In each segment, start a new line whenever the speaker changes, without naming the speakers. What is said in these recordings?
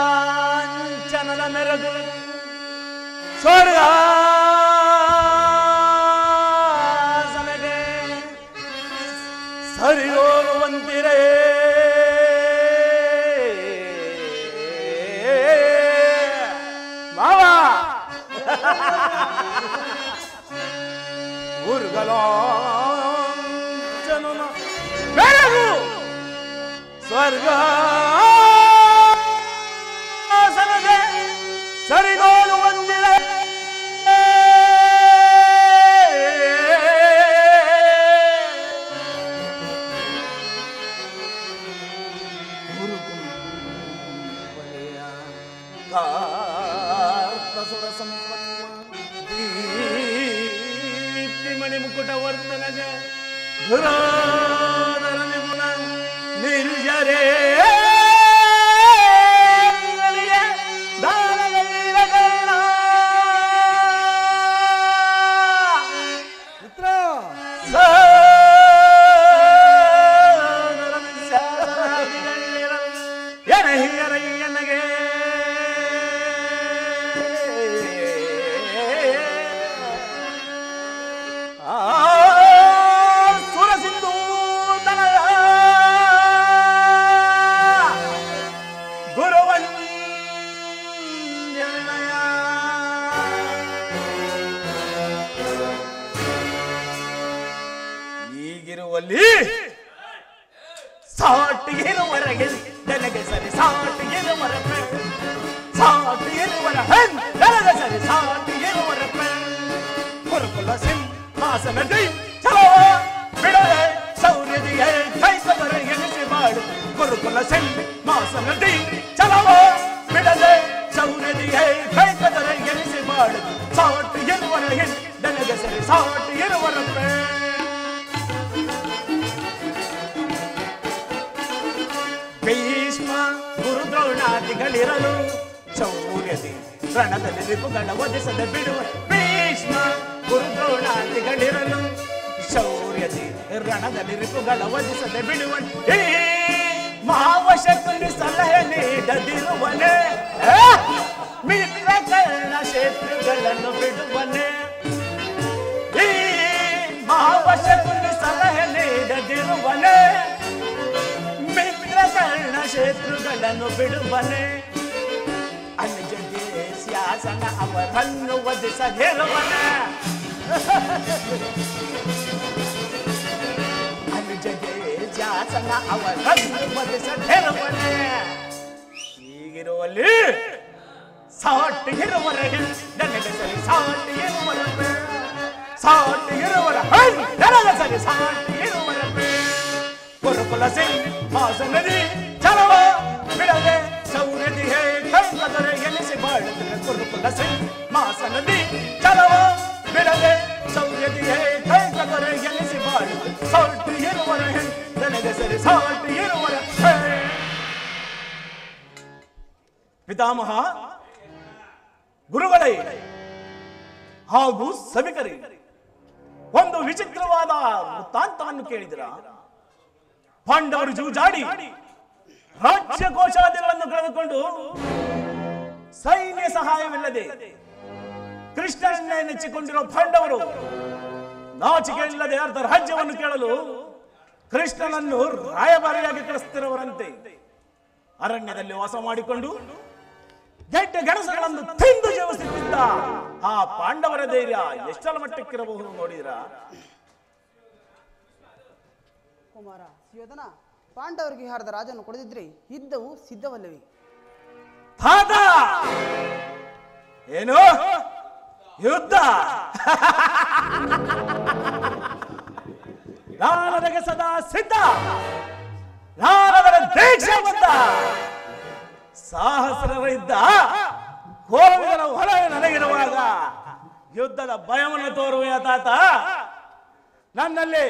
ಗುರುಗಲಾಂಚನದ ಮೆರಗು ಸ್ವರ್ಗ ಸಮೆಗೆ ಸರಿಯೋಗುವಂತಿರೇ ಮಾವ ಗುರುಗಲಾಂಚನದ ಮೆರಗು ಸ್ವರ್ಗ ಸರಿಗೋಲು ಒಂದಿರ ಸುರ ದೀಪ್ತಿಮಣಿ ಮುಕುಟ ವರ್ಧನಗ ಧುರಾಧರ ನಿಪುಣ ನಿರ್ಜರೇ ಸಾಟಿಗಿರುವರೆಗೆ ನನಗೆ ಸರಿ ಸಾಟಿಗಿರುವರ ಸಾಟಿಗಿರುವರ ನನಗೆ ಸರಿ ಸಾಟಿಗಿರುವರ ಗುರುಕುಲ ಸಿಂಹಾಸನದಿ ಚಲೋ ಬಿಡದೆ ಸೌರ್ಯದಿಯೇ ಕೈಕದರ ಎನಿಸಿ ಮಾಡು ಗುರುಕುಲ ಸಿಂಹಾಸನದಿ ಚಲೋ ಬಿಡದೆ ಸೌರ್ಯದಿಯೇ ಕೈಕದರ ಎನಿಸಿ ಮಾಡು ಸಾಟಿಗಿರುವರೆಗೆ ನನಗೆ ಸರಿ ಸಾಟಿಗಿರುವರ ಭೀಷ್ಮ ಗುರುದ್ರೋಣಾದಿಗಳಿರಲು ಶೌರ್ಯದಿ ರಣದಲ್ಲಿ ರಿಪುಗಳ ವಧಿಸದ ಬಿಡುವ ಭೀಷ್ಮ ಗುರುದ್ರೋಣಾದಿಗಳಿರಲು ಶೌರ್ಯದಿ ರಣದಲ್ಲಿ ರಿಪುಗಳ ವಧಿಸದೆ ಬಿಡುವ ಈ ಮಹಾವಶಕುಲಿ ಸಲಹೆ ನೀಡದಿರುವನೆ ಮಿತ್ರಕರ್ಣ ಶತ್ರುಗಳನ್ನು ಬಿಡುವನೆ ಈ ಮಹಾವಶಕುಲಿ ಸಲಹೆ ನೀಡದಿರುವನೆ ಕರ್ಣ ಶತ್ರುಗಳನ್ನು ಬಿಡುವನೆ ಅನುಜಗೆ ಶಾಸನ ಅವರನ್ನು ವಧಿಸದಿರುವನೆ ಅನುಜಗೆ ಶಾಸನ ಅವರನ್ನು ವಧಿಸದಿರುವನೆ ಹೀಗಿರುವಲ್ಲಿ ಸಾಟಿಗಿರುವರೆಗೆ ನನಗೆ ಸರಿ ಸಾಟಿಗಿರುವರ ಸಾಟಿಗಿರುವರ ನನಗೆ ಸರಿ ಸಾಟಿಗಿರುವರ ಗುರುಕುಲ ಸಿಂಹಾಸನದಿ ಚಲವ ಬಿಡದೆ ಸೌರ್ಯದಿಯೇ ಕೈಕದರ ಎನಿಸಿ ಬಾಳುತ್ತದೆ ಗುರುಕುಲ ಸಿಂಹಾಸನದಿ ಚಲವ ಬಿಡದೆ ಸೌರ್ಯದಿಯೇ ಕೈಕದರ ಎನಿಸಿ ಬಾಳುತ್ತದೆ ಸಾಟಿ ಇರುವರ ನನಗೆ ಸರಿ ಸಾಟಿ ಇರುವರ ಪಿತಾಮಹ ಗುರುಗಳೇ ಹಾಗೂ ಸಭಿಕರೇ ಒಂದು ವಿಚಿತ್ರವಾದ ವೃತ್ತಾಂತವನ್ನು ಕೇಳಿದಿರ ಪಾಂಡವರು ಜೂಜಾಡಿ ರಾಜ್ಯ ಕೋಶಾದಿಗಳನ್ನು ಕಳೆದುಕೊಂಡು ಸೈನ್ಯ ಸಹಾಯವಿಲ್ಲದೆ ಕೃಷ್ಣನನ್ನೇ ನೆಚ್ಚಿಕೊಂಡಿರುವ ಪಾಂಡವರು ನಾಚಿಕೆ ಇಲ್ಲದೆ ಅರ್ಧ ರಾಜ್ಯವನ್ನು ಕೇಳಲು ಕೃಷ್ಣನನ್ನು ರಾಯಭಾರಿಯಾಗಿ ಕಳಿಸುತ್ತಿರುವರಂತೆ ಅರಣ್ಯದಲ್ಲಿ ವಾಸ ಮಾಡಿಕೊಂಡು ಗೆಡ್ಡೆ ಗೆಣಸುಗಳನ್ನು ತಿಂದು ಜೀವಿಸುತ್ತಿದ್ದ ಆ ಪಾಂಡವರ ಧೈರ್ಯ ಎಷ್ಟರ ಮಟ್ಟಕ್ಕಿರಬಹುದು ನೋಡಿದ್ರಾ?
ಕುಮಾರ ಸುಯೋಧನ, ಪಾಂಡವರಿಗೆ ಹಾರದ ರಾಜನು ಕೊಡದಿದ್ರೆ ಯುದ್ಧವು ಸಿದ್ಧವಲ್ಲವೇ?
ಏನು ಯುದ್ಧ? ನಾನದಕ್ಕೆ ಸದಾ ಸಿದ್ಧ, ನಾನದರ ದೀಕ್ಷೆ ಬಂದ. ಸಹಸ್ರರಿದ್ದ ಕೋವಿದರ ಹೊರ ನನಗಿರುವಾಗ ಯುದ್ಧದ ಭಯವನ್ನು ತೋರುವೆಯ ತಾತ? ನನ್ನಲ್ಲಿ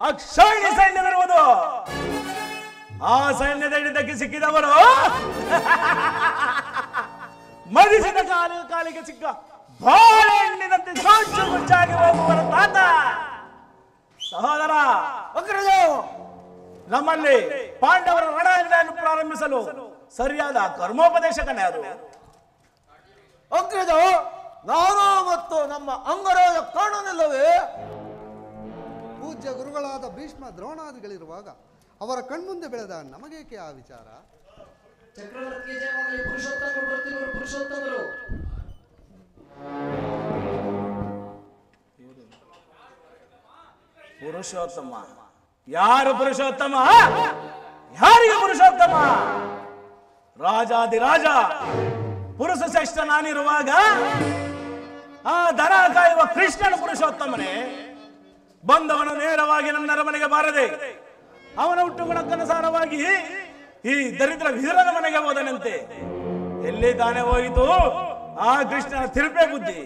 ಅಕ್ಷೌಹಿಣಿ ಸೈನ್ಯವಿರುವುದು. ಆ ಸೈನ್ಯದ ಹಿಡಿತಕ್ಕೆ ಸಿಕ್ಕಿದವರು ಮದಿಸಿದ ಕಾಲಿಗೆ ಸಿಕ್ಕ ಬಾಳೆಹಣ್ಣಿನಂತೆ ಸೊಂಚು ಮುಚ್ಚಾಗಿ ಹೋಗುವರ ತಾತ. ಸಹೋದರ, ನಮ್ಮಲ್ಲಿ ಪಾಂಡವರ ರಣಯನ್ನು ಪ್ರಾರಂಭಿಸಲು ಸರಿಯಾದ ಕರ್ಮೋಪದೇಶಕನೇ ಅದು.
ಅಗ್ರಜ, ನಾನು ಮತ್ತು ನಮ್ಮ ಅಂಗರಾಜ ಕಾಣುವುದಿಲ್ಲವೇ?
ಪೂಜ್ಯ ಗುರುಗಳಾದ ಭೀಷ್ಮ ದ್ರೋಣಾದಿಗಳಿರುವಾಗ ಅವರ ಕಣ್ಮುಂದೆ ಬೆಳೆದ ನಮಗೇಕೆ ಆ ವಿಚಾರ?
ಚಕ್ರವರ್ತಿಗೆ ಜಯವಾಗಲಿ. ಪುರುಷೋತ್ತಮರು ಬರ್ತಿರುವರು, ಪುರುಷೋತ್ತಮರು.
ಪುರುಷೋತ್ತಮ? ಯಾರು ಪುರುಷೋತ್ತಮ? ಯಾರಿಗೆ ಪುರುಷೋತ್ತಮ? ರಾಜಾದಿರಾಜ ಪುರುಷ ಶ್ರೇಷ್ಠ ನಾನಿರುವಾಗ ಆ ದನ ಕಾಯುವ ಕೃಷ್ಣನ ಪುರುಷೋತ್ತಮನೇ ಬಂದವನು ನೇರವಾಗಿ ನನ್ನ ಅರಮನೆಗೆ ಬಾರದೆ ಅವನ ಹುಟ್ಟುಗುಣಕ್ಕನುಸಾರವಾಗಿ ಈ ದರಿದ್ರ ವಿದುರನ ಮನೆಗೆ ಹೋದನಂತೆ. ಎಲ್ಲಿ ತಾನೇ ಹೋಯಿತು ಆ ಕೃಷ್ಣನ ತಿರುಪೆ ಬುದ್ಧಿ?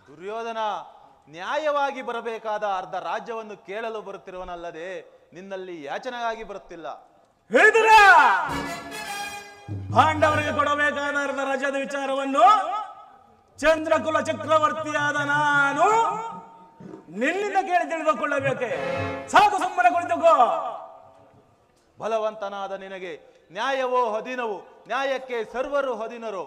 ದುರ್ಯೋಧನ, ನ್ಯಾಯವಾಗಿ ಬರಬೇಕಾದ ಅರ್ಧ ರಾಜ್ಯವನ್ನು ಕೇಳಲು ಬರುತ್ತಿರುವನಲ್ಲದೆ ನಿನ್ನಲ್ಲಿ ಯಾಚನೆಗಾಗಿ ಬರುತ್ತಿಲ್ಲ.
ವಿದುರ, ಪಾಂಡವರಿಗೆ ಕೊಡಬೇಕಾದ ಅರ್ಧ ರಾಜ್ಯದ ವಿಚಾರವನ್ನು ಚಂದ್ರಕುಲ ಚಕ್ರವರ್ತಿಯಾದ ನಾನು ನಿನ್ನಿಂದ ಕೇಳಿ ತಿಳಿದುಕೊಳ್ಳಬೇಕೆ? ಸಾಕು, ಸುಮ್ಮನೆ ಕುಳಿತುಕೋ.
ಬಲವಂತನಾದ ನಿನಗೆ ನ್ಯಾಯವೋ ಹದಿನವು, ನ್ಯಾಯಕ್ಕೆ ಸರ್ವರು ಹದಿನರು.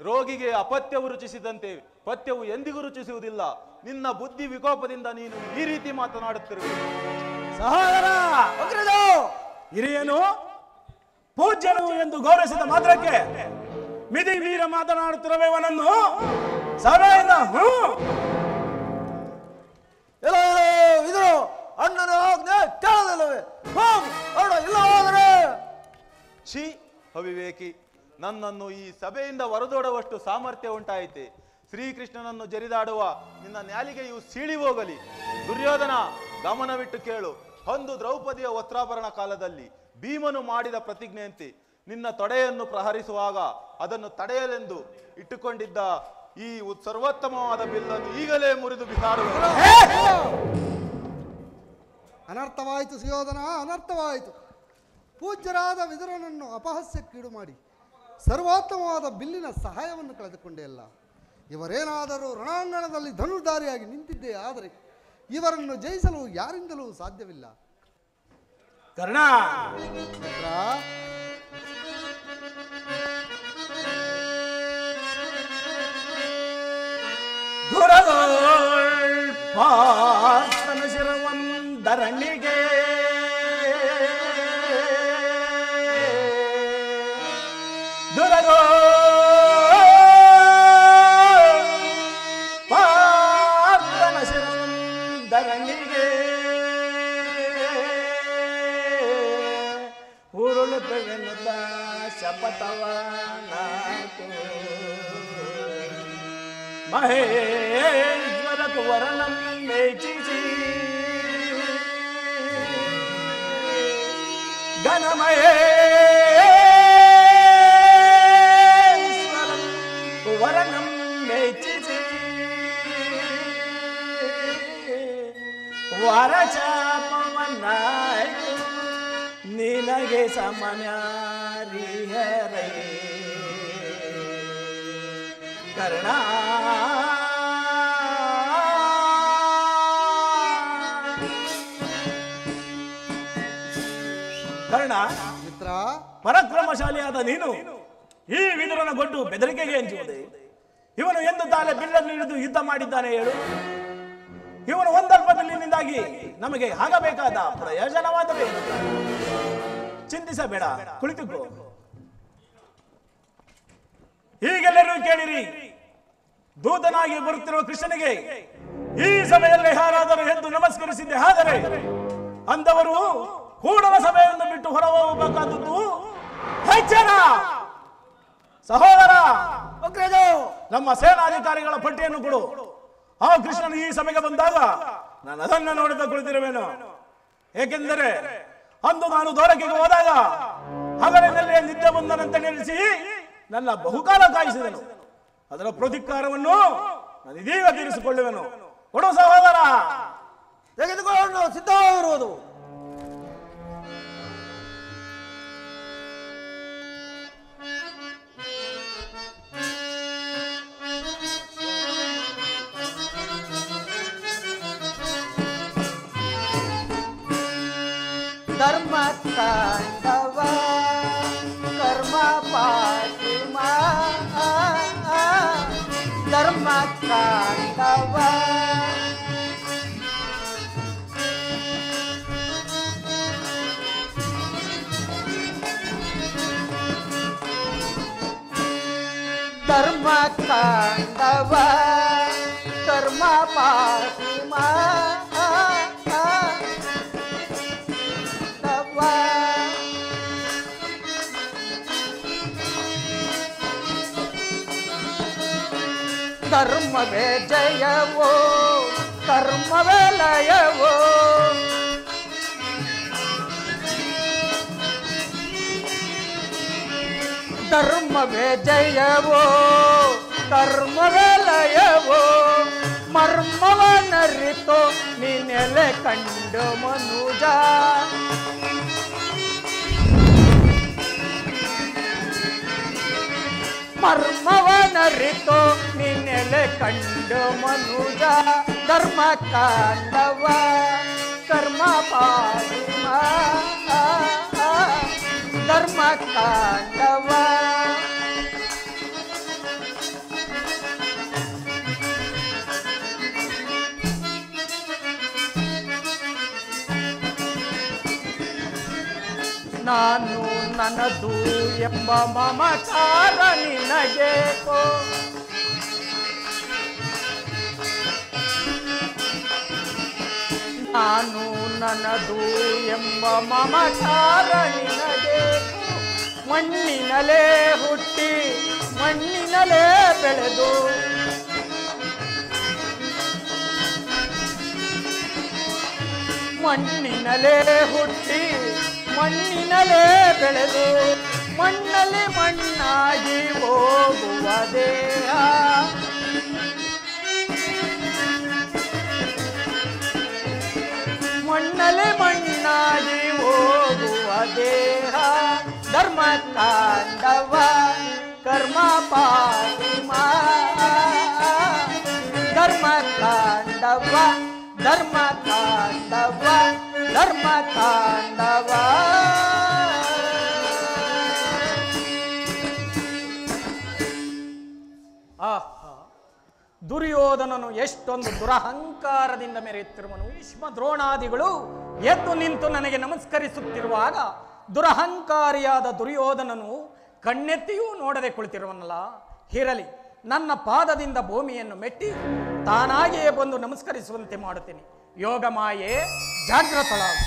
ರೋಗಿಗೆ ಅಪತ್ಯವು ರುಚಿಸಿದಂತೆ ಪಥ್ಯವು ಎಂದಿಗೂ ರುಚಿಸುವುದಿಲ್ಲ. ನಿನ್ನ ಬುದ್ಧಿ ವಿಕೋಪದಿಂದ ನೀನು ಈ ರೀತಿ ಮಾತನಾಡುತ್ತಿರುವೆ.
ಸಹೋದರ, ಹಿರಿಯನು ಪೂಜ್ಯನು ಎಂದು ಗೌರವಿಸಿದ ಮಾತ್ರಕ್ಕೆ ಮಿದಿ ವೀರ ಮಾತನಾಡುತ್ತಿರುವವನನ್ನು ಸಭೆಯಿಂದ
ಇದು ಅಣ್ಣನ ಆಜ್ಞೆ ಕೇಳಲಿಲ್ಲವೇ? ಇಲ್ಲವಾದರೆ ಛೀ ಅವಿವೇಕಿ, ನನ್ನನ್ನು ಈ ಸಭೆಯಿಂದ ಹೊರದೋಡುವಷ್ಟು ಸಾಮರ್ಥ್ಯ ಉಂಟಾಯಿತೆ. ಶ್ರೀಕೃಷ್ಣನನ್ನು ಜರಿದಾಡುವ ನಿನ್ನ ನ್ಯಾಲಿಗೆಯು ಸೀಳಿ ಹೋಗಲಿ. ದುರ್ಯೋಧನ, ಗಮನವಿಟ್ಟು ಕೇಳು. ಒಂದು ದ್ರೌಪದಿಯ ವಸ್ತ್ರಾಭರಣ ಕಾಲದಲ್ಲಿ ಭೀಮನು ಮಾಡಿದ ಪ್ರತಿಜ್ಞೆಯಂತೆ ನಿನ್ನ ತೊಡೆಯನ್ನು ಪ್ರಹರಿಸುವಾಗ ಅದನ್ನು ತಡೆಯಲೆಂದು ಇಟ್ಟುಕೊಂಡಿದ್ದ ಈ ಸರ್ವೋತ್ತಮವಾದ ಬಿಲ್ಲನ್ನು ಈಗಲೇ ಮುರಿದು ಬಿಸಾಡುವ.
ಅನರ್ಥವಾಯಿತು ಸುಯೋಧನ, ಅನರ್ಥವಾಯಿತು. ಪೂಜ್ಯರಾದ ವಿದುರನನ್ನು ಅಪಹಾಸ್ಯಕ್ಕೀಡು ಮಾಡಿ ಸರ್ವೋತ್ತಮವಾದ ಬಿಲ್ಲಿನ ಸಹಾಯವನ್ನು ಕಳೆದುಕೊಂಡೇ ಅಲ್ಲ. ಇವರೇನಾದರೂ ರಣಾಂಗಣದಲ್ಲಿ ಧನುರ್ಧಾರಿಯಾಗಿ ನಿಂತಿದ್ದೇ ಆದರೆ ಇವರನ್ನು ಜಯಿಸಲು ಯಾರಿಂದಲೂ ಸಾಧ್ಯವಿಲ್ಲ.
ಕರ್ಣ, ಪಾರ್ಥನ ಶಿರವಂದರಣಿಗೆ ದುರಗೋ ಪಾರ್ಥನ ಶಿರವಂದರಣಿಗೆ ಉರುಳುತ್ತವೆನ್ನುತ್ತ ಶಪಥವನಾತು ಮಹೇಶ್ವರ ಕುವರನಂ ಮೇಚಿಸಿ ಘನಮಹೇಶ್ವರಂ ಕುವರನಂ ಮೇಚಿಸಿ ವರಚಾಪವನ್ನಾಯ್ತು ನಿನಗೆ ಸಮನ್ಯಾರಿಹರೇ ಕರ್ಣ. ಕರ್ಣ,
ಮಿತ್ರ,
ಪರಾಕ್ರಮಶಾಲಿಯಾದ ನೀನು ಈ ವಿದುರನ ಗೊಡ್ಡು ಬೆದರಿಕೆಗೆ ಎಂಜುವುದೇ? ಇವನು ಎಂದು ತಾಲೆ ಬಿಲ್ಲನ್ನು ಹಿಡಿದು ಯುದ್ಧ ಮಾಡಿದ್ದಾನೆ ಹೇಳು? ಇವನು ಒಂದಲ್ಪ ಬಿಲ್ಲಿನಿಂದಾಗಿ ನಮಗೆ ಆಗಬೇಕಾದ ಪ್ರಯೋಜನವಾದರೆ ಚಿಂತಿಸಬೇಡ, ಕುಳಿತುಕೋ. ಹೀಗೆಲ್ಲರೂ ಕೇಳಿರಿ. ದೂತನಾಗಿ ಬರುತ್ತಿರುವ ಕೃಷ್ಣನಿಗೆ ಈ ಸಮಯದಲ್ಲಿ ಯಾರಾದರೂ ಎದ್ದು ನಮಸ್ಕರಿಸಿದ್ದೆ ಆದರೆ ಅಂದವರು ಕೂಡಲ ಸಭೆಯನ್ನು ಬಿಟ್ಟು ಹೊರ ಹೋಗಬೇಕಾದದ್ದು ಎಚ್ಚರ. ಸಹೋದರ, ನಮ್ಮ ಸೇನಾಧಿಕಾರಿಗಳ ಪಟ್ಟಿಯನ್ನು ಕೊಡು. ಆ ಕೃಷ್ಣನು ಈ ಸಭೆಗೆ ಬಂದಾಗ ನಾನು ಅದನ್ನು ನೋಡುತ್ತಾ ಕುಳಿತಿರುವೆನು. ಏಕೆಂದರೆ ಅಂದು ನಾನು ದ್ವಾರಕೆಗೆ ಹೋದಾಗ ಹಗಲಿನಲ್ಲೇ ನಿದ್ದೆ ಬಂದನಂತೆ ನೆನೆಸಿ ನನ್ನ ಬಹುಕಾಲ ಕಾಯಿಸಿದನು. ಅದರ ಪ್ರತಿಕಾರವನ್ನು ನಾನು ಇದೀಗ ತೀರಿಸಿಕೊಳ್ಳುವೆನು. ಕೊಡು ಸಹೋದರ.
ತೆಗೆದುಕೊಂಡು ಸಿದ್ಧವಾಗಿರುವುದು. ಧರ್ಮ ತಾಂಡವ ಕರ್ಮ ಪಾಟಿಮ ಧರ್ಮ ತಾಂಡವ ಧರ್ಮ ತಾಂಡವ ಕರ್ಮ ಪಾಟಿಮ ಧರ್ಮವೇ ಜಯವೋ ಕರ್ಮವೇ ಲಯವೋ ಧರ್ಮವೇ ಜಯವೋ ಕರ್ಮವೇ ಲಯವೋ ಮರ್ಮವನರಿತೋ ನೀನೆಲೆ ಕಂಡು ಮನುಜ ಮರ್ಮವನರಿತೋ ನಿನ್ನೆಲೆ ಕಂಡು ಮನುಜ ಧರ್ಮ ಕಾಂಡವ ಕರ್ಮ ಪಾಡಿಮ ಧರ್ಮ ಕಾಂಡವ ನಾನು ನನ್ನದು ಎಂಬ ಮಮಕಾರ ನಿನಗೇಕೋ ನಾನು ನನ್ನದು ಎಂಬ ಮಮಕಾರ ನಿನಗೇಕೋ ಮಣ್ಣಿನಲೇ ಹುಟ್ಟಿ ಮಣ್ಣಿನಲೇ ಬೆಳೆದು ಮಣ್ಣಿನಲೇ ಹುಟ್ಟಿ ಮಣ್ಣಿನಲೇ ಬೆಳೆದು ಮಣ್ಣಲ್ಲಿ ಮಣ್ಣಾಗಿ ಹೋಗುವ ದೇಹ ಮಣ್ಣಲ್ಲಿ ಮಣ್ಣಾಗಿ ಹೋಗುವ ದೇಹ ಧರ್ಮ ತಾಂಡವ ಕರ್ಮ ಪಾಡಿಮ ಧರ್ಮ ತಾಂಡವ ಧರ್ಮ ತಾಂಡವ ಧರ್ಮ ತಾಂಡವ ಆಹಾ ದುರ್ಯೋಧನನು ಎಷ್ಟೊಂದು ದುರಹಂಕಾರದಿಂದ ಮೆರೆಯುತ್ತಿರುವನು. ಭೀಷ್ಮ ದ್ರೋಣಾದಿಗಳು ಎದ್ದು ನಿಂತು ನನಗೆ ನಮಸ್ಕರಿಸುತ್ತಿರುವಾಗ ದುರಹಂಕಾರಿಯಾದ ದುರ್ಯೋಧನನು ಕಣ್ಣೆತ್ತಿಯೂ ನೋಡದೆ ಕುಳಿತಿರುವನಲ್ಲ. ಇರಲಿ, ನನ್ನ ಪಾದದಿಂದ ಭೂಮಿಯನ್ನು ಮೆಟ್ಟಿ ತಾನಾಗಿಯೇ ಬಂದು ನಮಸ್ಕರಿಸುವಂತೆ ಮಾಡುತ್ತೇನೆ. ಯೋಗ ಮಾಯೆ ಜಾಗೃತಳಾಗು.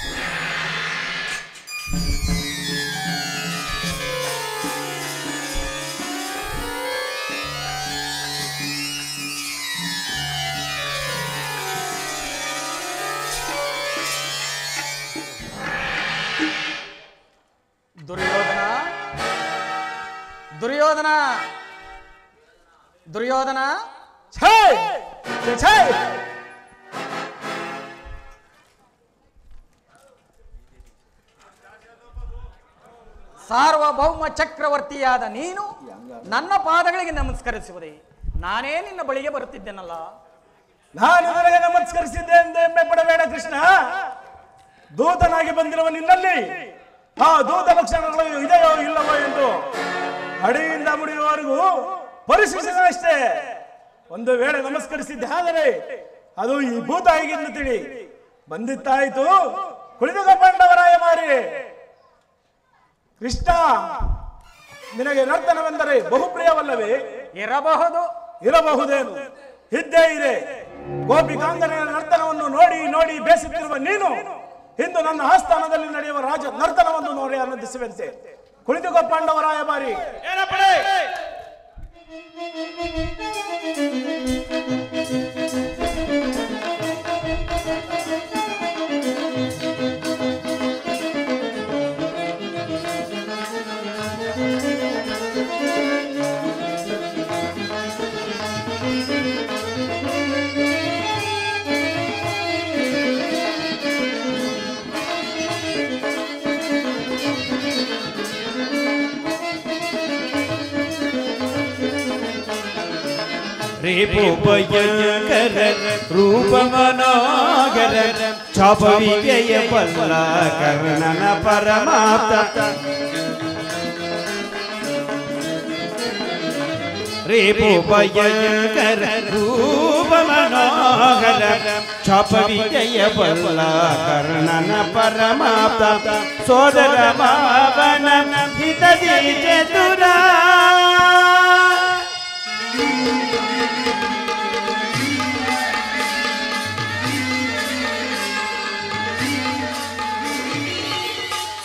ದುರ್ಯೋಧನ ದುರ್ಯೋಧನ ದುರ್ಯೋಧನ ಸಾರ್ವಭೌಮ ಚಕ್ರವರ್ತಿಯಾದ ನೀನು ನನ್ನ ಪಾದಗಳಿಗೆ ನಮಸ್ಕರಿಸುವುದೇ? ನಾನೇ ನಿನ್ನ ಬಳಿಗೆ ಬರುತ್ತಿದ್ದೇನಲ್ಲ.
ನಾನು ನಿನಗೆ ನಮಸ್ಕರಿಸಿದ್ದೆ ಎಂದು ಹೆಮ್ಮೆ ಪಡಬೇಡ ಕೃಷ್ಣ. ದೂತನಾಗಿ ಬಂದಿರುವ ನಿನ್ನಲ್ಲಿ ಆ ದೂತ ಲಕ್ಷಣಗಳು ಇದೆಯೋ ಇಲ್ಲವೋ ಎಂದು ಅಡಿಯಿಂದ ಮುಡಿಯುವವರೆಗೂ ಪರಿಶೀಲಿಸಿದಷ್ಟೇ. ಒಂದು ವೇಳೆ ನಮಸ್ಕರಿಸಿದ್ದೆ ಆದರೆ ಅದು ಈ ಭೂತ ಹೀಗೆಂದು ತಿಳಿ ಬಂದಿತ್ತಾಯಿತು. ಕುಳಿತುಕೊಂಡವರಾಯ ಮಾರಿ ಕೃಷ್ಣ, ನಿನಗೆ ನರ್ತನವೆಂದರೆ ಬಹುಪ್ರಿಯವಲ್ಲವೇ?
ಇರಬಹುದು.
ಇರಬಹುದೇನು, ಇದ್ದೇ ಇದೆ. ಗೋಪಿಕಾಂಗನೆಯ ನರ್ತನವನ್ನು ನೋಡಿ ನೋಡಿ ಬೇಸುತ್ತಿರುವ ನೀನು ಇಂದು ನನ್ನ ಆಸ್ಥಾನದಲ್ಲಿ ನಡೆಯುವ ರಾಜ ನರ್ತನವನ್ನು ನೋಡಿ ಆನಂದಿಸುವಂತೆ ಕುಳಿತುಕೋ ಪಾಂಡವರಾಯ ಬಾರಿ.
ಭಯಂಕರ ರೂಪ ಮನೋಗರ ಛಾಪವಿಗೆಯ ಬಲ್ಲ ಕರ್ಣನ ಪರಮಾಪ್ತ ರೇಪು ಭಯಂಕರ ರೂಪ ಮನೋಗರ ಛಾಪವಿಗೆಯ ಬಲ್ಲ ಕರ್ಣನ ಪರಮಾಪ್ತ ಸೋದರ ಮಾವನ ಹಿತದಿ ಚತುರ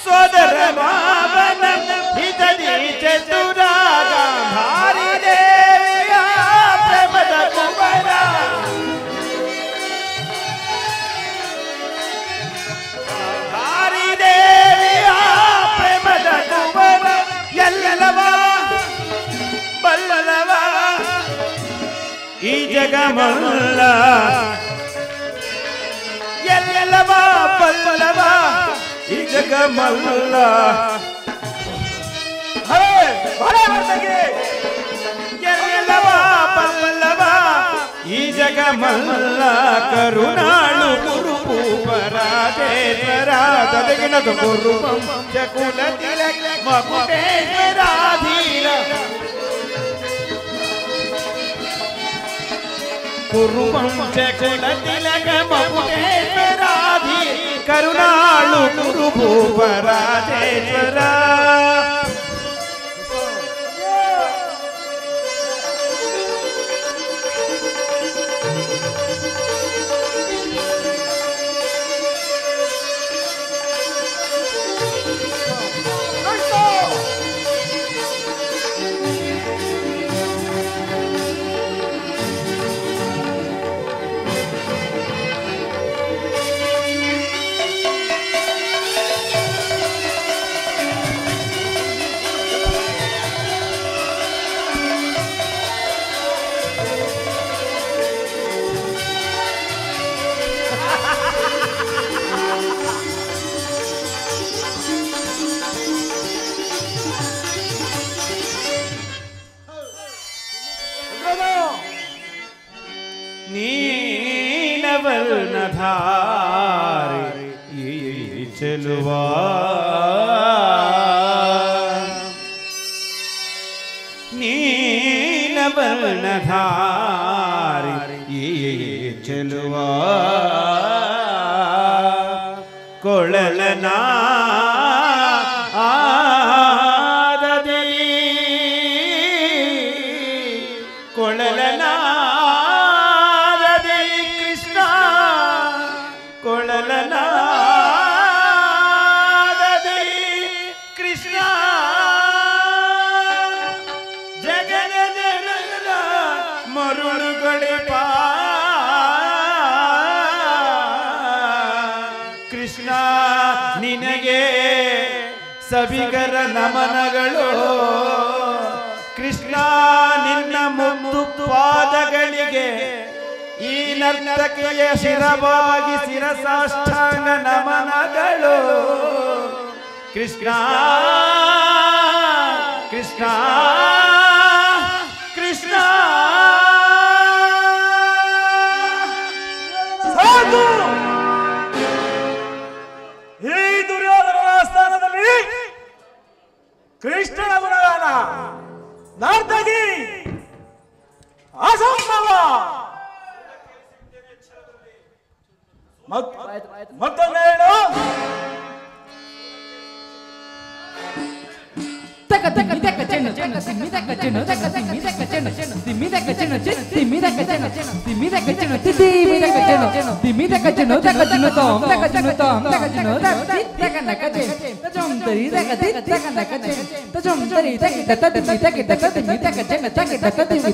ಸೋದರ ಮಾವನ ಹಿತದಿ ಚತುರ ಗಾಂಧಾರಿ ದೇವಿಯ ಪ್ರೇಮದ ಕುವರ ಗಾಂಧಾರಿ ದೇವಿಯ ಪ್ರೇಮದ ಕುವರ ಎಲ್ಲವ ಬಲ್ಲವ ಈ ಜಗಮಲ್ಲ ಎಲ್ಲವ ಬಲ್ಲವ ಈ ಜಗಮಲ್ಲ ಎಲ್ಲವ ಬಲ್ಲವ ಈ ಜಗಮಲ್ಲ ಕರುಣಾಳು ಗುರುಪರಾಜೇಶ್ವರ ತದಗಿನದು ಗುರುಪಂ ಚಕುಲ ತಿಲಕ ಮಕುಟೇಶ್ವರಾಧೀರ ಗುರುಪಂ ಚಕುಲ ತಿಲಕ ಮಕುಟೇಶ್ವರಾಧೀರ ಕರುಣಾಳು ಗುರುಪರಾಜೇಶ್ವರ नीलवर्णधारी चलुआ नीलवर्णधारी चलुआ कोळलना कोळलना ಕೃಷ್ಣ ನಿನಗೆ ಸಭಿಗರ ನಮನಗಳು ಕೃಷ್ಣ ನಿನ್ನ ಮುದ್ದು ಪಾದಗಳಿಗೆ ಈ ನರ್ತಕಿಯ ಶಿರವಾಗಿ ಶಿರಸಾಷ್ಟಾಂಗ ನಮನಗಳು ಕೃಷ್ಣ ಕೃಷ್ಣ ಕೃಷ್ಣ
ಈ ದುರ್ಯೋಧನನ ಸ್ಥಾನದಲ್ಲಿ ಕೃಷ್ಣನ ಗುಣಗಾನ ನಾರ್ತಗಿ ಅಸಂಭವ. ಮತ್ತೊಂದು ಹೇಳು.
ತರಿ ತಕ ತಕ ನಕ ತಜಂ ತರಿ ತಕ ತಕ ತಕ ತಕ ತಕ ಜನ ತಕ ತಕ ತಕ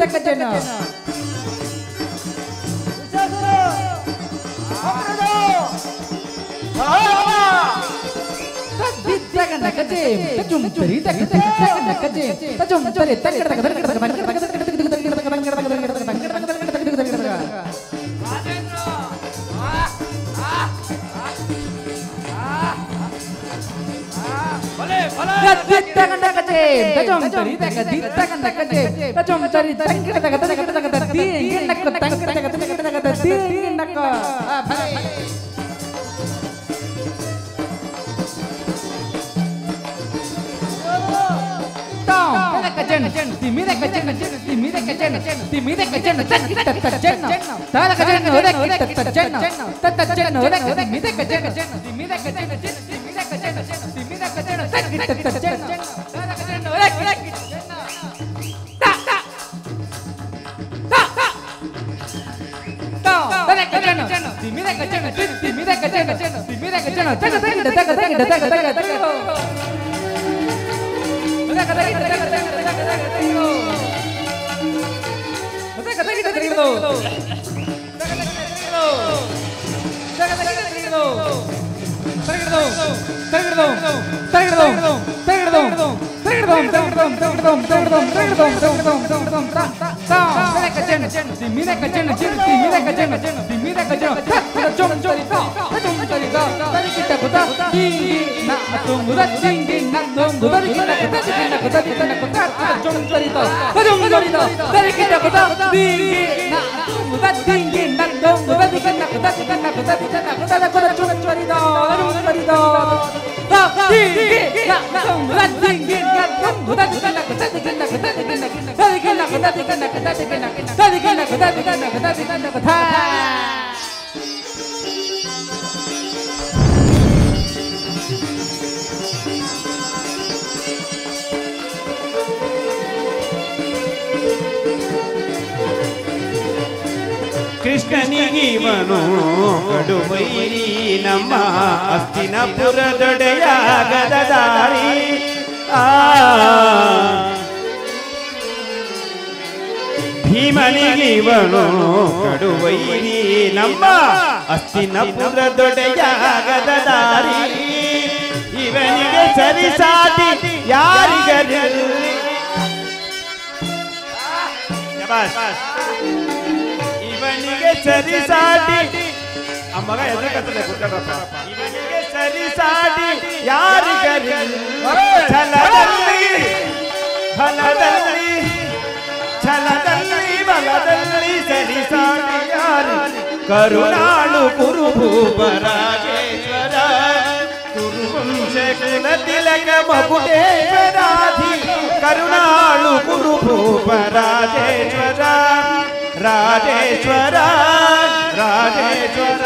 ತಕ ಜನ ತಕ ನಕ ತಜಂ ತರಿ ತಕ ತಕ ನಕ ತಜಂ ತರಿ ತಕ ತಕ
ಕೃಷ್ಣನಿಗಿವನು ಕಡುವೈರಿ ನಮ್ಮ ಹಸ್ತಿನಪುರದೊಡೆಯ ಗದದಾರಿ ಭೀಮನಿಗಿವನು ಕಡುವೈರಿ ನಮ್ಮ ಹಸ್ತಿನಪುರದೊಡೆಯ ಗದದಾರಿ ಇವನಿಗೆ ಸರಿಸಾಟಿ ಯಾರಿಗರಿಲ್ಲ ಇವನಿಗೆ ಸರಿಸಾಟಿ ಅಮ್ಮಗ ಎದುರು ಕತ್ತಲೆ ಕೂತ್ಕೊಂಡ್ರಪ್ಪ ಇವನಿಗೆ ಸರಿಸಾಟಿ ಯಾರಿಗರಿಲ್ಲ ಛಲದಲ್ಲಿ ಫಲದಲ್ಲಿ ಛಲದಲ್ಲಿ ಬಲದಲ್ಲಿ ಸರಿಸಾಟಿ ಯಾರು ಕರುಣಾಳು ಕುರುಭೂಪರಾಜೇಶ್ವರ ಕುರುವಂಶ ಕುಲ ತಿಲಕ ಮಗುಟೇಶ್ವರಾಧಿ ಕರುಣಾಳು ಕುರುಭೂಪರಾಜೇಶ್ವರ ರಾಜೇಶ್ವರ ರಾಜೇಶ್ವರ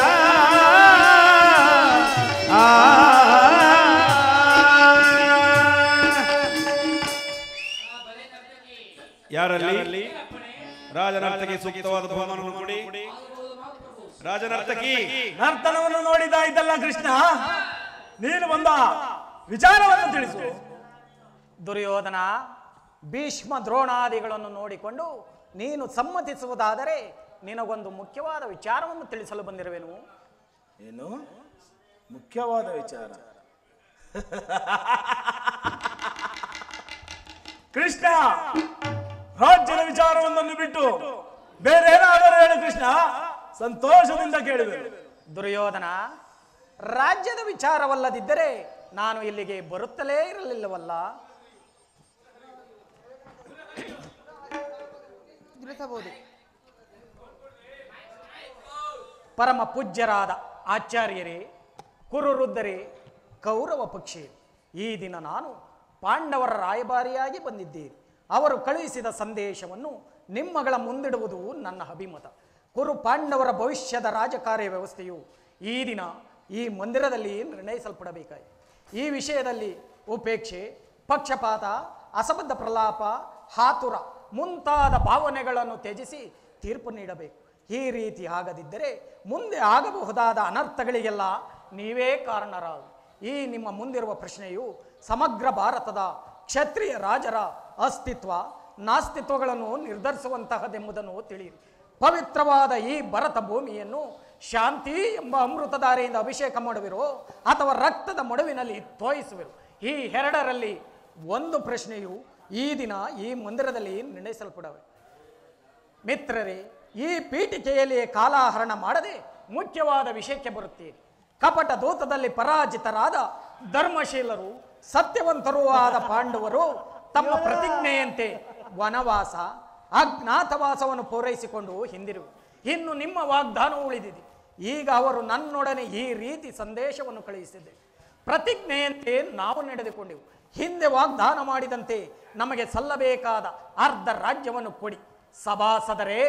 ಯಾರಲ್ಲಿ ರಾಜನರ್ತಕಿ ಸೂಕ್ತವಾದ ಬಹುಮಾನವನ್ನು ಕೊಡಿ. ರಾಜನರ್ತಕಿ
ನರ್ತನವನ್ನು ನೋಡಿದ ಇದಲ್ಲ ಕೃಷ್ಣ, ನೀನು ಬಂದ ವಿಚಾರವನ್ನು ತಿಳಿಸು.
ದುರ್ಯೋಧನ, ಭೀಷ್ಮ ದ್ರೋಣಾದಿಗಳನ್ನು ನೋಡಿಕೊಂಡು ನೀನು ಸಮ್ಮತಿಸುವುದಾದರೆ ನಿನಗೊಂದು ಮುಖ್ಯವಾದ ವಿಚಾರವನ್ನು ತಿಳಿಸಲು ಬಂದಿರುವೆನು.
ಏನು ಮುಖ್ಯವಾದ ವಿಚಾರ? ಕೃಷ್ಣ, ರಾಜ್ಯದ ವಿಚಾರವೊಂದನ್ನು ಬಿಟ್ಟು ಬೇರೆ ಏನಾದರೂ ಹೇಳು ಕೃಷ್ಣ, ಸಂತೋಷದಿಂದ ಕೇಳುವೆ.
ದುರ್ಯೋಧನ, ರಾಜ್ಯದ ವಿಚಾರವಲ್ಲದಿದ್ದರೆ ನಾನು ಇಲ್ಲಿಗೆ ಬರುತ್ತಲೇ ಇರಲಿಲ್ಲವಲ್ಲ. ಪರಮ ಪೂಜ್ಯರಾದ ಆಚಾರ್ಯರೇ, ಕುರುವೃದ್ಧರೇ, ಕೌರವ ಪಕ್ಷಿ, ಈ ದಿನ ನಾನು ಪಾಂಡವರ ರಾಯಭಾರಿಯಾಗಿ ಬಂದಿದ್ದೇನೆ. ಅವರು ಕಳುಹಿಸಿದ ಸಂದೇಶವನ್ನು ನಿಮ್ಮಗಳ ಮುಂದಿಡುವುದು ನನ್ನ ಅಭಿಮತ. ಕುರು ಪಾಂಡವರ ಭವಿಷ್ಯದ ರಾಜಕಾರ್ಯ ವ್ಯವಸ್ಥೆಯು ಈ ದಿನ ಈ ಮಂದಿರದಲ್ಲಿ ನಿರ್ಣಯಿಸಲ್ಪಡಬೇಕಾಗಿದೆ. ಈ ವಿಷಯದಲ್ಲಿ ಉಪೇಕ್ಷೆ, ಪಕ್ಷಪಾತ, ಅಸಬದ್ಧ ಪ್ರಲಾಪ, ಹಾತುರ ಮುಂತಾದ ಭಾವನೆಗಳನ್ನು ತ್ಯಜಿಸಿ ತೀರ್ಪು ನೀಡಬೇಕು. ಈ ರೀತಿ ಆಗದಿದ್ದರೆ ಮುಂದೆ ಆಗಬಹುದಾದ ಅನರ್ಥಗಳಿಗೆಲ್ಲ ನೀವೇ ಕಾರಣರಾಗಿ. ಈ ನಿಮ್ಮ ಮುಂದಿರುವ ಪ್ರಶ್ನೆಯು ಸಮಗ್ರ ಭಾರತದ ಕ್ಷತ್ರಿಯ ರಾಜರ ಅಸ್ತಿತ್ವ ನಾಸ್ತಿತ್ವಗಳನ್ನು ನಿರ್ಧರಿಸುವಂತಹದೆಂಬುದನ್ನು ತಿಳಿಯಿರಿ. ಪವಿತ್ರವಾದ ಈ ಭರತ ಭೂಮಿಯನ್ನು ಶಾಂತಿ ಎಂಬ ಅಮೃತಧಾರೆಯಿಂದ ಅಭಿಷೇಕ ಮಾಡುವಿರೋ ಅಥವಾ ರಕ್ತದ ಮಡುವಿನಲ್ಲಿ ತೋಯಿಸುವಿರೋ, ಈ ಎರಡರಲ್ಲಿ ಒಂದು ಪ್ರಶ್ನೆಯು ಈ ದಿನ ಈ ಮಂದಿರದಲ್ಲಿ ನಿರ್ಣಯಿಸಲ್ಪಡವೆ. ಮಿತ್ರರೇ, ಈ ಪೀಠಿಕೆಯಲ್ಲಿ ಕಾಲಹರಣ ಮಾಡದೆ ಮುಖ್ಯವಾದ ವಿಷಯಕ್ಕೆ ಬರುತ್ತೀರಿ. ಕಪಟ ದೂತದಲ್ಲಿ ಪರಾಜಿತರಾದ ಧರ್ಮಶೀಲರು ಸತ್ಯವಂತರೂ ಆದ ಪಾಂಡವರು ತಮ್ಮ ಪ್ರತಿಜ್ಞೆಯಂತೆ ವನವಾಸ ಅಜ್ಞಾತವಾಸವನ್ನು ಪೂರೈಸಿಕೊಂಡು ಹಿಂದಿರುವು. ಇನ್ನು ನಿಮ್ಮ ವಾಗ್ದಾನವು ಉಳಿದಿದೆ. ಈಗ ಅವರು ನನ್ನೊಡನೆ ಈ ರೀತಿ ಸಂದೇಶವನ್ನು ಕಳುಹಿಸಿದ್ದೆ. ಪ್ರತಿಜ್ಞೆಯಂತೆ ನಾವು ನಡೆದುಕೊಂಡೆವು. ಹಿಂದೆ ವಾಗ್ದಾನ ಮಾಡಿದಂತೆ ನಮಗೆ ಸಲ್ಲಬೇಕಾದ ಅರ್ಧ ರಾಜ್ಯವನ್ನು ಕೊಡಿ. ಸಭಾಸದರೇ,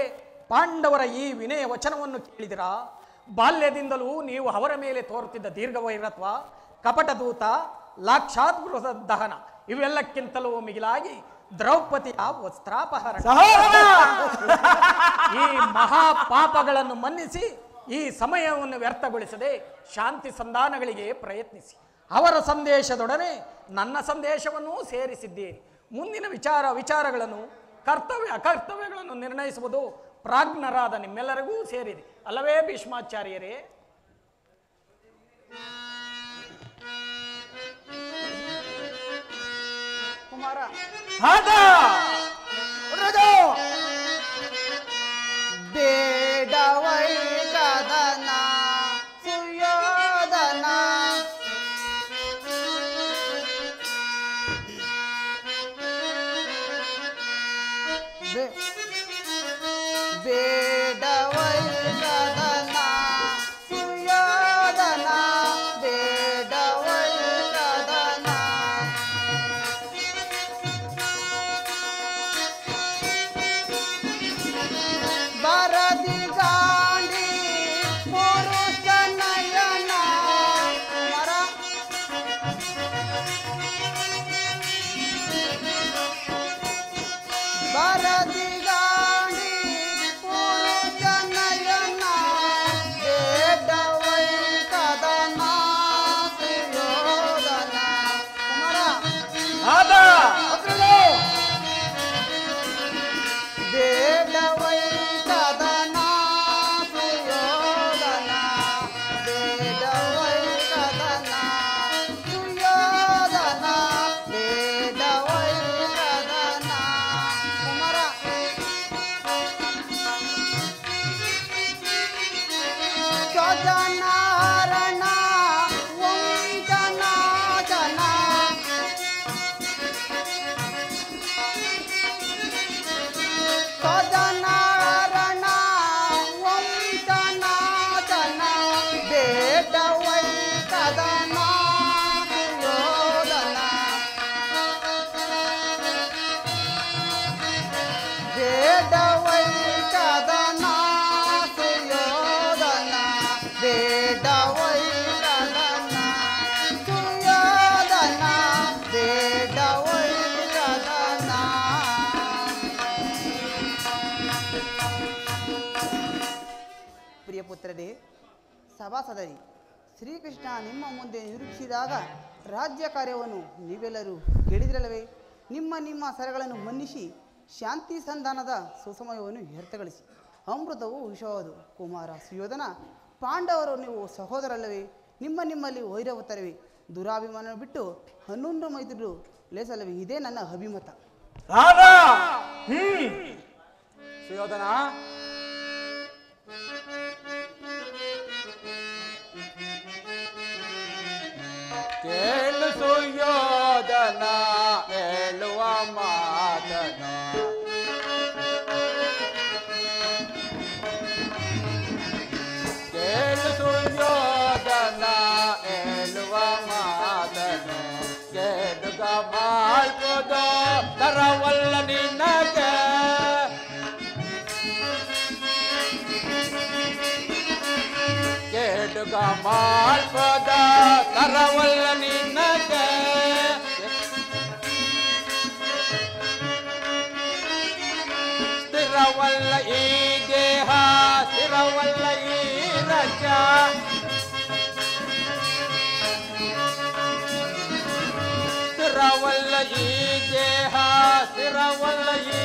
ಪಾಂಡವರ ಈ ವಿನಯ ವಚನವನ್ನು ಕೇಳಿದಿರಾ? ಬಾಲ್ಯದಿಂದಲೂ ನೀವು ಅವರ ಮೇಲೆ ತೋರುತ್ತಿದ್ದ ದೀರ್ಘವೈರತ್ವ, ಕಪಟದೂತ, ಲಾಕ್ಷಾತ್ ಗೃಹ ದಹನ ಇವೆಲ್ಲಕ್ಕಿಂತಲೂ ಮಿಗಿಲಾಗಿ ದ್ರೌಪದಿಯ ವಸ್ತ್ರಾಪಹರಣ, ಈ ಮಹಾಪಾಪಗಳನ್ನು ಮನ್ನಿಸಿ ಈ ಸಮಯವನ್ನು ವ್ಯರ್ಥಗೊಳಿಸದೆ ಶಾಂತಿ ಸಂಧಾನಗಳಿಗೆ ಪ್ರಯತ್ನಿಸಿ. ಅವರ ಸಂದೇಶದೊಡನೆ ನನ್ನ ಸಂದೇಶವನ್ನು ಸೇರಿಸಿದ್ದೀರಿ. ಮುಂದಿನ ವಿಚಾರಗಳನ್ನು ಕರ್ತವ್ಯ ಅಕರ್ತವ್ಯಗಳನ್ನು ನಿರ್ಣಯಿಸುವುದು ಪ್ರಾಜ್ಞರಾದ ನಿಮ್ಮೆಲ್ಲರಿಗೂ ಸೇರಿದೆ ಅಲ್ಲವೇ ಭೀಷ್ಮಾಚಾರ್ಯರೇ?
ಕುಮಾರ ಬೇಡವೈ ಕದನ ಸುಯೋಧನ ಬೇಡವೈ ಕದನ ಸುಯೋಧನ ಬೇಡವೈ ಕದನ ಬರದಿ ಗಾಂಡಿ ಪುರುಷ ನಯನ ಮರ ಬರದಿ ಗಾಂಡಿ ಪುರುಷ ನಯನ ಬೇಡವೈ ಕದನ ಸುಯೋಧನ ಕುಮಾರ ಬೇಡವೈ ಕದನ ಸುಯೋಧನ ಬೇಡವೈ ಕದನ ಸುಯೋಧನ ಬೇಡವೈ ಕದನ ಕುಮಾರ ಸ್ವಜನಾರಣ ವಂಚನಾಚನ ಸ್ವಜನಾರಣ ವಂಚನಾಚನ ಬೇಡವೈ ಕದನ ಸುಯೋಧನ ಬೇಡವೈ ಕದನ ಸುಯೋಧನ ಬೇಡವೈ ಕದನ ಸುಯೋಧನ ಬೇಡವೈ ಕದನ ಪ್ರಿಯಪುತ್ರರೇ, ಸಭಾಸದರಿ, ಶ್ರೀಕೃಷ್ಣ ನಿಮ್ಮ ಮುಂದೆ ನಿರೀಕ್ಷಿಸಿದಾಗ ರಾಜ್ಯ ಕಾರ್ಯವನ್ನು ನೀವೆಲ್ಲರೂ ಕೇಳಿದಿರಲ್ಲವೇ? ನಿಮ್ಮ ಸರಗಳನ್ನು ಮನ್ನಿಸಿ ಶಾಂತಿ ಸಂಧಾನದ ಸುಸಮಯವನ್ನು ವ್ಯರ್ಥಗೊಳಿಸಿ. ಅಮೃತವು ವಿಷವಾದು. ಕುಮಾರ ಸುಯೋಧನ, ಪಾಂಡವರು ನೀವು ಸಹೋದರಲ್ಲವೇ? ನಿಮ್ಮಲ್ಲಿ ವೈರವತ್ತರವೇ? ದುರಾಭಿಮಾನ ಬಿಟ್ಟು 11 ಮೈತ್ರಿಗಳು ಲೇಸಲ್ಲವೇ? ಇದೇ ನನ್ನ ಅಭಿಮತ.
ಸುಯೋಧನ, ಕೇಳು ಸುಯೋಧನ ಹೇಳುವ ಮಾತನ, ಕೇಳು ಸುಯೋಧನ ಹೇಳುವ ಮಾತನ, ಕೇಳುಗ ಮಾಡ್ಬೋದ ತರವಲ್ಲ ನಿನಗೆ, ಕೇಳುಗ ಮಾಡ್ಬೋದ ತರವಲ್ಲ ನಿನಗೆ, ಸ್ಥಿರವಲ್ಲ ಈ ದೇಹ ಸ್ಥಿರವಲ್ಲ ಈ ರಜ, ಈ ದೇಹ ಸ್ಥಿರವಲ್ಲ ಈ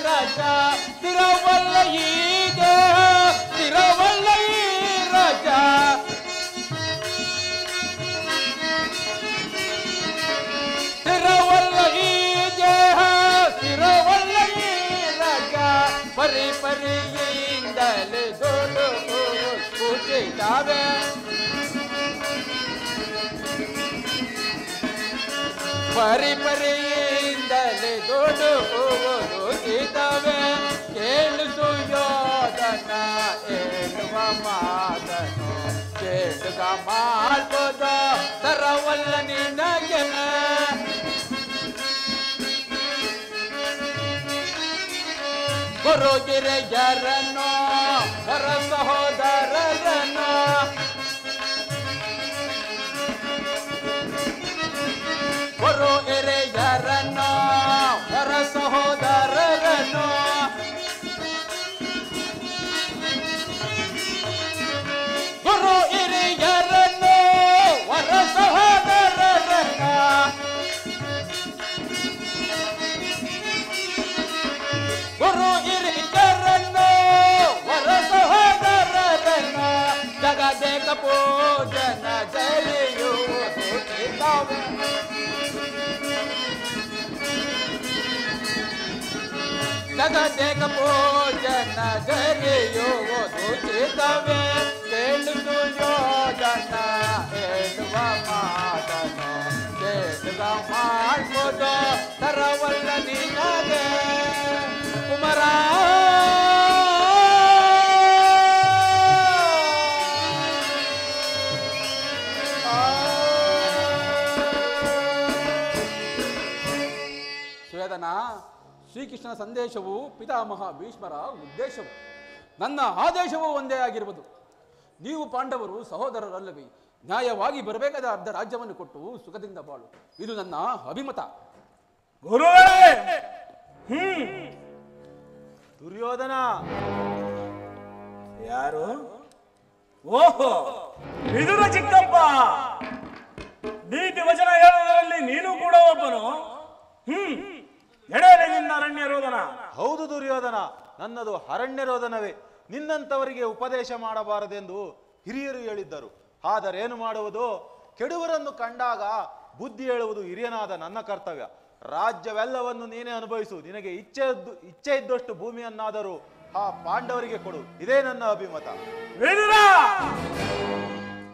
ರಾಜ ಸ್ಥಿರವಲ್ಲ ಈ ದೇಹ ಸ್ಥಿರವಲ್ಲ ಈ ರಾಜ ಸ್ಥಿರವಲ್ಲ ಈ ದೇಹ ಸ್ಥಿರವಲ್ಲ ಈ ರಾಜ ಪರಿ ಪರಿಯಿಂದಲೇ ದೊಡ್ಡ ಕೂತಿದ್ದಾವೆ ಪರಿ ಪರಿಯಿಂದಲೇ ದೊಡ್ಡುವುದು ಗೀತವೇ ಕೇಳಿಸು ಯೋಧನ ಹೇಳುವ ಮಾತನು ಕೇಳುಗ ಮಾಡ್ಬೋದ ತರವಲ್ಲ ನಿನಗೆ ಗುರುಗಿರಿಯರನ್ನು ಹೊರ ಸಹೋದರರನ್ನು ಗುರು ಹಿರಿಯರನ್ನು ಹೊರ ಸಹೋದರರನ್ನು ಗುರು ಹಿರಿಯರನ್ನು ಹೊರ ಸಹೋದರರನ್ನು ಗುರು ಹಿರಿಯರನ್ನು ಹೊರ ಸಹೋದರರನ್ನು ಜಗದೇಕ ಪೂಜನ ಜರಿಯುವುದು ಗೀತವೇ ಜಗದೇಕ ಪೂಜನ ಜರಿಯುವುದು ಗೀತವೇ ಕೇಳಿಸು ಯೋಧನ ಹೇಳುವ ಮಾತನು ಕೇಳುಗ ಮಾಡ್ಬೋದು ತರವಲ್ಲ ನಿನಗೆ ಕುಮಾರ
ಸ್ವೇದನ ಶ್ರೀಕೃಷ್ಣನ ಸಂದೇಶವು ಪಿತಾಮಹ ಭೀಷ್ಮರ ಉದ್ದೇಶವು ನನ್ನ ಆದೇಶವೂ ಒಂದೇ ಆಗಿರುವುದು. ನೀವು ಪಾಂಡವರು ಸಹೋದರರಲ್ಲವೇ, ನ್ಯಾಯವಾಗಿ ಬರಬೇಕಾದ ಅರ್ಧ ರಾಜ್ಯವನ್ನು ಕೊಟ್ಟು ಸುಖದಿಂದ ಬಾಳು, ಇದು ನನ್ನ ಅಭಿಮತ.
ಗುರುಗಳೇ,
ದುರ್ಯೋಧನ
ಯಾರು? ಓಹೋ, ವಿದುರ ಚಿಕ್ಕಪ್ಪ. ನೀತಿ ವಚನ ಹೇಳುವುದರಲ್ಲಿ ನೀನು ಕೂಡ ಒಬ್ಬನು. ಎಡೆಯಲ್ಲಿ ನಿನ್ನ ಅರಣ್ಯ ರೋದನ.
ಹೌದು ದುರ್ಯೋಧನ, ನನ್ನದು ಅರಣ್ಯ ರೋದನವೇ. ನಿನ್ನಂತವರಿಗೆ ಉಪದೇಶ ಮಾಡಬಾರದೆಂದು ಹಿರಿಯರು ಹೇಳಿದ್ದರು. ಆದರೇನು ಮಾಡುವುದು? ಕೆಡುವರನ್ನು ಕಂಡಾಗ ಬುದ್ಧಿ ಹೇಳುವುದು ಹಿರಿಯನಾದ ನನ್ನ ಕರ್ತವ್ಯ. ರಾಜ್ಯವೆಲ್ಲವನ್ನು ನೀನೇ ಅನುಭವಿಸು. ನಿನಗೆ ಇಚ್ಛೆ ಇದ್ದಷ್ಟು ಭೂಮಿಯನ್ನಾದರೂ ಆ ಪಾಂಡವರಿಗೆ ಕೊಡು. ಇದೇ ನನ್ನ ಅಭಿಮತ.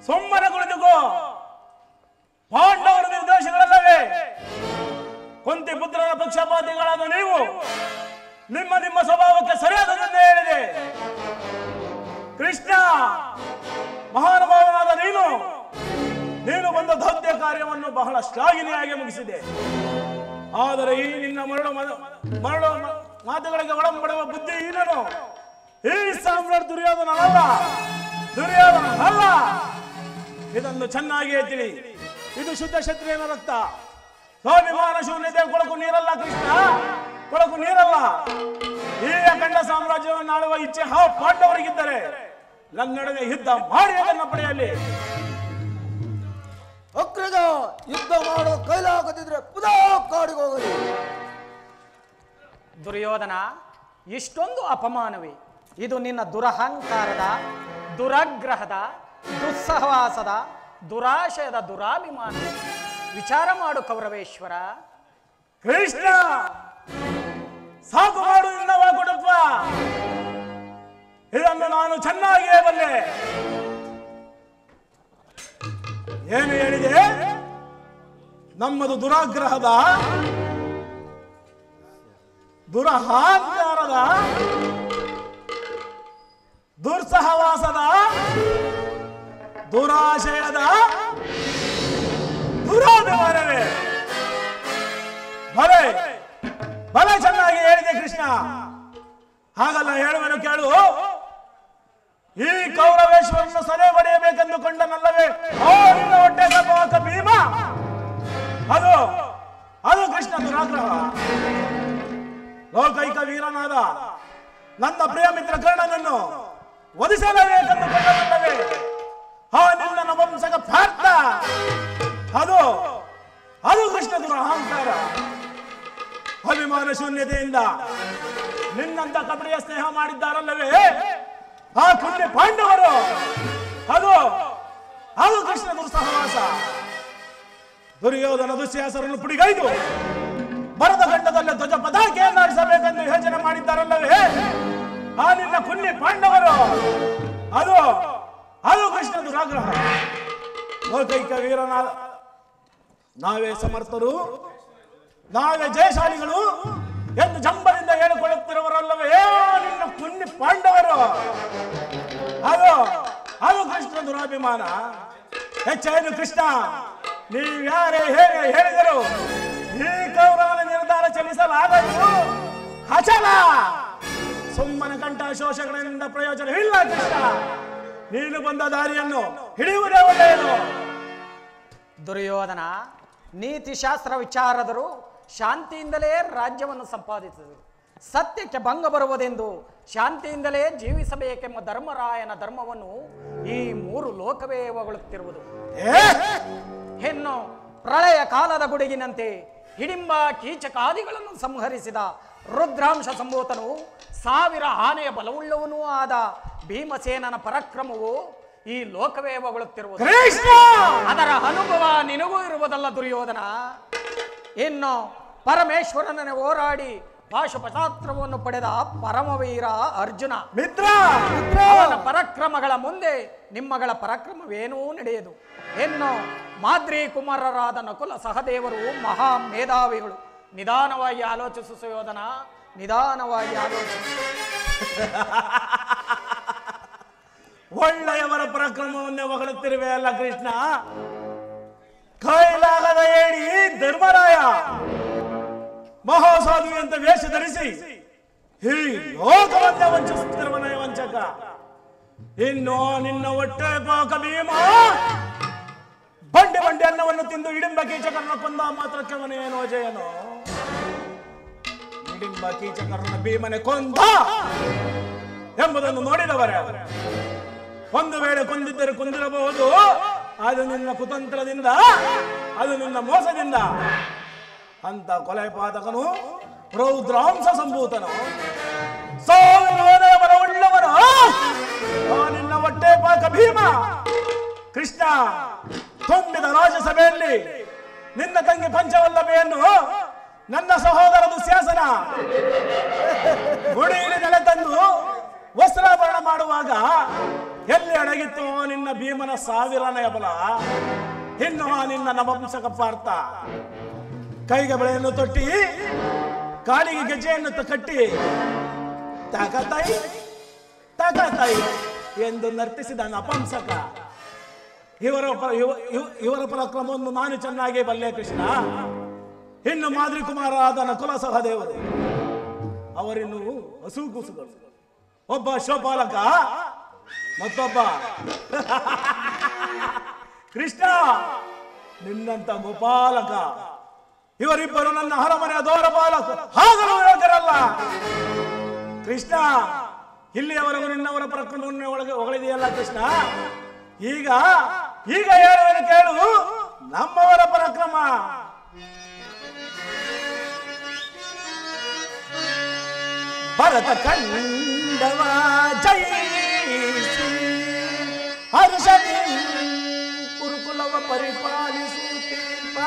ಸುಮ್ಮನೆ ಕುಳಿತುಕೋ. ಪಾಂಡವರ ನಿರ್ದೇಶಗಳಲ್ಲವೇ ಕೊಂತಿ ಪುತ್ರನ ಪಕ್ಷಪಾತಿಗಳಾದ ನೀವು ನಿಮ್ಮ ಸ್ವಭಾವಕ್ಕೆ ಸರಿಯಾದದನ್ನೇ ಹೇಳಿದೆ. ಕೃಷ್ಣ, ಮಹಾನುಭಾವನಾದ ನೀನು ಬಂದ ದೌತ್ಯ ಕಾರ್ಯವನ್ನು ಬಹಳ ಶ್ಲಾಘನೀಯವಾಗಿ ಮುಗಿಸಿದೆ. ಆದರೆ ಈ ನಿನ್ನ ಮರಳು ಮಾತುಗಳಿಗೆ ಒಳಂಬಡುವ ಬುದ್ಧಿ ಏನನು? ಈ ಸಾಮ್ರಾಟ್ ದುರ್ಯೋಧನನಲ್ಲ. ಇದನ್ನು ಚೆನ್ನಾಗಿಯೇ ತಿಳಿ. ಇದು ಶುದ್ಧ ಕ್ಷತ್ರಿಯನ ರಕ್ತ. ಸ್ವಾಭಿಮಾನ ಶೂನ್ಯತೆ ಕೊಳಕು ನೀರಲ್ಲ ಕೃಷ್ಣ, ಕೊಳಕು ನೀರಲ್ಲ. ಈ ಅಖಂಡ ಸಾಮ್ರಾಜ್ಯವನ್ನು ಆಳುವ ಇಚ್ಛೆ ಪಾಂಡವರಿಗಿದ್ದರೆ ನನ್ನೊಡನೆ ಯುದ್ಧ ಮಾಡಿ ಅದನ್ನು ಪಡೆಯಲಿ.
ಅಗ್ರಜ, ಯುದ್ಧ ಮಾಡೋ ಕೈಲಾಗದಿದ್ರೆ ಪುನಃ ಕಾಡಿಗೆ ಹೋಗಲಿ.
ದುರ್ಯೋಧನ, ಇಷ್ಟೊಂದು ಅಪಮಾನವೇ? ಇದು ನಿನ್ನ ದುರಹಂಕಾರದ, ದುರಾಗ್ರಹದ, ದುಸ್ಸಹವಾಸದ, ದುರಾಶಯದ ದುರಾಭಿಮಾನ. ವಿಚಾರ ಮಾಡು ಕೌರವೇಶ್ವರ.
ಕೃಷ್ಣ, ಸಾಕು ಮಾಡು ನಿನ್ನ ವಾಗುಡಪ್ಪ. ಇದನ್ನು ನಾನು ಚೆನ್ನಾಗಿಯೇ ಬಲ್ಲೆ. ಏನು ಹೇಳಿದೆ? ನಮ್ಮದು ದುರಾಗ್ರಹದ, ದುರಹಂಕಾರದ, ದುರ್ಸಹವಾಸದ, ದುರಾಶಯದ ದುರಾಭಿಮಾನವೇ. ಭಲೆ ಭಲೆ, ಚೆನ್ನಾಗಿ ಹೇಳಿದೆ ಕೃಷ್ಣ. ಹಾಗಲ್ಲ, ಹೇಳುವೆನು ಕೇಳು. ಈ ಕೌರವೇಶ್ವರನ್ನು ಸದೆ ಹೊಡೆಯಬೇಕೆಂದುಕೊಂಡನಲ್ಲವೇ ನಿನ್ನ ಹೊಟ್ಟೆ ಗರ್ಭವಾಕ ಭೀಮ? ಅದು ಕೃಷ್ಣ ದುರಾಗ್ರಹ. ಲೋಕೈಕ ವೀರನಾದ ನನ್ನ ಪ್ರಿಯ ಮಿತ್ರ ಕರ್ಣನನ್ನು ವಧಿಸಲೇಬೇಕೆಂದುಕೊಂಡನಲ್ಲವೇ ನಿನ್ನ ನವಂಸಕ ಪಾರ್ಥ? ಅದು ಕೃಷ್ಣನ ಅಹಂಕಾರ. ಅಭಿಮಾನ ಶೂನ್ಯತೆಯಿಂದ ನಿನ್ನಂತ ಕಪಟಿಯ ಸ್ನೇಹ ಮಾಡಿದ್ದಾರಲ್ಲವೇ ಆ ಪುಣ್ಯ ಪಾಂಡವರು. ಅದು ಅದು ಕೃಷ್ಣನ ಸಹವಾಸ. ದುರ್ಯೋಧನ ದುಶ್ಯಾಸರನ್ನು ಪುಡಿಗೈದು ಭರತ ಖಂಡದಲ್ಲಿ ಧ್ವಜ ಪತಾಕೆಯನ್ನು ಆಡಿಸಬೇಕೆಂದು ಯೋಚನೆ ಮಾಡಿದ್ದಾರಲ್ಲವೇ ಆ ನಿನ್ನ ಪುಣ್ಯ ಪಾಂಡವರು. ಅದು ಅದು ಕೃಷ್ಣ ದುರಾಗ್ರಹ. ಲೋಕೈಕ ವೀರನಾದ ನಾವೇ ಸಮರ್ಥರು, ನಾವೇ ಜಯಶಾಲಿಗಳು ಎಂದು ಜಂಬದಿಂದ ಹೇಳಿಕೊಳ್ಳುತ್ತಿರುವರಲ್ಲವೇ ನಿನ್ನ ಪುಣ್ಯ ಪಾಂಡವರು. ಅದು ಅದು ಕೃಷ್ಣ ದುರಾಭಿಮಾನ. ಹೆಚ್ಚೇನು ಕೃಷ್ಣ, ನೀವ್ಯಾರೇ ಹೇಗೆ ಹೇಳಿದರು ಈ ಕೌರವನ ನಿರ್ಧಾರ ಚಲಿಸಲಾಗದು ಅಚಲ. ಸುಮ್ಮನೆ ಕಂಠ ಶೋಷಗಳಿಂದ ಪ್ರಯೋಜನವಿಲ್ಲ ಕೃಷ್ಣ. ನೀನು ಬಂದ ದಾರಿಯನ್ನು ಹಿಡಿಯುವುದೇ ಒಳ್ಳೆಯದು.
ದುರ್ಯೋಧನ ನೀತಿಶಾಸ್ತ್ರ ವಿಚಾರದರು ಶಾಂತಿಯಿಂದಲೇ ರಾಜ್ಯವನ್ನು ಸಂಪಾದಿಸಿದರು. ಸತ್ಯಕ್ಕೆ ಭಂಗ ಬರುವುದೆಂದು ಶಾಂತಿಯಿಂದಲೇ ಜೀವಿಸಬೇಕೆಂಬ ಧರ್ಮರಾಯನ ಧರ್ಮವನ್ನು ಈ ಮೂರು ಲೋಕವೇ ಹೊಗಳುತ್ತಿರುವುದು. ಇನ್ನು ಪ್ರಳಯ ಕಾಲದ ಗುಡುಗಿನಂತೆ ಹಿಡಿಂಬ ಕೀಚಕಾದಿಗಳನ್ನು ಸಂಹರಿಸಿದ ರುದ್ರಾಂಶ ಸಂಭೂತನು 1000 ಆನೆಯ ಬಲವುಳ್ಳವನೂ ಆದ ಭೀಮಸೇನನ ಪರಾಕ್ರಮವು ಈ ಲೋಕವೇ ಹೊಗಳುತ್ತಿರುವುದು. ಅದರ ಅನುಭವ ನಿನಗೂ ಇರುವುದಲ್ಲ ದುರ್ಯೋಧನ. ಇನ್ನು ಪರಮೇಶ್ವರನ ಹೋರಾಡಿ ಪಾಶುಪತಾಸ್ತ್ರವನ್ನು ಪಡೆದ ಪರಮವೀರ ಅರ್ಜುನ
ಮಿತ್ರ
ಅವನ ಪರಾಕ್ರಮಗಳ ಮುಂದೆ ನಿಮ್ಮಗಳ ಪರಾಕ್ರಮವೇನೂ ನಡೆಯದು. ಇನ್ನು ಮಾದ್ರಿ ಕುಮಾರರಾದ ನಕುಲ ಸಹದೇವರು ಮಹಾ ಮೇಧಾವಿಗಳು. ನಿಧಾನವಾಗಿ ಆಲೋಚಿಸು ಸುಯೋಧನ, ನಿಧಾನವಾಗಿ ಆಲೋಚಿಸು.
ಒಳ್ಳೆಯವರ ಪರಾಕ್ರಮವನ್ನೇ ಹೊಗಳುತ್ತಿರುವೆ ಅಲ್ಲ ಕೃಷ್ಣ. ಕೈಲಾಗದ ಹೇಳಿ ಧರ್ಮರಾಯ ಮಹಾಸಾಧು ಅಂತ ವೇಷ ಧರಿಸಿ ಈ ಲೋಕವನ್ನೇ ವಂಚಿಸುತ್ತಿರುವನೇ ವಂಚಕ. ಇನ್ನು ನಿನ್ನ ಹೊಟ್ಟೆ ಪಾಕ ಭೀಮ ಬಂಡೆ ಬಂಡೆ ಅನ್ನವನ್ನು ತಿಂದು ಹಿಡಿಂಬ ಕೀಚಕರನ್ನ ಕೊಂದ ಮಾತ್ರಕ್ಕೆ ಅವನೇನೋ ಜಯನೋ. ಹಿಡಿಂಬ ಕೀಚಕರನ್ನ ಭೀಮನೆ ಕೊಂದ ಎಂಬುದನ್ನು ನೋಡಿದವರೇ. ಒಂದು ವೇಳೆ ಕೊಂದಿದ್ದರೆ ಕೊಂದಿರಬಹುದು, ಅದು ನಿನ್ನ ಕುತಂತ್ರದಿಂದ, ಅದು ನಿನ್ನ ಮೋಸದಿಂದ. ಅಂತ ಕೊಲೆ ಪಾತಕನು ರೌದ್ರಾಂಶ ಸಂಭೂತನು, ಸಾವಿರ ಬಲವುಳ್ಳವನು ನಿನ್ನ ಹೊಟ್ಟೆ ಪಾಕ ಭೀಮ. ಕೃಷ್ಣ ತುಂಬಿದ ರಾಜ್ಯಸಭೆಯಲ್ಲಿ ನಿನ್ನ ತಂಗಿ ಪಂಚವಲ್ಲಭೆಯನ್ನು ನನ್ನ ಸಹೋದರ ದುಶ್ಯಾಸನ ಗುಡಿಯಲ್ಲಿ ನೆಲೆ ತಂದು ವಸ್ತ್ರಾಭರಣ ಮಾಡುವಾಗ ಎಲ್ಲಿ ಅಡಗಿತ್ತು ನಿನ್ನ ಭೀಮನ 1000ನೇ ಬಲ. ಇನ್ನು ನಿನ್ನ ನಪುಂಸಕ ಪಾರ್ಥ ಕೈಗೆ ಬಳೆಯನ್ನು ತೊಟ್ಟಿ ಕಾಲಿಗೆ ಗೆಜ್ಜೆಯನ್ನು ಕಟ್ಟಿ ತಾಕತಾಯಿ ತಾಕತಾಯಿ ಎಂದು ನರ್ತಿಸಿದ ನಪುಂಸಕ. ಇವರ ಪರಾಕ್ರಮವನ್ನು ನಾನು ಚೆನ್ನಾಗಿ ಬಲ್ಲೆ ಕೃಷ್ಣ. ಇನ್ನು ಮಾದ್ರಿ ಕುಮಾರರಾದ ನಕುಲ ಸಹದೇವರು ಅವರಿನ್ನು ಹಸುಗೂಸುಗಳು. ಒಬ್ಬ ಶೋಪಾಲಕ, ಮತ್ತೊಬ್ಬ ಕೃಷ್ಣ ನಿನ್ನಂತ ಗೋಪಾಲಕ. ಇವರಿಬ್ಬರು ನನ್ನ ಅರಮನೆಯ ದ್ವಾರಪಾಲಕ, ಹಾಗಲೂ ಯೋಗ್ಯರಲ್ಲ. ಕೃಷ್ಣ ಇಲ್ಲಿಯವರೆಗೂ ನಿನ್ನವರ ಪರಾಕ್ರಮವನ್ನು ಹೊಗಳಿದೆಯಲ್ಲ ಕೃಷ್ಣ. ಈಗ ಈಗ ಹೇಳುವೆನು ಕೇಳು ನಮ್ಮವರ ಪರಾಕ್ರಮ. ಭರತ ಕಂಡವ ಜಯಿಸಿ ಹರ್ಷದಿ ಕುರುಕುಲವ ಪರಿಪಾಲಿಸುತ್ತೀಪ.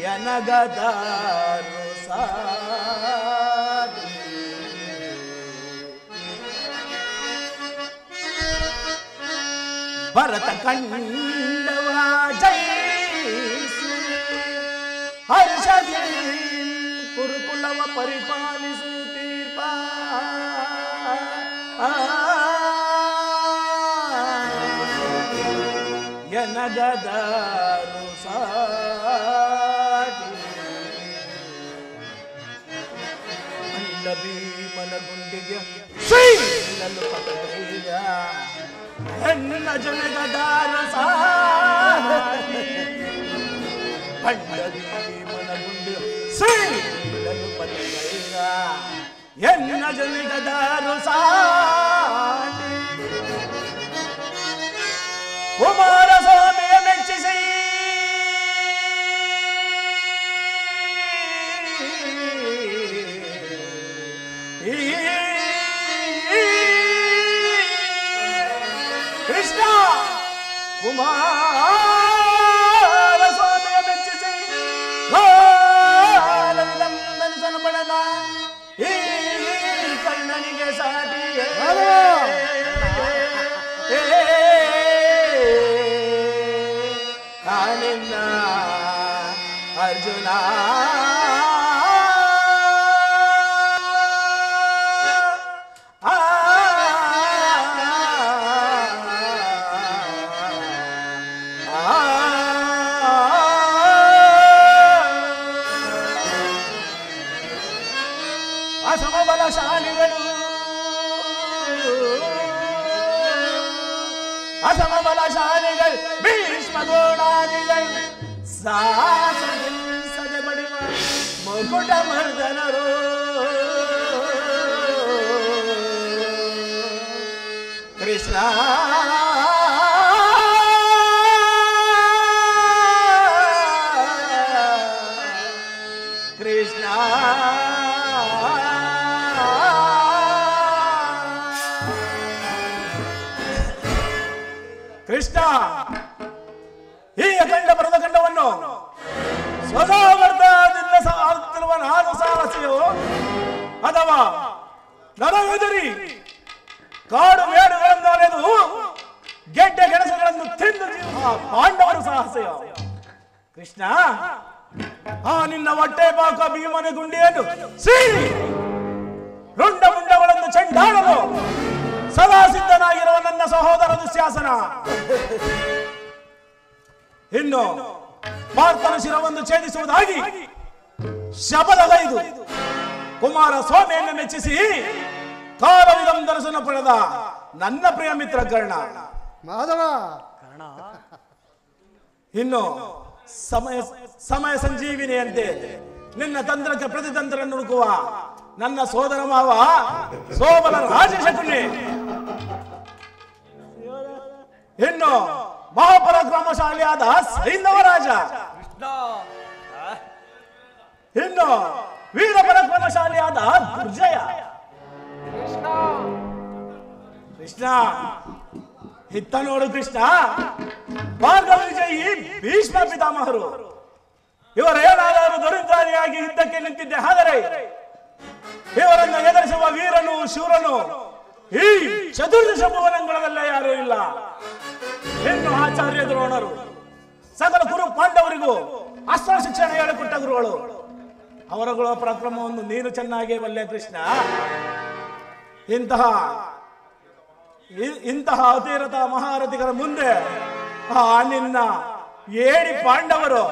ಯನಗದಾರು ಸಾಧಿ ಭರತ ಕಂಡವ ಜಯಿಸಿ ಹರ್ಷದಿ ಕುರುಕುಲವ ಪರಿಪಾಲಿಸುತ್ತೀರ್ಪ. ಯನಗದಾರು ಸಾಧಿ ಅಂಡ ಭೀಮನ ಗುಂಡಿಗೆ ಶ್ರೀಲಲು ಪತಗೈದ ಹೆಣ್ಣ ಜನಗದಾರು ಸಾಧಿ ಅಂಡ ಭೀಮನ ಗುಂಡಿ ಶ್ರೀಲಲು ಪತಗೈದ ಹೆಣ್ಣ ಜನಗದಾರು ಸಾಧಿ ಕುಮಾರಸ್ವಾಮಿಯ ಮೆಚ್ಚಿಸಿ ಕೃಷ್ಣ ಕುಮಾರಸ್ವಾಮಿಯ ಮೆಚ್ಚಿಸಿ ಕಾಲವಿದಂದನಿಸನು ಪಡೆದ ಈ ಕಣ್ಣನಿಗೆ ಸಾಟಿಯೇ ನಿನ್ನ ಅರ್ಜುನ ಅಸಮಬಲಶಾಲಿಗಳು ಅಸಮಬಲಶಾಲಿಗಳು ಭೀಷ್ಮ ದ್ರೋಣಾದಿಗಳು ಸಾಸದೆ ಬಡಿವ ಮುಕುಟ ಮರ್ದನರು ಕೃಷ್ಣ ಕೃಷ್ಣ ಕೃಷ್ಣ ಈ ಅಖಂಡ ಬರದ ಖಂಡವನ್ನು ಸ್ವಸಾಮರ್ಥ್ಯದಿಂದ ಸಾರುತ್ತಿರುವ ನಾನು ಸಾಹಸಿಯೋ ಅಥವಾ ನನಗೆದುರಿ ಕಾಡು ಮೇಡುಗಳನ್ನು ಅಲೆದು ಗೆಡ್ಡೆ ಗೆಣಸುಗಳನ್ನು ತಿಂದು ಪಾಂಡವರು ಸಾಹಸಿಯೋ ಕೃಷ್ಣ ಆ ನಿನ್ನ ಹೊಟ್ಟೆ ಬಾಕ ಭೀಮನ ಗುಂಡಿಯನ್ನು ಸೀಳಿ ರುಂಡ ಮುಂಡಗಳನ್ನು ಚೆಂಡಾಡಲು ಸದಾ ಸಿದ್ಧನಾಗಿರುವ ನನ್ನ ಸಹೋದರ ದುಶ್ಯಾಸನ ಇನ್ನು ಪಾರ್ಥನ ಶಿರವನ್ನು ಛೇದಿಸುವುದಾಗಿ ಶಪಥಗೈದು ಕುಮಾರಸ್ವಾಮಿಯನ್ನು ಮೆಚ್ಚಿಸಿ ಕಾಲವಿದಂದರಸನ್ನು ಪಡೆದ ನನ್ನ ಪ್ರಿಯ ಮಿತ್ರ ಕರ್ಣ
ಮಾಧವ
ಇನ್ನು ಸಮಯ ಸಂಜೀವಿನಿಯಂತೆ ನಿನ್ನ ತಂತ್ರಕ್ಕೆ ಪ್ರತಿತಂತ್ರ ನುಡುಕುವ ನನ್ನ ಸೋದರ ಮಾವ ಸೋಬಲ ರಾಜಶಕುನಿ ಇನ್ನು ಮಹಾಪರಾಕ್ರಮಶಾಲಿಯಾದ ಸೈಂಧವ ರಾಜ ಇನ್ನು ವೀರ ಪರಾಕ್ರಮಶಾಲಿಯಾದ ದುರ್ಜಯ ಕೃಷ್ಣ ಇತ್ತ ನೋಡು ಕೃಷ್ಣ ಭಾರ್ಗವ ವಿಜಯಿ ಭೀಷ್ಮ ಪಿತಾಮಹರು ಇವರೇನಾದರೂ ದೊರೆದಾರಿಯಾಗಿ ಯುದ್ಧಕ್ಕೆ ನಿಂತಿದ್ದೆ ಆದರೆ ಇವರನ್ನು ಎದುರಿಸುವ ವೀರನು ಶೂರನು ಈ ಚತುರ್ದಶ ಭುವನಗಳಲ್ಲೇ ಯಾರೂ ಇಲ್ಲ. ಇನ್ನು ಆಚಾರ್ಯ ದ್ರೋಣರು ಸಕಲ ಕುರು ಪಾಂಡವರಿಗೂ ಅಸ್ತ್ರ ಶಿಕ್ಷಣ ಹೇಳಿಕೊಟ್ಟ ಗುರುಗಳು. ಅವರುಗಳ ಪರಾಕ್ರಮವನ್ನು ನೀನು ಚೆನ್ನಾಗೇ ಬಲ್ಲೆ ಕೃಷ್ಣ. ಇಂತಹ ಅತಿರಥ ಮಹಾರಥಿಗಳ ಮುಂದೆ ನಿನ್ನ ಏಡಿ ಪಾಂಡವರು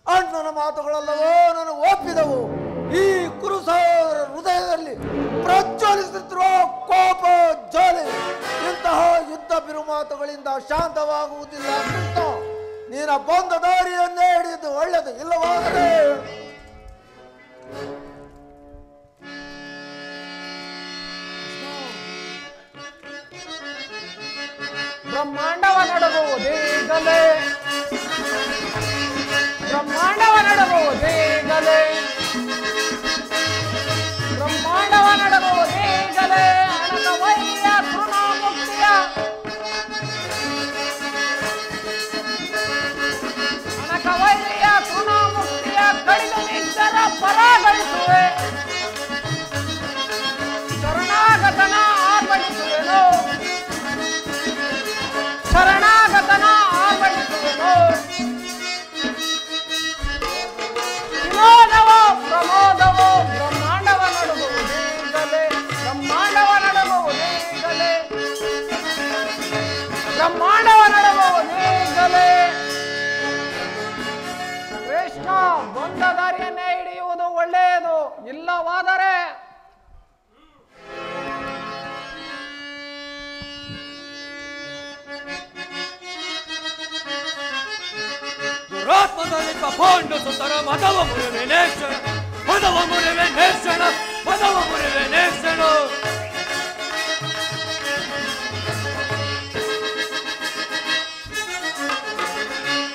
ಅಣ್ಣನ ಮಾತುಗಳೆಲ್ಲವೋ ನನಗೆ ಒಪ್ಪಿದವು. ಈ ಕುರುಸಹೋದರ ಹೃದಯದಲ್ಲಿ ಪ್ರಜ್ವಲಿಸುತ್ತಿರುವ ಕೋಪ ಜ್ವಾಲೆ ಇಂತಹ ಯುದ್ಧ ಬಿರುಮಾತುಗಳಿಂದ ಶಾಂತವಾಗುವುದಿಲ್ಲ. ಕೃಷ್ಣ, ನೀನ ಬಂದ ದಾರಿಯನ್ನೇ ಹಿಡಿದು ಒಳ್ಳೆಯದು. ಇಲ್ಲವಾದರೆ
ಬ್ರಹ್ಮಾಂಡವ ನಡಗುವುದೇಗಲೇ, ಬ್ರಹ್ಮಾಂಡವ ನಡಗುವುದೇಗಲೇ, ಬ್ರಹ್ಮಾಂಡವ ನಡಬಹುದೀಗಲೇ ಕೃಷ್ಣ ಬಂದ ದಾರಿಯನ್ನೇ ಹಿಡಿಯುವುದು ಒಳ್ಳೆಯದು, ಇಲ್ಲವಾದರೆ
ದುರಾತ್ಮದಲ್ಲಿ ಪಾಂಡು ಸುಂದರ ಮದವ ಮುರಿವೆ ನೇಕ್ಷಣ, ಮದವ ಮುರಿವೆ ನೇಕ್ಷಣ, ಮದವ ಮುರಿವೆ ನೇಕ್ಷಣ.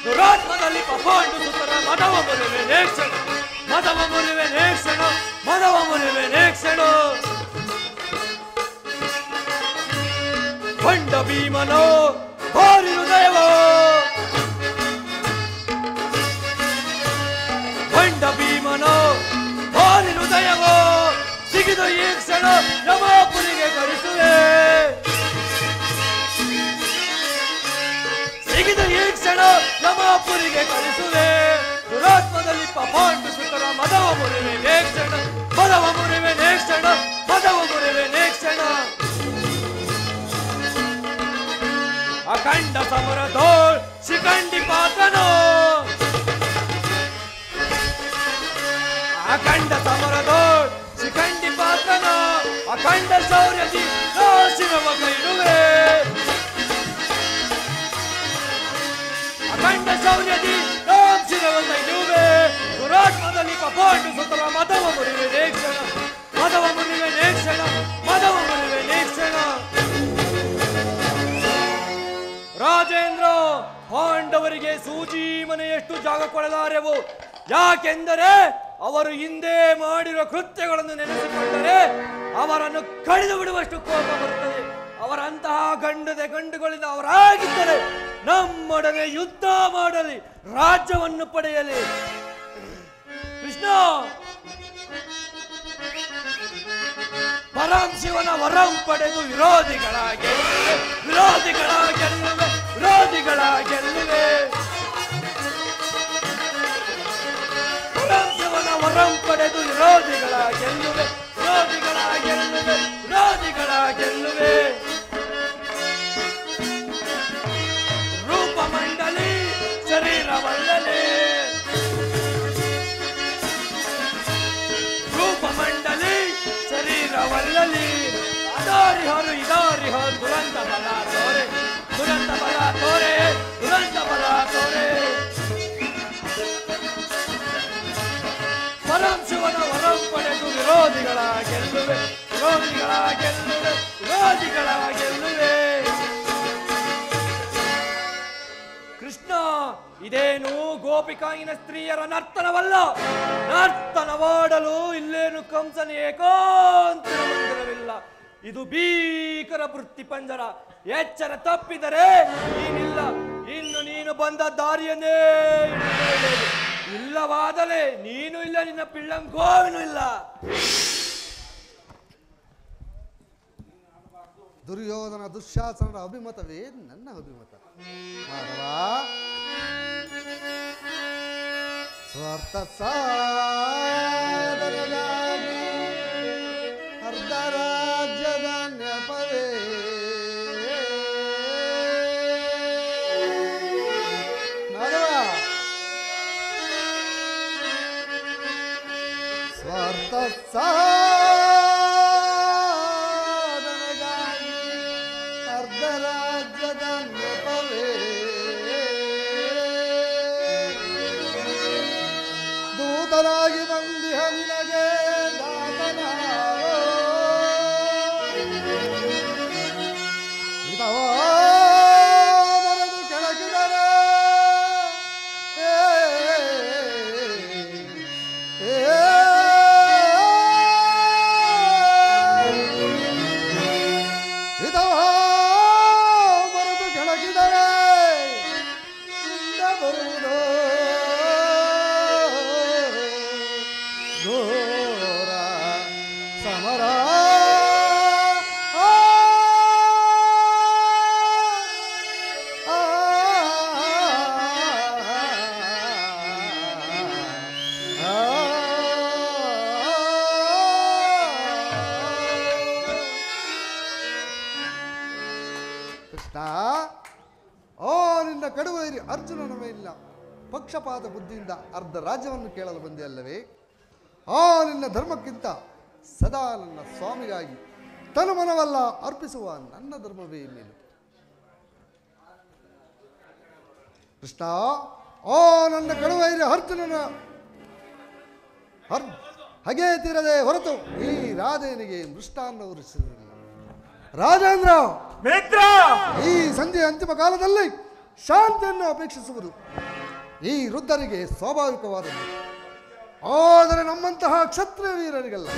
ದುರಾತ್ಮದಲ್ಲಿ ಪಾಂಡು ಸುಂದರ ಮದವ ಮುರಿವೆ ನೇಕ್ಷಣ, ಮದವ ಮುರಿವೆ ನೇಕ್ಷಣ, ಮದವ ಮುರಿವೆ ನೇಕ್ಷಣ. ಬಂಡ ಭೀಮನೋ ಭಾರಿ ಹೃದಯವೋ, ಬಂಡ ಭೀಮನೋ ಭಾರಿ ಹೃದಯವೋ, ಸಿಗಿದ ಈ ಕ್ಷಣ ಯಮಾಪುರಿಗೆ ಕಳಿಸುವೆ, ಸಿಗಿದ ಈ ಕ್ಷಣ ಯಮಾಪುರಿಗೆ ಕಳಿಸುವೆ. ದುರಾತ್ಮದಲ್ಲಿ ಪಾಂಡು ಸುತರ ಮದವ ಮುರಿವೆ ನೇಕ್ಷಣ, ಮದವ ಮುರಿವೆ ನೇಕ್ಷಣ, ಮದವ ಮುರಿವೆ ನೇಕ್ಷಣ. ಅಖಂಡ ಸಮರದೋಳ್ ಶಿಖಂಡಿ ಪಾತ್ರನೋ, ಅಖಂಡ ಸಮರದೋಳ್ ಶಿಖಂಡಿ ಪಾತ್ರನೋ, ಅಖಂಡ ಶೌರ್ಯದಿ ಶಿರವ ಕೈಡುವೆ, ಅಖಂಡ ಶೌರ್ಯದಿ ಶಿರವ ಕೈಡುವೆ. ದುರಾತ್ಮದಲ್ಲಿ ಪಾಂಡು ಸುತರ ಮದವ ಮುರಿವೆ ನೇಕ್ಷಣ, ಮದವ ಮುರಿವೆ ನೇಕ್ಷಣ, ಮದವ ಮುರಿವೆ ನೇಕ್ಷಣ. ರಾಜೇಂದ್ರ, ಪಾಂಡವರಿಗೆ ಸೂಜಿ ಮನೆಯಷ್ಟು ಜಾಗ ಕೊಡಲಾರೆವು. ಯಾಕೆಂದರೆ ಅವರು ಹಿಂದೆ ಮಾಡಿರುವ ಕೃತ್ಯಗಳನ್ನು ನೆನೆಸಿಕೊಂಡರೆ ಅವರನ್ನು ಕಡಿದು ಬಿಡುವಷ್ಟು ಕೋಪ ಬರುತ್ತದೆ. ಅವರಂತಹ ಗಂಡುಗಳಿಂದ ಅವರಾಗಿದ್ದರೆ ನಮ್ಮೊಡನೆ ಯುದ್ಧ ಮಾಡಲಿ, ರಾಜ್ಯವನ್ನು ಪಡೆಯಲಿ. ಕೃಷ್ಣ, ಪರಂ ಶಿವನ ವರಂ ಪಡೆದು ವಿರೋಧಿಗಳ ಗೆಲ್ಲುವೆ, ವಿರೋಧಿಗಳ ಗೆಲ್ಲುವೆ, ವಿರೋಧಿಗಳ ಗೆಲ್ಲುವೆ. ಪರಂ ಶಿವನ ವರಂ ಪಡೆದು ವಿರೋಧಿಗಳ ಗೆಲ್ಲುವೆ, ವಿರೋಧಿಗಳ ಗೆಲ್ಲುವೆ, ವಿರೋಧಿಗಳ ಗೆಲ್ಲುವೆ. ರೂಪಮಂಡಲಿ ಶರೀರವಲ್ಲಲೇ, ರೂಪಮಂಡಲಿ ಶರೀರವಲ್ಲಲಿ. ಅದಾರಿಹರು ಇದಾರಿಹರು ದುರಂತ ಬಲ ತೋರೆ, ದುರಂತ ಬಲ ತೋರೆ, ದುರಂತ ಬಲ ತೋರೆ. ಪರಂ ಶಿವನ ವರಂ ಪಡೆದು ವಿರೋಧಿಗಳ ಗೆಲ್ಲುವೆ, ವಿರೋಧಿಗಳ ಗೆಲ್ಲುವೆ, ವಿರೋಧಿಗಳ ಗೆಲ್ಲುವೆ. ಕೃಷ್ಣ, ಇದೇನು ಗೋಪಿಕಾಯಿನ ಸ್ತ್ರೀಯರ ನರ್ತನವಲ್ಲ. ನರ್ತನವಾಡಲು ಇಲ್ಲೇನು ಕಂಸನ ಏಕಾಂತ ಮಂದಿರವಿಲ್ಲ. ಇದು ಭೀಕರ ವೃತ್ತಿ ಪಂಜರ. ಎಚ್ಚರ ತಪ್ಪಿದರೆ ನೀನಿಲ್ಲ, ಇನ್ನು ನೀನು ಬಂದ ದಾರಿಯನ್ನೇ ಹಿಡಿಯಬೇಕು. ಇಲ್ಲವಾದರೆ ನೀನು ಇಲ್ಲ, ನಿನ್ನ ಪಿಳ್ಳಂಗೋವಿನೂ ಇಲ್ಲ.
ದುರ್ಯೋಧನ ದುಶ್ಯಾಸನರ ಅಭಿಮತವೇ ನನ್ನ ಅಭಿಮತ. ಮಾಧವ, ಸ್ವಾರ್ಥ ಸಾಧನಗಾಗಿ ಅರ್ಧ ರಾಜ್ಯದ ನೆಪವೇ ಮಾಧವ, ಸ್ವಾರ್ಥ ಸಾಧನಗಾಗಿ ಅರ್ಧ ರಾಜ್ಯದ ನೆಪವೇ ದೂತನಾಗಿ ಬಂದಿಹ ನಿನಗೆ ದಾತನಾರೋ ಇದವೋ ಮರೆದು ಕೆಳಗಿದರೆ ಇದವೋ ಮರೆದು ಕೆಳಗಿದರೆ ಹಿಂದೆ ಬರುವುದೋ ಅರ್ಜುನನ ಮೇಲಿನ ಪಕ್ಷಪಾತ ಬುದ್ಧಿಯಿಂದ ಅರ್ಧ ರಾಜ್ಯವನ್ನು ಕೇಳಲು ಬಂದೆ ಅಲ್ಲವೇ? ಆ ನಿನ್ನ ಧರ್ಮಕ್ಕಿಂತ ಸದಾ ನನ್ನ ಸ್ವಾಮಿಗಾಗಿ ತನು ಮನವಲ್ಲ ಅರ್ಪಿಸುವ ನನ್ನ ಧರ್ಮವೇ ಮೇಲು. ಕೃಷ್ಣ, ಆ ನನ್ನ ಕಡುವೈರ್ಯ ಅರ್ಜುನನ ಹಾಗೇ ತೀರದೆ ಹೊರತು ಈ ರಾಧೇನಿಗೆ ಮೃಷ್ಟಾನ್ನ ಉರಿಸಿರಲಿಲ್ಲ. ರಾಜೇಂದ್ರ, ಈ ಸಂಜೆಯ ಅಂತಿಮ ಕಾಲದಲ್ಲಿ ಶಾಂತಿಯನ್ನು ಅಪೇಕ್ಷಿಸುವುದು ಈ ವೃದ್ಧರಿಗೆ ಸ್ವಾಭಾವಿಕವಾದದ್ದು. ಆದರೆ ನಮ್ಮಂತಹ ಕ್ಷತ್ರಿಯ ವೀರರಿಗಲ್ಲ.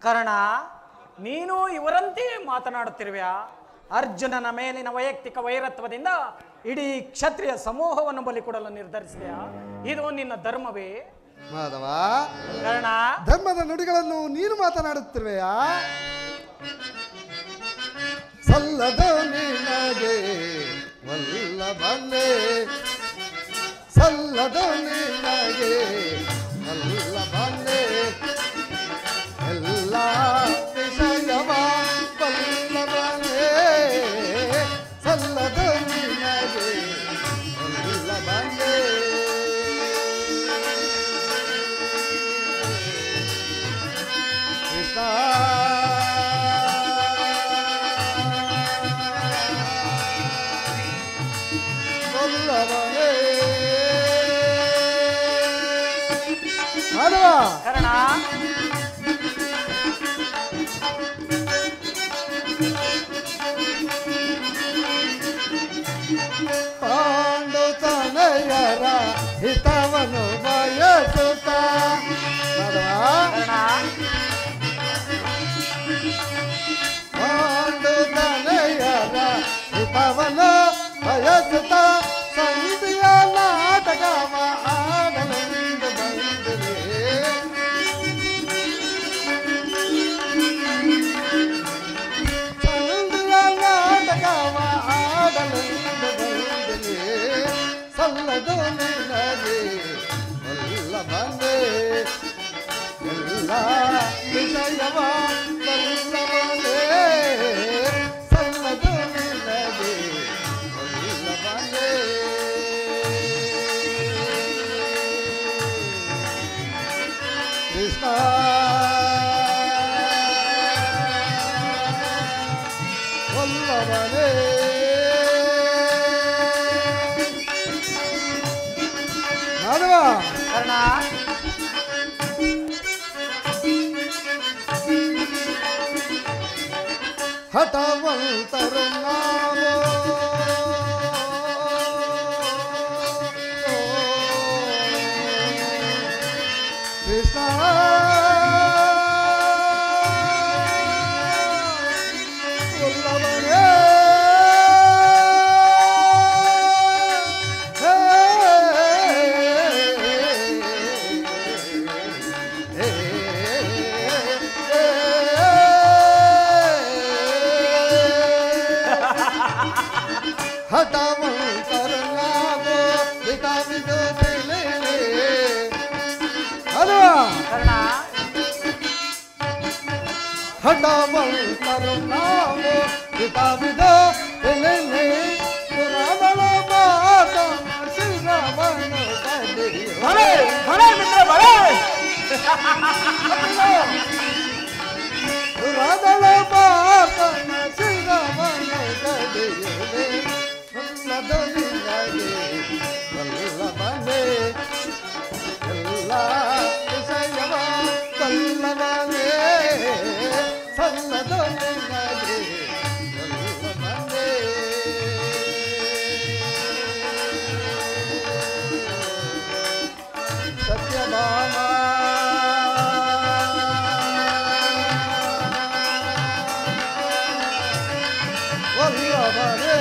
ಕರ್ಣ, ನೀನು ಇವರಂತೆಯೇ ಮಾತನಾಡುತ್ತಿರುವ್ಯಾ? ಅರ್ಜುನನ ಮೇಲಿನ ವೈಯಕ್ತಿಕ ವೈರತ್ವದಿಂದ ಇಡೀ ಕ್ಷತ್ರಿಯ ಸಮೂಹವನ್ನು ಬಲಿ ಕೊಡಲು ನಿರ್ಧರಿಸಿದೆಯಾ? ಇದು ನಿನ್ನ ಧರ್ಮವೇ?
ಮಾಧವ,
ಕರ್ಣ,
ಧರ್ಮದ ನುಡಿಗಳನ್ನು ನೀನು ಮಾತನಾಡುತ್ತಿರುವೆಯಾ? ಸಲ್ಲದ ನಿನಗೆ ವಲ್ಲಭನೇ, ಸಲ್ಲದ ನಿನಗೆ ವಲ್ಲಭನೇ, ಎಲ್ಲ ವಿಷಯವ ವಲ್ಲಭನೇ, ಸಲ್ಲದ ನಿನಗೆ ವಲ್ಲಭನೇ. ಕೃಷ್ಣ,
ಕರ್ಣ,
ಪಾಂಡು ತನಯರ ಹಿತವನು ಬಯಸುತ್ತ, ಪಾಂಡು ತನಯರ ಹಿತವನು ಬಯಸುತ್ತ ಸಂಧಿಯ ನಾಟಕವ ಆಡಲೆಂದು ಬಂದಿದೆ. ಸಂಧಿಯ ನಾಟಕವ ಆಡಲೆಂದು ಬಂದಿದೆ. ಸಲ್ಲದು ನಿನಗೆ ವಲ್ಲಭನೇ, ಎಲ್ಲ ವಿಷಯವ ವಲ್ಲಭನೇ, ಸಲ್ಲದು ನಿನಗೆ ವಲ್ಲಭನೇ. ಕೃಷ್ಣ, ವಲ್ಲಭನೇ. ಮಾಧವ,
ಕರ್ಣ,
ಹಠವಂತರು ನಾವು ಕೃಷ್ಣ, ವಲ್ಲಭನೇ. ಹಠವಂತರು ನಾವು ಬಿಕಾವಿದು ತಿಳಿಲಿ. ಅಲ್ವಾ? ಹಠವಂತರು ನಾವು ಬಿಕಾವಿದು ತಿಳಿಲಿ. ಪುರಾಣಗಳ ಮಾತ ಶ್ರೀರಾಮನು ಕಲಿಯು. ಪುರಾಣಗಳ ಮಾತ ಶ್ರೀರಾಮನು ಕಲಿಯುವೆ. ಸಲ್ಲದು ನಿನಗೆ ವಲ್ಲಭನೇ, ಎಲ್ಲ ವಿಷಯವ ವಲ್ಲಭನೇ, ಸಲ್ಲದು ನಿನಗೆ ವಲ್ಲಭನೇ. ಸತ್ಯಭಾಮ, ವಲ್ಲಭನೇ,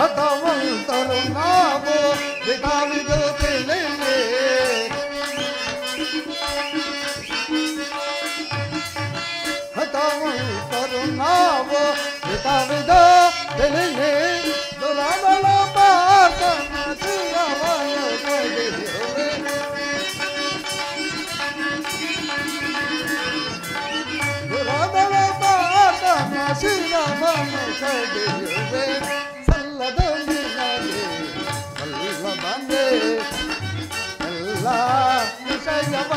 ಹಠವಂತರು ನಾವು ಬಿಡಾವಿದು ತಿಳಿಲಿ ಹಠವಂತರು ನಾವು ಬಿಡಾವಿದು ತಿಳಿಲಿ ದುರಾದಳ ಪಾತನ ಶಿರವನ್ನು ಕಡಿಯುವೆ ದುರಾದಳ ಪಾತನ ಶಿರವನ್ನು ಕಡಿಯುವೆ ಸಲ್ಲದ ನಿನಗೆ ಬಲ್ಲವನೇ ಎಲ್ಲ ವಿಷಯವ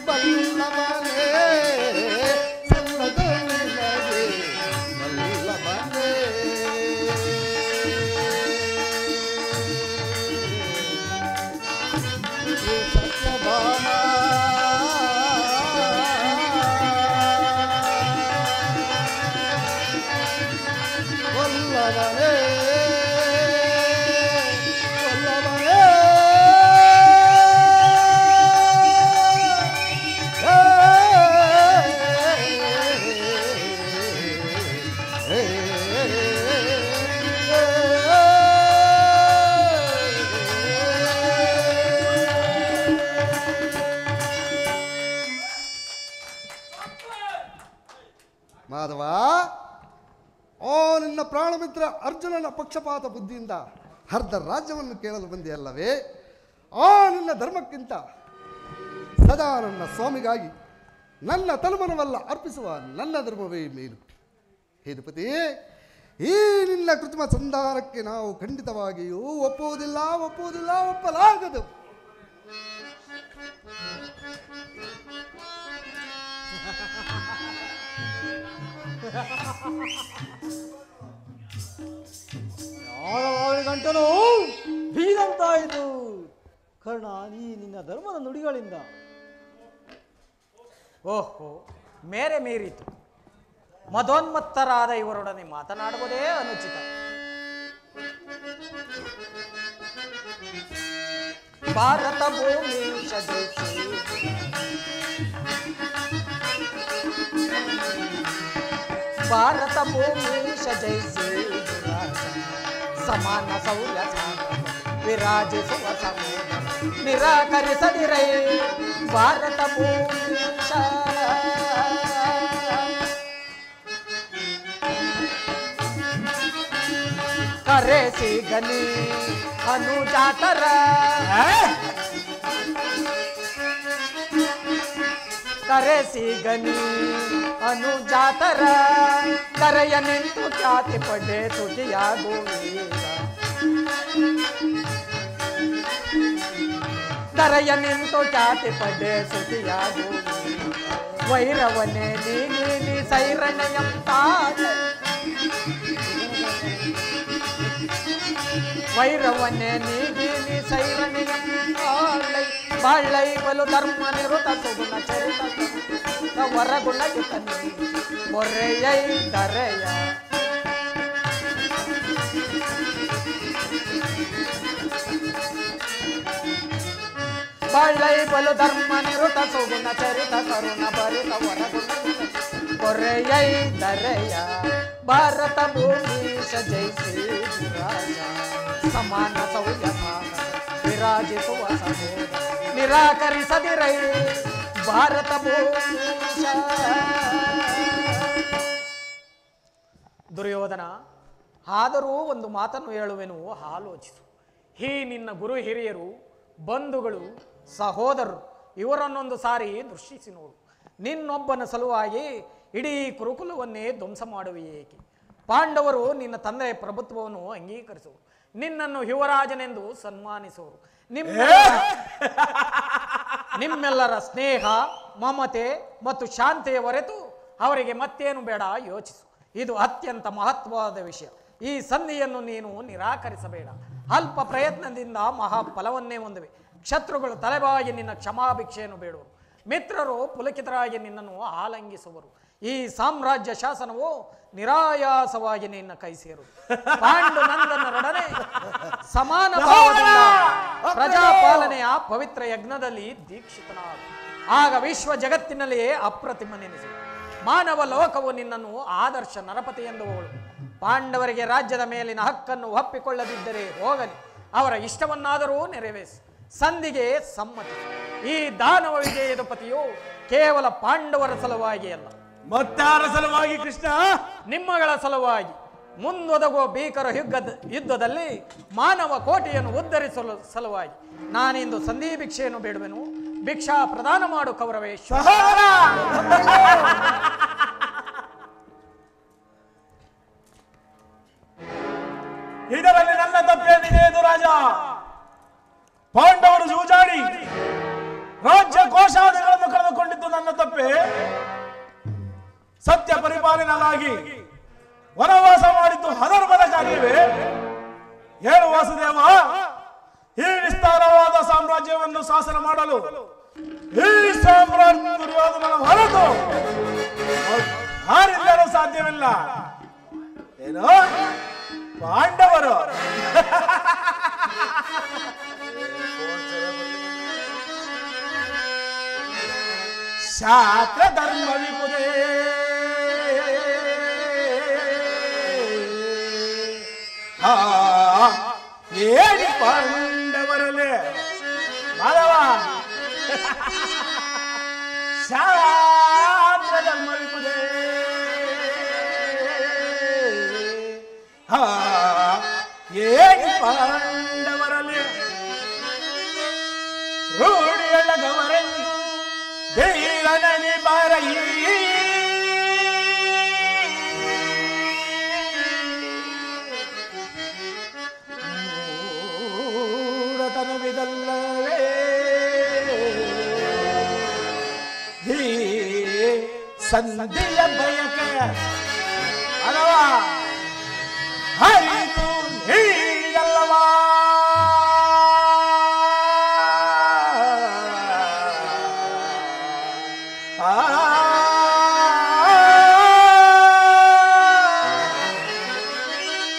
ಬಲ್ಲವನೇ ಸಲ್ಲದ ನಿನಗೆ ಬಲ್ಲವನೇ ಸತ್ಯಭಾಮ ವಲ್ಲವನೇ ವಲ್ಲವನೇ ಮಾಧವ ಓ ನಿನ್ನ ಪ್ರಾಣಮಿತ್ರ ಅರ್ಜುನನ ಪಕ್ಷಪಾತ ಬುದ್ಧಿಯಿಂದ ಅರ್ಧ ರಾಜ್ಯವನ್ನು ಕೇಳಲು ಬಂದೆಯಲ್ಲವೇ ಆ ನಿನ್ನ ಧರ್ಮಕ್ಕಿಂತ ಸದಾ ನನ್ನ ಸ್ವಾಮಿಗಾಗಿ ನನ್ನ ತನುಮನವಲ್ಲ ಅರ್ಪಿಸುವ ನನ್ನ ಧರ್ಮವೇ ಮೇಲು ಹೇದುಪತಿ ಈ ನಿನ್ನ ಕೃತ್ರಿಮ ಸಂಧಾನಕ್ಕೆ ನಾವು ಖಂಡಿತವಾಗಿಯೂ ಒಪ್ಪುವುದಿಲ್ಲ ಒಪ್ಪಲಾಗದು
ಗಂಟನು ಬೀರಂತಾಯಿತು ಕರ್ಣ ಈ ನಿನ್ನ ಧರ್ಮದ ನುಡಿಗಳಿಂದ.
ಓಹೋ, ಮೇರೆ ಮೀರಿತು. ಮದೋನ್ಮತ್ತರಾದ ಇವರೊಡನೆ ಮಾತನಾಡುವುದೇ ಅನುಚಿತ. ಭಾರತ ಭೂಮಿ ಜಯಿಸಿ ಭಾರತ ಭೂಮಿ ಜಯಿಸಿ ಸಮಾನ ಸೌರ್ಯ ವಿರಾಜಿಸುವ ಸಮೂಹ ನಿರಾಕರಿಸದಿರೈ ಭಾರತ ಭೂಮಿ ಕರೆಸಿ ಗನಿ ಅನುಜಾತರ ಕರೆಸಿ ಗನಿ ಅನುಜಾತರ ಕರೆಯ ನಿಂತು ಖ್ಯಾತಿ ಪಡೆ ತುಟಿಯಾಗುವೀರ ಕರೆಯ ನಿಂತು ಖ್ಯಾತಿ ಪಡೆ ಸುಟಿಯಾಗುವೀರ ವೈರವನೇ ನೀಲಿ ಸೈರಣಯಂ ತಾಳೆ ವೈರವನ್ನೇ ನೀಗಿನಿ ಸೈರನಿಯಂ ಬಾಳೈ ಬಾಳೈ ಬಲು ಧರ್ಮ ನಿರುತ ಸುಗುಣ ಚರಿತ ವರಗುಣ ಯುತನಿ ಮೊರೆಯೈ ದರೆಯ ಬಾಳೈ ಬಲು ಧರ್ಮ ನಿರುತ ಸುಗುಣ ಚರಿತ ಕರುಣ ಭರಿತ ವರಗುಣ ಮೊರೆಯೈ ದರೆಯ ಭಾರತ ಭೂಮಿ ಜಯಿಸಿ ರಾಜ ಸಮಾನ ಸೌರ್ಯ ವಿರಾಜಿಸುವ ಸಮೂಹ ನಿರಾಕರಿಸದಿರೈ ಭಾರತ ಭೂಮಿ. ದುರ್ಯೋಧನ, ಆದರೂ ಒಂದು ಮಾತನ್ನು ಹೇಳುವೆನು, ಆಲೋಚಿಸು. ಈ ನಿನ್ನ ಗುರು ಹಿರಿಯರು, ಬಂಧುಗಳು, ಸಹೋದರರು ಇವರನ್ನೊಂದು ಸಾರಿ ದೃಷ್ಟಿಸಿ ನೋಡು. ನಿನ್ನೊಬ್ಬನ ಸಲುವಾಗಿ ಇಡೀ ಕುರುಕುಲವನ್ನೇ ಧ್ವಂಸ ಮಾಡುವೆ ಏಕೆ? ಪಾಂಡವರು ನಿನ್ನ ತಂದೆಯ ಪ್ರಭುತ್ವವನ್ನು ಅಂಗೀಕರಿಸುವರು, ನಿನ್ನನ್ನು ಯುವರಾಜನೆಂದು ಸನ್ಮಾನಿಸುವರು. ನಿಮ್ಮೆಲ್ಲರ ಸ್ನೇಹ, ಮಮತೆ ಮತ್ತು ಶಾಂತಿಯ ಹೊರತು ಅವರಿಗೆ ಮತ್ತೇನು ಬೇಡ ಯೋಚಿಸು. ಇದು ಅತ್ಯಂತ ಮಹತ್ವವಾದ ವಿಷಯ. ಈ ಸಂಧಿಯನ್ನು ನೀನು ನಿರಾಕರಿಸಬೇಡ. ಅಲ್ಪ ಪ್ರಯತ್ನದಿಂದ ಮಹಾಫಲವನ್ನೇ ಹೊಂದುವೆ. ಶತ್ರುಗಳು ತಲೆಬಾಗಿ ನಿನ್ನ ಕ್ಷಮಾಭಿಕ್ಷೆಯನ್ನು ಬೇಡುವರು. ಮಿತ್ರರು ಪುಲಕಿತರಾಗಿ ನಿನ್ನನ್ನು ಆಲಂಗಿಸುವರು. ಈ ಸಾಮ್ರಾಜ್ಯ ಶಾಸನವು ನಿರಾಯಾಸವಾಗಿ ನಿನ್ನ ಕೈ ಸೇರು. ಪಾಂಡುನಂದನರೊಡನೆ ಸಮಾನ ಭಾವದಿಂದ ಪ್ರಜಾಪಾಲನೆಯ ಪವಿತ್ರ ಯಜ್ಞದಲ್ಲಿ ದೀಕ್ಷಿತನಾದ. ಆಗ ವಿಶ್ವ ಜಗತ್ತಿನಲ್ಲಿಯೇ ಅಪ್ರತಿಮ ನೆನೆಸು. ಮಾನವ ಲೋಕವು ನಿನ್ನನ್ನು ಆದರ್ಶ ನರಪತಿ ಎಂದು ಪಾಂಡವರಿಗೆ ರಾಜ್ಯದ ಮೇಲಿನ ಹಕ್ಕನ್ನು ಒಪ್ಪಿಕೊಳ್ಳದಿದ್ದರೆ ಹೋಗಲಿ, ಅವರ ಇಷ್ಟವನ್ನಾದರೂ ನೆರವೇರಿಸಿ. ಸಂಧಿಗೆ ಸಮ್ಮತಿ. ಈ ದಾನವ ವಿಜಯದ ಪತಿಯು ಕೇವಲ ಪಾಂಡವರ ಸಲುವಾಗಿ ಅಲ್ಲ,
ಮತ್ತಾರ ಸಲುವಾಗಿ ಕೃಷ್ಣ?
ನಿಮ್ಮಗಳ ಸಲುವಾಗಿ. ಮುಂದೊದಗುವ ಭೀಕರ ಯುದ್ಧದಲ್ಲಿ ಮಾನವ ಕೋಟೆಯನ್ನು ಉದ್ಧರಿಸಲು ಸಲುವಾಗಿ ನಾನಿಂದು ಸಂಧಿ ಭಿಕ್ಷೆಯನ್ನು ಬೇಡುವೆನು. ಭಿಕ್ಷಾ ಪ್ರದಾನ ಮಾಡು ಕೌರವೇಶ್ವರ.
ಇದರಲ್ಲಿ ನನ್ನ ತಪ್ಪೇನಿದೆ ರಾಜ? ಪಾಂಡವರು ಜೂಜಾಡಿ ರಾಜ್ಯ ಕೋಶಾದಿಗಳನ್ನು ಕಳೆದುಕೊಂಡಿದ್ದು ನನ್ನ ತಪ್ಪೆ. ಸತ್ಯ ಪರಿಪಾಲನೆಗಾಗಿ ವನವಾಸ ಮಾಡಿದ್ದು ಅಧರ್ಮದ ಕಾರ್ಯವೇ? ಹೇಳು ವಾಸುದೇವ, ಈ ವಿಸ್ತಾರವಾದ ಸಾಮ್ರಾಜ್ಯವನ್ನು ಶಾಸನ ಮಾಡಲು ಈ ಸಾಮ್ರಾಜ್ಯ ದುರ್ಯೋಧನನ ಹೊರತು ಯಾರಿಂದಲೂ ಸಾಧ್ಯವಿಲ್ಲ. ಏನು ಪಾಂಡವರು? ಶಾಸ್ತ್ರ ಧರ್ಮ ವಿಪುದೇ ಏನಿ ಪಾಂಡವರಲ್ಲೇ ಮಾಧವ. ಶಾಸ್ತ್ರ ಧರ್ಮ ವಿಪುದೇ ಏನಿ ಪಾಂಡವರಲ್ಲೇ ರೂಢಿಯಳ ಗವರೆಂದು ಧೀರನನಿ ಬಾರಯಿ ಮೂಢತನವಿದಲ್ಲವೇ ಈ ಸಂಧಿಯ ಬಯಕೆ ಅಲವ ಹರಿದು ನೀಡಲ್ಲವಾ?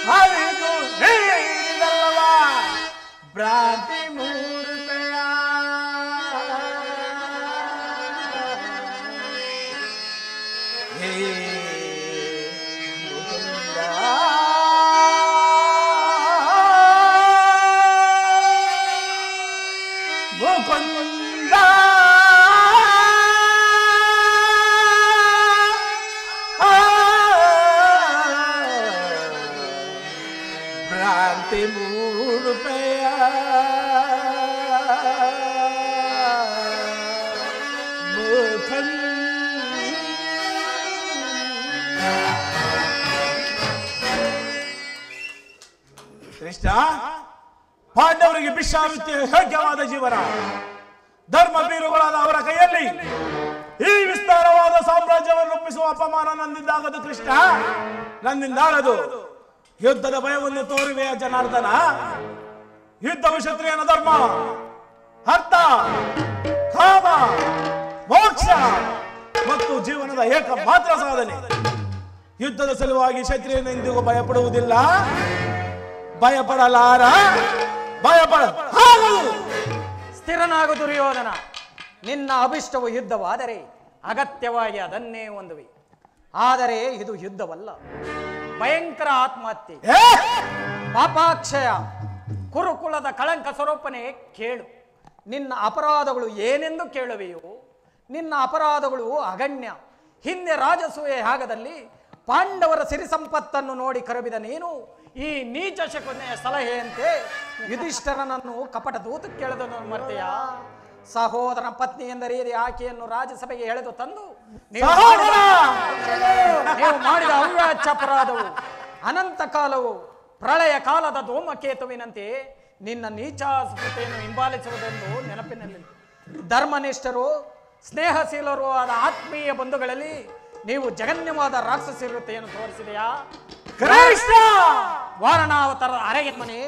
ಹರಿದು ನೀಡಲ್ಲವಾ ಭ್ರಾಂತಿ ಮೂರ್ತೆಯ? ಮುಕುಂದ ಭ್ರಾಂತಿ ಮೂರುಪೆಯ ಮುಖಂದ. ಕೃಷ್ಣ, ಪಾಂಡವರಿಗೆ ಭಿಕ್ಷಾವೃತ್ತಿಯ ಯೋಗ್ಯವಾದ ಜೀವನ. ಧರ್ಮ ಬೀರುಗಳಾದ ಅವರ ಕೈಯಲ್ಲಿ ಈ ವಿಸ್ತಾರವಾದ ಸಾಮ್ರಾಜ್ಯವನ್ನು ಒಪ್ಪಿಸುವ ಅಪಮಾನ ನನ್ನಿಂದಾಗದು ಕೃಷ್ಣ, ನನ್ನಿಂದಾಗದು. ಯುದ್ಧದ ಭಯವನ್ನು ತೋರುವೆಯ ಜನಾರ್ದನ? ಯುದ್ಧವು ಕ್ಷತ್ರಿಯನ ಧರ್ಮ, ಅರ್ಥ, ಕಾಮ, ಮೋಕ್ಷ ಮತ್ತು ಜೀವನದ ಏಕ ಮಾತ್ರ ಸಾಧನೆ. ಯುದ್ಧದ ಸಲುವಾಗಿ ಕ್ಷತ್ರಿಯನೆಂದಿಗೂ ಭಯಪಡುವುದಿಲ್ಲ, ಭಯಪಡಲಾರ, ಭಯಪಡಲಾಗದು.
ಸ್ಥಿರನಾಗು ದುರ್ಯೋಧನ. ನಿನ್ನ ಅಭಿಷ್ಟವು ಯುದ್ಧವಾದರೆ ಅಗತ್ಯವಾಗಿ ಅದನ್ನೇ ಹೊಂದುವೆ. ಆದರೆ ಇದು ಯುದ್ಧವಲ್ಲ, ಭಯಂಕರ ಆತ್ಮಹತ್ಯೆ, ಪಾಪಾಕ್ಷಯ, ಕುರುಕುಲದ ಕಳಂಕ ಸ್ವರೂಪನೇ. ಕೇಳು, ನಿನ್ನ ಅಪರಾಧಗಳು ಏನೆಂದು ಕೇಳುವೆಯೋ? ನಿನ್ನ ಅಪರಾಧಗಳು ಅಗಣ್ಯ. ಹಿಂದೆ ರಾಜಸೂಯ ಯಾಗದಲ್ಲಿ ಪಾಂಡವರ ಸಿರಿ ಸಂಪತ್ತನ್ನು ನೋಡಿ ಕರಬಿದ ನೀನು ಈ ನೀಚ ಶಕುನೆಯ ಸಲಹೆಯಂತೆ ಯುಧಿಷ್ಠರನನ್ನು ಕಪಟ ದೂತ ಕೇಳದನ್ನು ಮರ್ತೆಯ? ಸಹೋದರ ಪತ್ನಿ ಎಂದರೆ ಆಕೆಯನ್ನು ರಾಜ್ಯಸಭೆಗೆ ಎಳೆದು ತಂದು ನೀವು ಮಾಡಿದ ಅವ್ಯಾಚ್ಯ ಅಪರಾಧವು ಅನಂತ ಕಾಲವು ಪ್ರಳಯ ಕಾಲದ ಧೂಮಕೇತುವಿನಂತೆ ನಿನ್ನ ನೀಚಾಸ್ಪೃತೆಯನ್ನು ಹಿಂಬಾಲಿಸುವುದೆಂದು ನೆನಪಿನಲ್ಲಿ. ಧರ್ಮನಿಷ್ಠರು ಸ್ನೇಹಶೀಲರು ಆದ ಆತ್ಮೀಯ ಬಂಧುಗಳಲ್ಲಿ ನೀವು ಜಗನ್ಯವಾದ ರಾಕ್ಷಸಿರುತೆಯನ್ನು ತೋರಿಸಿದೆಯಾ? ವಾರಣಾವತಾರದ ಅರೆಗೆಮನೆ,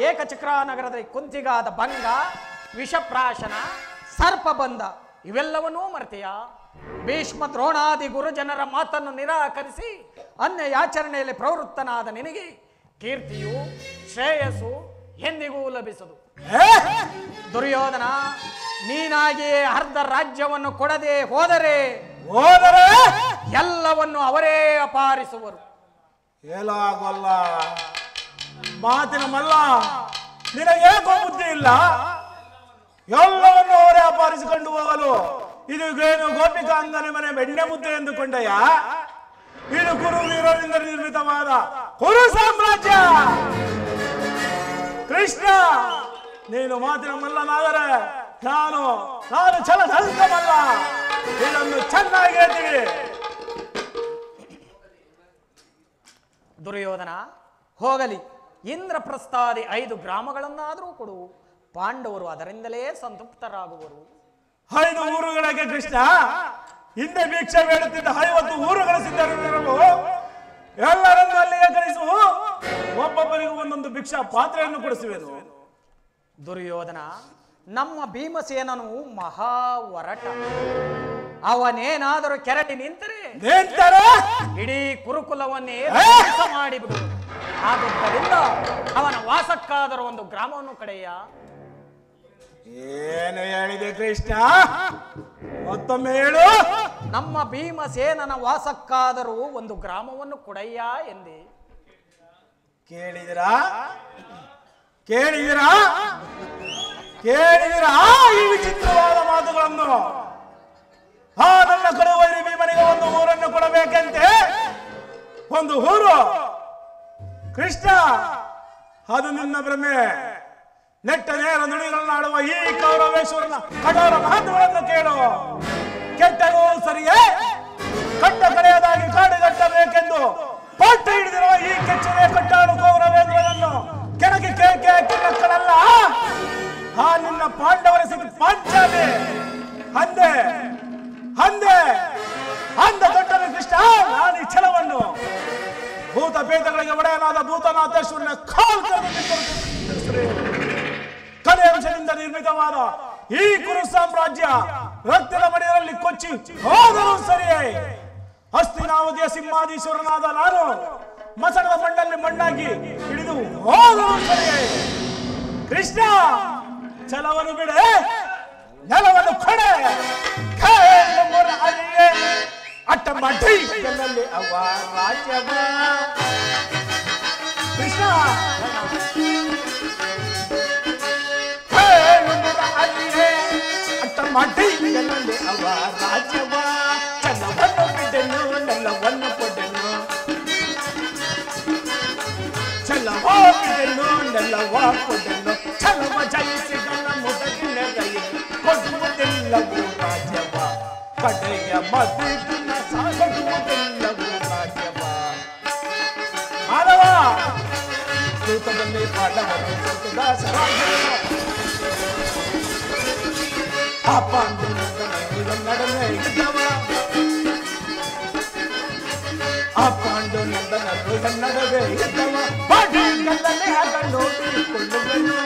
ಏಕಚಕ್ರ ನಗರದಲ್ಲಿ ಕುಂತಿಗಾದ ಭಂಗ, ವಿಷಪ್ರಾಶನ, ಸರ್ಪಬಂಧ ಇವೆಲ್ಲವನ್ನೂ ಮರೆತೆಯಾ? ಭೀಷ್ಮ ದ್ರೋಣಾದಿ ಗುರುಜನರ ಮಾತನ್ನು ನಿರಾಕರಿಸಿ ಅನ್ಯ ಯಾಚರಣೆಯಲ್ಲಿ ಪ್ರವೃತ್ತನಾದ ನಿನಗೆ ಕೀರ್ತಿಯು ಶ್ರೇಯಸ್ಸು ಎಂದಿಗೂ ಲಭಿಸದು. ದುರ್ಯೋಧನ, ನೀನಾಗಿಯೇ ಅರ್ಧ ರಾಜ್ಯವನ್ನು ಕೊಡದೆ ಹೋದರೆ ಎಲ್ಲವನ್ನು ಅವರೇ ಅಪಹರಿಸುವರು.
ಏಲಾಗೋಲ್ಲ ಮಾತಿನ ಮಲ್ಲ, ನಿನಗೇಕೋ ಬುದ್ಧಿ ಇಲ್ಲ. ಎಲ್ಲವನ್ನು ಅವರೇ ಅಪಹರಿಸಿಕೊಂಡು ಹೋಗಲು ಇದು ಏನು ಗೋಪಿಕಾಂಗನ ಮನೆ ಬೆಣ್ಣೆ ಮುದ್ದೆ ಎಂದುಕೊಂಡೆಯ? ಇದು ಕುರು ವೀರರಿಂದ ನಿರ್ಮಿತವಾದ ಕುರು ಸಾಮ್ರಾಜ್ಯ. ಕೃಷ್ಣ, ನೀನು ಮಾತಿನ ಮಲ್ಲನಾದರೆ ನಾನು ಛಲಧಂಕಮಲ್ಲ. ಇದನ್ನು ಚೆನ್ನಾಗಿ ಹೇಳ್ತೀವಿ.
ದುರ್ಯೋಧನ, ಹೋಗಲಿ. ಇಂದ್ರಪ್ರಸ್ಥಾದಿ 5 ಗ್ರಾಮಗಳನ್ನಾದರೂ ಕೊಡು, ಪಾಂಡವರು ಅದರಿಂದಲೇ ಸಂತೃಪ್ತರಾಗುವರು.
5 ಊರುಗಳಿಗೆ ಕೃಷ್ಣ, ಹಿಂದೆ ಭಿಕ್ಷೆ ಬೇಡುತ್ತಿದ್ದ 50 ಊರುಗಳ ಸಿದ್ಧರಿರಲು ಎಲ್ಲರನ್ನು ಅಲ್ಲಿಗೆ ಕಳಿಸು. ಒಬ್ಬೊಬ್ಬರಿಗೂ ಒಂದೊಂದು ಭಿಕ್ಷಾ ಪಾತ್ರೆಯನ್ನು ಕೊಡಿಸುವೆನು.
ದುರ್ಯೋಧನ, ನಮ್ಮ ಭೀಮಸೇನನು ಮಹಾವರಟ. ಅವನೇನಾದರೂ ಕೆರಟಿ ನಿಂತರೆ ಇಡೀ ಕುರುಕುಲವನ್ನೇ ಧ್ವಂಸ ಮಾಡಿಬಿಡು. ಆದ್ದರಿಂದ ಅವನ ವಾಸಕ್ಕಾದರೂ ಒಂದು ಗ್ರಾಮವನ್ನು ಕಡೆಯ.
ಏನು ಹೇಳಿದೆ ಕೃಷ್ಣ? ಮತ್ತೊಮ್ಮೆ ಹೇಳು.
ನಮ್ಮ ಭೀಮಸೇನನ ವಾಸಕ್ಕಾದರೂ ಒಂದು ಗ್ರಾಮವನ್ನು ಕೊಡಯ್ಯ ಎಂದೆ.
ಕೇಳಿದಿರಾ? ಕೇಳಿದಿರಾ? ಕೇಳಿದಿರಾ ಈ ವಿಚಿತ್ರವಾದ ಮಾತುಗಳನ್ನು? ನನ್ನ ಕಡುವೈರಿ ಭೀಮನಿಗೆ ಒಂದು ಊರನ್ನು ಕೊಡಬೇಕಂತೆ. ಒಂದು ಊರು ಕೃಷ್ಣ, ಅದು ನಿನ್ನ ಭ್ರಮೆ. ನೆಟ್ಟ ನೇರ ನುಡಿಗಳನ್ನಾಡುವ ಈ ಕೌರವೇಶ್ವರನ ಕಠೋರ ಮಾತುಗಳನ್ನು ಕೇಳು. ಕೆಟ್ಟರೂ ಸರಿಯೇ, ಕಟ್ಟ ಕಡೆಯದಾಗಿ ಕಾಡುಗಟ್ಟಬೇಕೆಂದು ಪಟ್ಟು ಹಿಡಿದಿರುವ ಈ ಕೆಚ್ಚನೆ ಕಟ್ಟಾಡು ಕೌರವೇಂದ್ರನನ್ನು ಕೆಳಗೆ ಕೇಕೆ ಕಿನ್ನಕ್ಕಳಲ್ಲ. ಆ ನಿನ್ನ ಪಾಂಡವರ ಸ್ಥಿತಿ ಪಾಂಚಾಲಿ ಅಂದೆ ದೊಡ್ಡನ ಕೃಷ್ಣ. ನಾನು ಈ ಛಲವನ್ನು ಭೂತ ಪೇತಗಳಿಗೆ ಒಡೆಯನಾದ ಭೂತನಾಥೇಶ್ವರನ ಕಲೆ ಅಂಶದಿಂದ ನಿರ್ಮಿತವಾದ ಈ ಕುರು ಸಾಮ್ರಾಜ್ಯ ರಕ್ತದ ಮಡಿಯಲ್ಲಿ ಕೊಚ್ಚಿ ಹೋದರೂ ಸರಿಯೇ. ಹಸ್ತಿನಾವತಿಯ ಸಿಂಹಾಧೀಶ್ವರನಾದ ನಾನು ಮಸಣದ ಮಣ್ಣಲ್ಲಿ ಮಣ್ಣಾಗಿ ಹಿಡಿದು ಹೋದರೂ ಸರಿಯೇ. ಕೃಷ್ಣ, ಛಲವನ್ನು ಬಿಡೆ, ನೆಲವನ್ನು ಕೊಡೆ. ಅಟ್ಟ ಮಠದಲ್ಲಿ ಅವ ರಾಜ್ಯವ. ಕೃಷ್ಣ, ಅಟ್ಟ ಮಠದಲ್ಲಿ ಅವ ರಾಜ್ಯವ. ಚಲವನ್ನು ಬಿಡೆನು, ನೆಲವನ್ನು ಕೊಡೆನು. ಚಲವ ಬಿಡೆನು, ನೆಲವ ಕೊಡೆನು. ಚಲವ ಜಯಿಸಿದನ ಮುದಗಿನ ರೈ ಕೊಡುವುದೆಲ್ಲವೂ ರಾಜ್ಯವ. ಕಡೆಯ ಮದುವಿನ ಸಾಗುವುದೆಲ್ಲವೂ ರಾಜ್ಯವ. ಮಾಧವ, ಸೂತದಲ್ಲಿ ಪಾಂಡವರು ದಾಸರಾಗಿರುವ ಆ ಪಾಂಡುನಂದನ ನಡುವೆ ಇದ್ದವ. ಆ ಪಾಂಡುನಂದನ ನಡುವೆ ಇದ್ದವ. ಬಾಡಿಗಲ್ಲೇ ಆಗ ನೋಡಿಕೊಳ್ಳುವೆನು.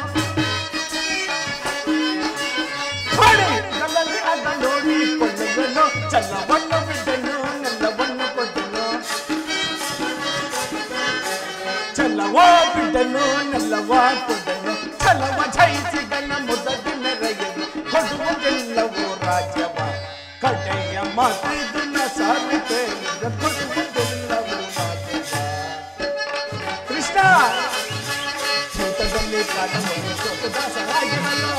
ಬಾಡಿಗಲ್ಲೇ ಆಗ ನೋಡಿಕೊಳ್ಳುವೆನು. ಚಲವನ್ನು ಬಿದ್ದನು, ನೆಲವನ್ನು ಕೊಟ್ಟನು. ಚಲವ ಬಿದ್ದನು, ನೆಲವ ಕೊಟ್ಟನು. ಚಲವ ಜಯಿಸಿದನ ಮುದದಿನ ರೈಯನು. ಕೊಡುವುದೆಲ್ಲವೂ ರಾಜ್ಯವ. ಕಡೆಯ ಮಾತಿನ ಸಾಲಿಕೆ ಕೊಡುವುದೆಲ್ಲವೂ ರಾಜ್ಯವ. ಕೃಷ್ಣ, ಸೂತದಲ್ಲಿ ಪಾಂಡವರು ದಾಸರಾಗಿರಲು.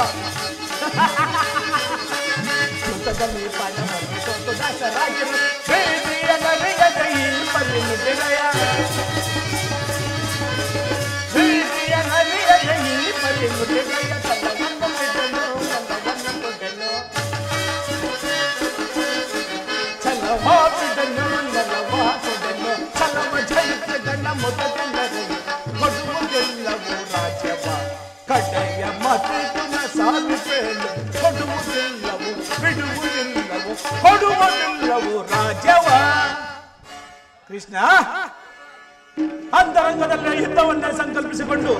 ಸೂತದಲ್ಲಿ ಪಾಂಡವರು ದಾಸರಾಗಿರಲು. ಬೇದಿಯ ನರೆಯದ ಈ ಪರಿಣಿತಿರಯ. ಬೇದಿಯ ನರೆಯದ ಈ ಪರಿಣಿತಿರಯ. ಚಲವನ್ನು ಬಿಡಲು, ನೆಲವನ್ನು ಕೊಡಲು. ಚಲವ ಬಿಡಲು, ನೆಲವ ಕೊಡಲು. ಚಲವ ಜಯಿಸಿದನ ಮುದದಿನ ರೈ ಕೊಡುವುದೆಲ್ಲವೂ ರಾಜ್ಯವ. ಕಡೆಯ ಮಾತಿನ ಸಾಲಿಪೇನು. ಕೊಡುವುದೆಲ್ಲವೂ ಬಿಡುವುದಿಲ್ಲವೂ ಕೊಡುವುದಿಲ್ಲವೂ ರಾಜ್ಯವ. ಕೃಷ್ಣ, ಅಂತರಂಗದಲ್ಲಿ ಯುದ್ಧವನ್ನೇ ಸಂಕಲ್ಪಿಸಿಕೊಂಡು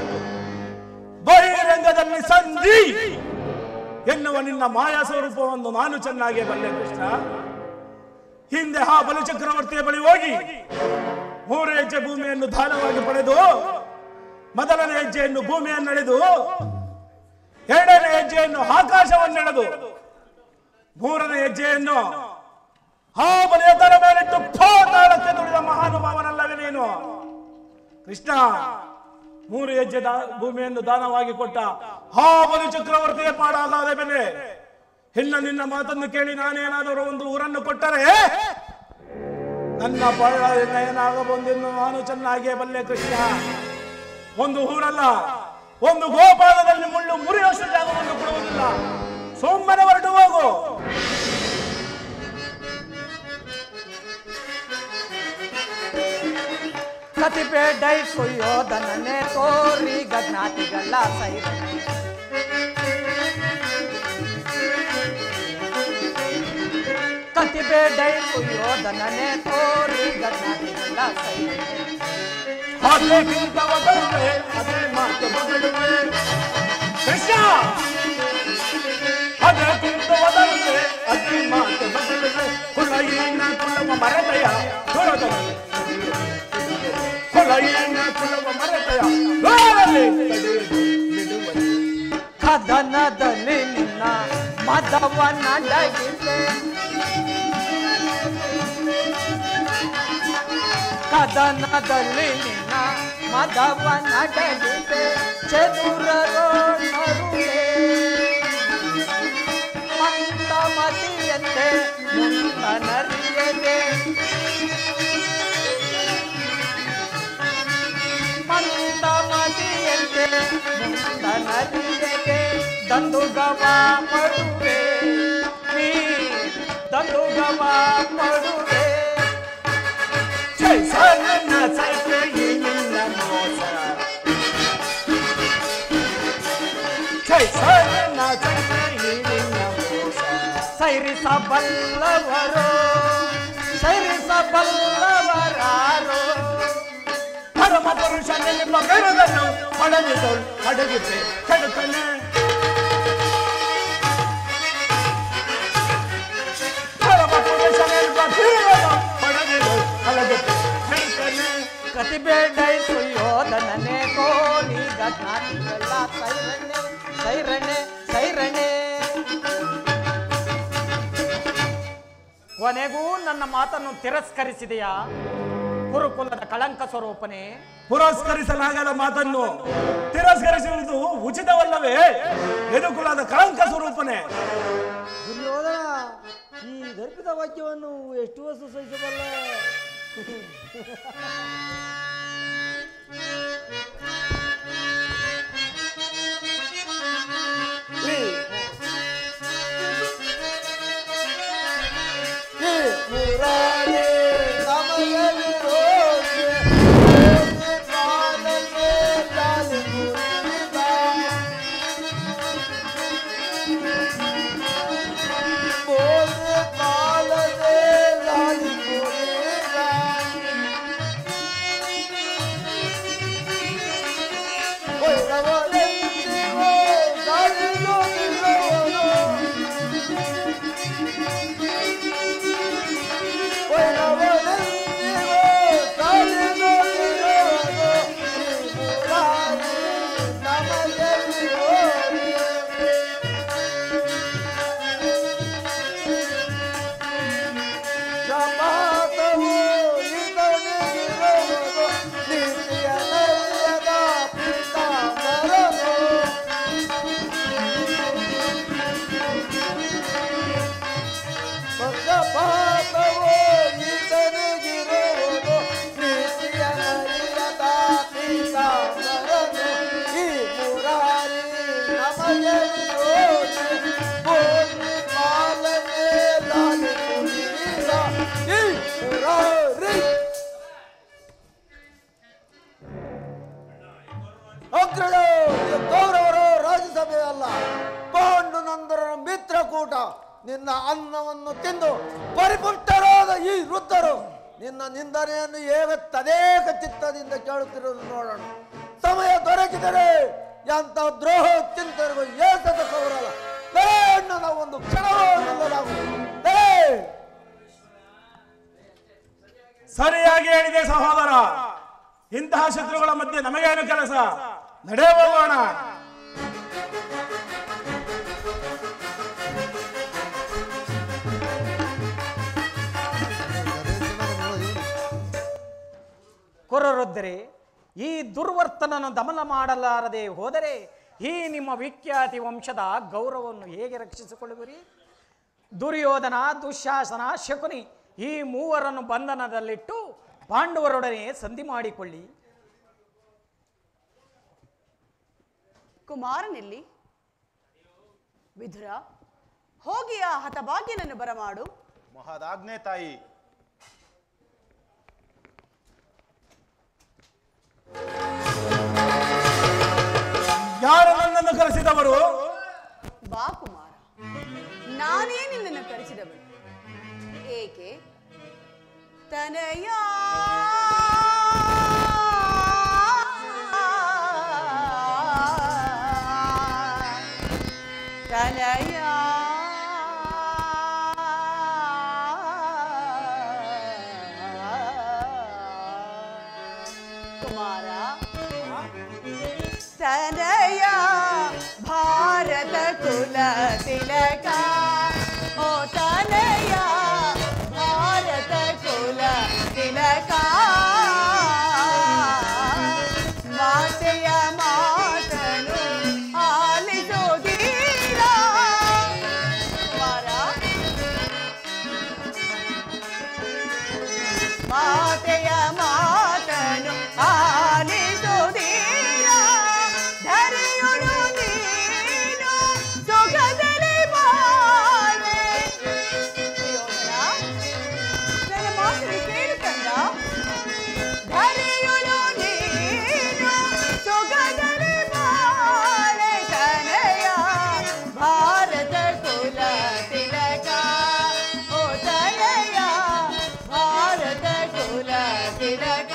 ಬಹಿರಂಗದಲ್ಲಿ ಸಂಧಿ ಎನ್ನುವ ನಿನ್ನ ಮಾಯಾ ಸ್ವರೂಪವನ್ನು ನಾನು ಚೆನ್ನಾಗಿ ಬಲ್ಲೆ. ಕೃಷ್ಣ, ಹಿಂದೆ ಆ ಬಲಿಚಕ್ರವರ್ತಿಯ ಬಳಿ ಹೋಗಿ 3 ಹೆಜ್ಜೆ ಭೂಮಿಯನ್ನು ದಾನವಾಗಿ ಪಡೆದು, ಮೊದಲನೇ ಹೆಜ್ಜೆಯನ್ನು ಭೂಮಿಯನ್ನೆಳೆದು, 2ನೇ ಹೆಜ್ಜೆಯನ್ನು ಆಕಾಶವನ್ನೆಳೆದು, 3ನೇ ಹೆಜ್ಜೆಯನ್ನು ಆ ಬಲಿಯ ತರ ಮೇಲಿಟ್ಟು ಪಾತಾಳಕ್ಕೆ ತುಳಿದ ಮಹಾನುಭಾವನಲ್ಲವೇ ನೀನು? ಕೃಷ್ಣ 3 ಹೆಜ್ಜೆ ಭೂಮಿಯನ್ನು ದಾನವಾಗಿ ಕೊಟ್ಟ ಆ ಬಲಿ ಚಕ್ರವರ್ತಿಯ ಪಾಡಾದ ಬೆಲೆ. ಇನ್ನು ನಿನ್ನ ಮಾತನ್ನು ಕೇಳಿ ನಾನೇನಾದರೂ ಒಂದು ಊರನ್ನು ಕೊಟ್ಟರೆ ನನ್ನ ಪಾಡ ಏನಾಗಬಹುದೆಂದು ನಾನು ಚೆನ್ನಾಗಿಯೇ ಬಲ್ಲೆ ಕೃಷ್ಣ. ಒಂದು ಊರಲ್ಲ, ಒಂದು ಗೋಪಾಲದಲ್ಲಿ ಮುಳ್ಳು ಮುರಿಯುವಷ್ಟು ಜಾಗವನ್ನು ಕೊಡುವುದಿಲ್ಲ. ಸೋಮನೆ ಹೊರಟು ಹೋಗು.
ಕತಿಬೇಡೈ ಸುಯೋಧನನೆ ತೋರಿ ಗಜ್ಞಾತಿಗಳ ಸೈರನೆ. ಕತಿಬೇಡೈ ಸುಯೋಧನನೆ ತೋರಿ ಗಜ್ಞಾತಿಗಳ ಸೈರನೆ.
ಅದಕ್ಕಿಂತ ಬದಲುವೆ ಅದೇ ಮಾತು ಬದಲುವೆ ಕೃಷ್ಣ. ಅದಕ್ಕಿಂತ ಬದಲುವೆ ಅದೇ ಮಾತು ಬದಲುವೆ. ಕುಲಯಿನ ಕುಲವ ಮರದಯ ದೂರದಲ್ಲಿ ಕೊಲೆಯನ್ನ ಕುಲವ ಮರೆತೆಯ
ಕದನದಲ್ಲಿ ನಿನ್ನ ಮದವನ್ನಡಗಿಸೆ. ಕದನದಲ್ಲಿ ನಿನ್ನ ಮದವನ್ನಡಗಿಸೆ. ಚದುರರೋಣರುಳೆ ಮಂದಮತಿಯಂತೆ ಮುಂದನರಿಯದೆ. ಮಂದಮತಿಯಂತೆ ಮುಂದನರಿಯದೆ. ದಂದುಗವ ಪಡುವೆ ನೀ ದಂದುಗವ ಪಡುವೆ.
ನನ್ನ ಸೈತೆ ನಿನ್ನ ಮೋಸ ನನ್ನ ಸೈತೆ ನಿನ್ನ ಮೋಸ.
ಸೈರಿಸಬಲ್ಲವರು ಸೈರಿಸಬಲ್ಲವರಾರೋ.
ಪರಮ ಪುರುಷನೆಂಬ ಬೆರಗನ್ನು ಅಡಗಿದ್ದೆ ಕೆಡುತ್ತನೆ. ಪರಮ ಪುರುಷನೆಂಬ ಬೆರಗನ್ನು ಅಡಗಿದ್ದು ಕೆಡುತ್ತನೆ.
ಕತಿಬೇಡೈ ಸುಯೋಧನನೆ ಕೋರಿ ಗಜ್ಞಾತಿಗಳ ಸೈರಣೆ ಸೈರಣೆ ಸೈರಣೆ. ಕೊನೆಗೂ ನನ್ನ ಮಾತನ್ನು ತಿರಸ್ಕರಿಸಿದೆಯಾ ಕುರುಕುಲದ ಕಳಂಕ ಸ್ವರೂಪನೇ?
ಪುರಸ್ಕರಿಸಲಾಗದ ಮಾತನ್ನು ತಿರಸ್ಕರಿಸುವುದು ಉಚಿತವಲ್ಲವೇ? ಯದುಕುಲದ ಕಳಂಕ ಸ್ವರೂಪನೇ.
ದುರ್ಯೋಧನ, ಈ ದರ್ಪಿತ ವಾಕ್ಯವನ್ನು ಎಷ್ಟು ವರ್ಷ ಸಹಿಸಬಲ್ಲ? ಕೌರವರು ರಾಜ್ಯಸಭೆ ಅಲ್ಲ, ಪಾಂಡುನಂದರರ ಮಿತ್ರಕೂಟ. ನಿನ್ನ ಅನ್ನವನ್ನು ತಿಂದು ಪರಿಪುಷ್ಟರಾದ ಈ ವೃದ್ಧರು ನಿನ್ನ ನಿಂದನೆಯನ್ನು ಹೇಗೆ ತದೇಕ ಚಿತ್ತದಿಂದ ಕೇಳುತ್ತಿರುವುದು ನೋಡೋಣ. ಸಮಯ ದೊರಕಿದರೆ ಎಂತ ದ್ರೋಹ ಚಿಂತನೆಗೂ ಏಕದ ಕೌರಲ್ಲ ನನ್ನ ಒಂದು ಕ್ಷಣವಾಗುವುದಿಲ್ಲ.
ಸರಿಯಾಗಿ ಹೇಳಿದೆ ಸಹೋದರ. ಇಂತಹ ಶತ್ರುಗಳ ಮಧ್ಯೆ ನಮಗೇನು ಕೆಲಸ? ನಡೆ ಹೋಗೋಣ.
ಕುರುವೃದ್ಧರೇ, ಈ ದುರ್ವರ್ತನನ್ನು ದಮನ ಮಾಡಲಾರದೆ ಹೋದರೆ ಈ ನಿಮ್ಮ ವಿಖ್ಯಾತಿ ವಂಶದ ಗೌರವವನ್ನು ಹೇಗೆ ರಕ್ಷಿಸಿಕೊಳ್ಳುವಿರಿ? ದುರ್ಯೋಧನ, ದುಶ್ಯಾಸನ, ಶಕುನಿ ಈ ಮೂವರನ್ನು ಬಂಧನದಲ್ಲಿಟ್ಟು ಪಾಂಡವರೊಡನೆ ಸಂಧಿ ಮಾಡಿಕೊಳ್ಳಿ.
ಕುಮಾರನೆಲ್ಲಿ? ವಿದುರ, ಹೋಗಿ ಆ ಹತಭಾಗ್ಯನನ್ನು ಬರಮಾಡು.
ಮಹದಾಜ್ಞೆ ತಾಯಿ.
ಯಾರು ನನ್ನನ್ನು ಕರೆಸಿದವರು?
ಬಾ ಕುಮಾರ, ನಾನೇ ನಿನ್ನನ್ನು ಕರೆಸಿದವಳು. ಏಕೆ? ತನಯ ತನಯ ಕುಮಾರ, ತನಯ ಭಾರತ ಕುಲ ತಿಲಕ, ಓ ತನಯ ಭಾರತ ಕುಲ ತಿಲಕ, ಮಾತೆಯ ಮಾತನು ಆಲಿಸೋದೀರ. ಕುಮಾರ, ಮಾತೆಯ ಮಾತನು ಆಲಿಸೋದೀರ. ಧರೆಯೊಳು ನೀನು ಸೊಗದಲ್ಲಿ ಬಾಳೆ. ನನ್ನ ಮಾತನ್ನು ಕೇಳು ಕಂದ. ಧರೆಯೊಳು ನೀನು ಸೊಗದಲ್ಲಿ ಬಾಳೆ. ತನಯ ಭಾರತ ಕುಲ ತಿಲಕ, ಓ ತನಯ ಭಾರತ ಕುಲ ತಿಲಕ.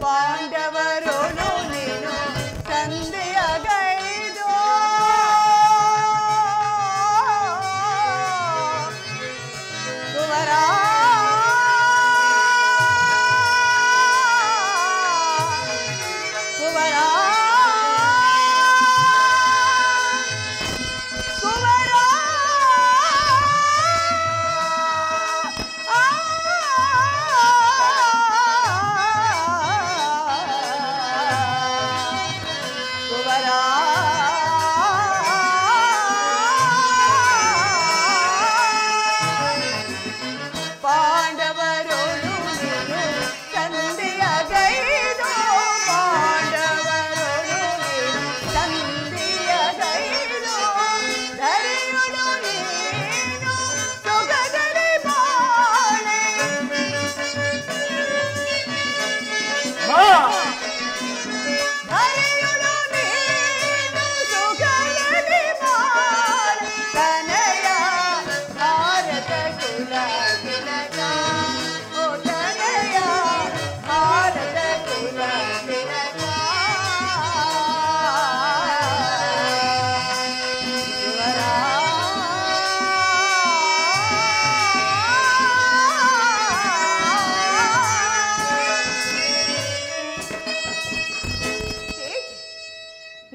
ಪಾಂಡವರೋನು ನೀನು ಸಂಧಿಯಗೈದು, ಕುವರ ಕುವರ ಕುವರ ಕುವರ ಪಾಂಡವರೋನು ನೀನು ಸಂಧಿಯಗೈದು, ಪಾಂಡವರೋನು ನೀನು ಸಂಧಿಯಗೈದು. ಧರೆಯೊಳು ನೀನು ಸೊಗದಲ್ಲಿ ಬಾಳೆ. ಧರೆಯೊಳು ನೀನು ಸೊಗದಲ್ಲಿ ಬಾಳೆ. ತನಯ ಭಾರತ ಕುಲ ತಿಲಕ, ಓ ತನಯ ಭಾರತ ಕುಲ ತಿಲಕ. ಕುವರ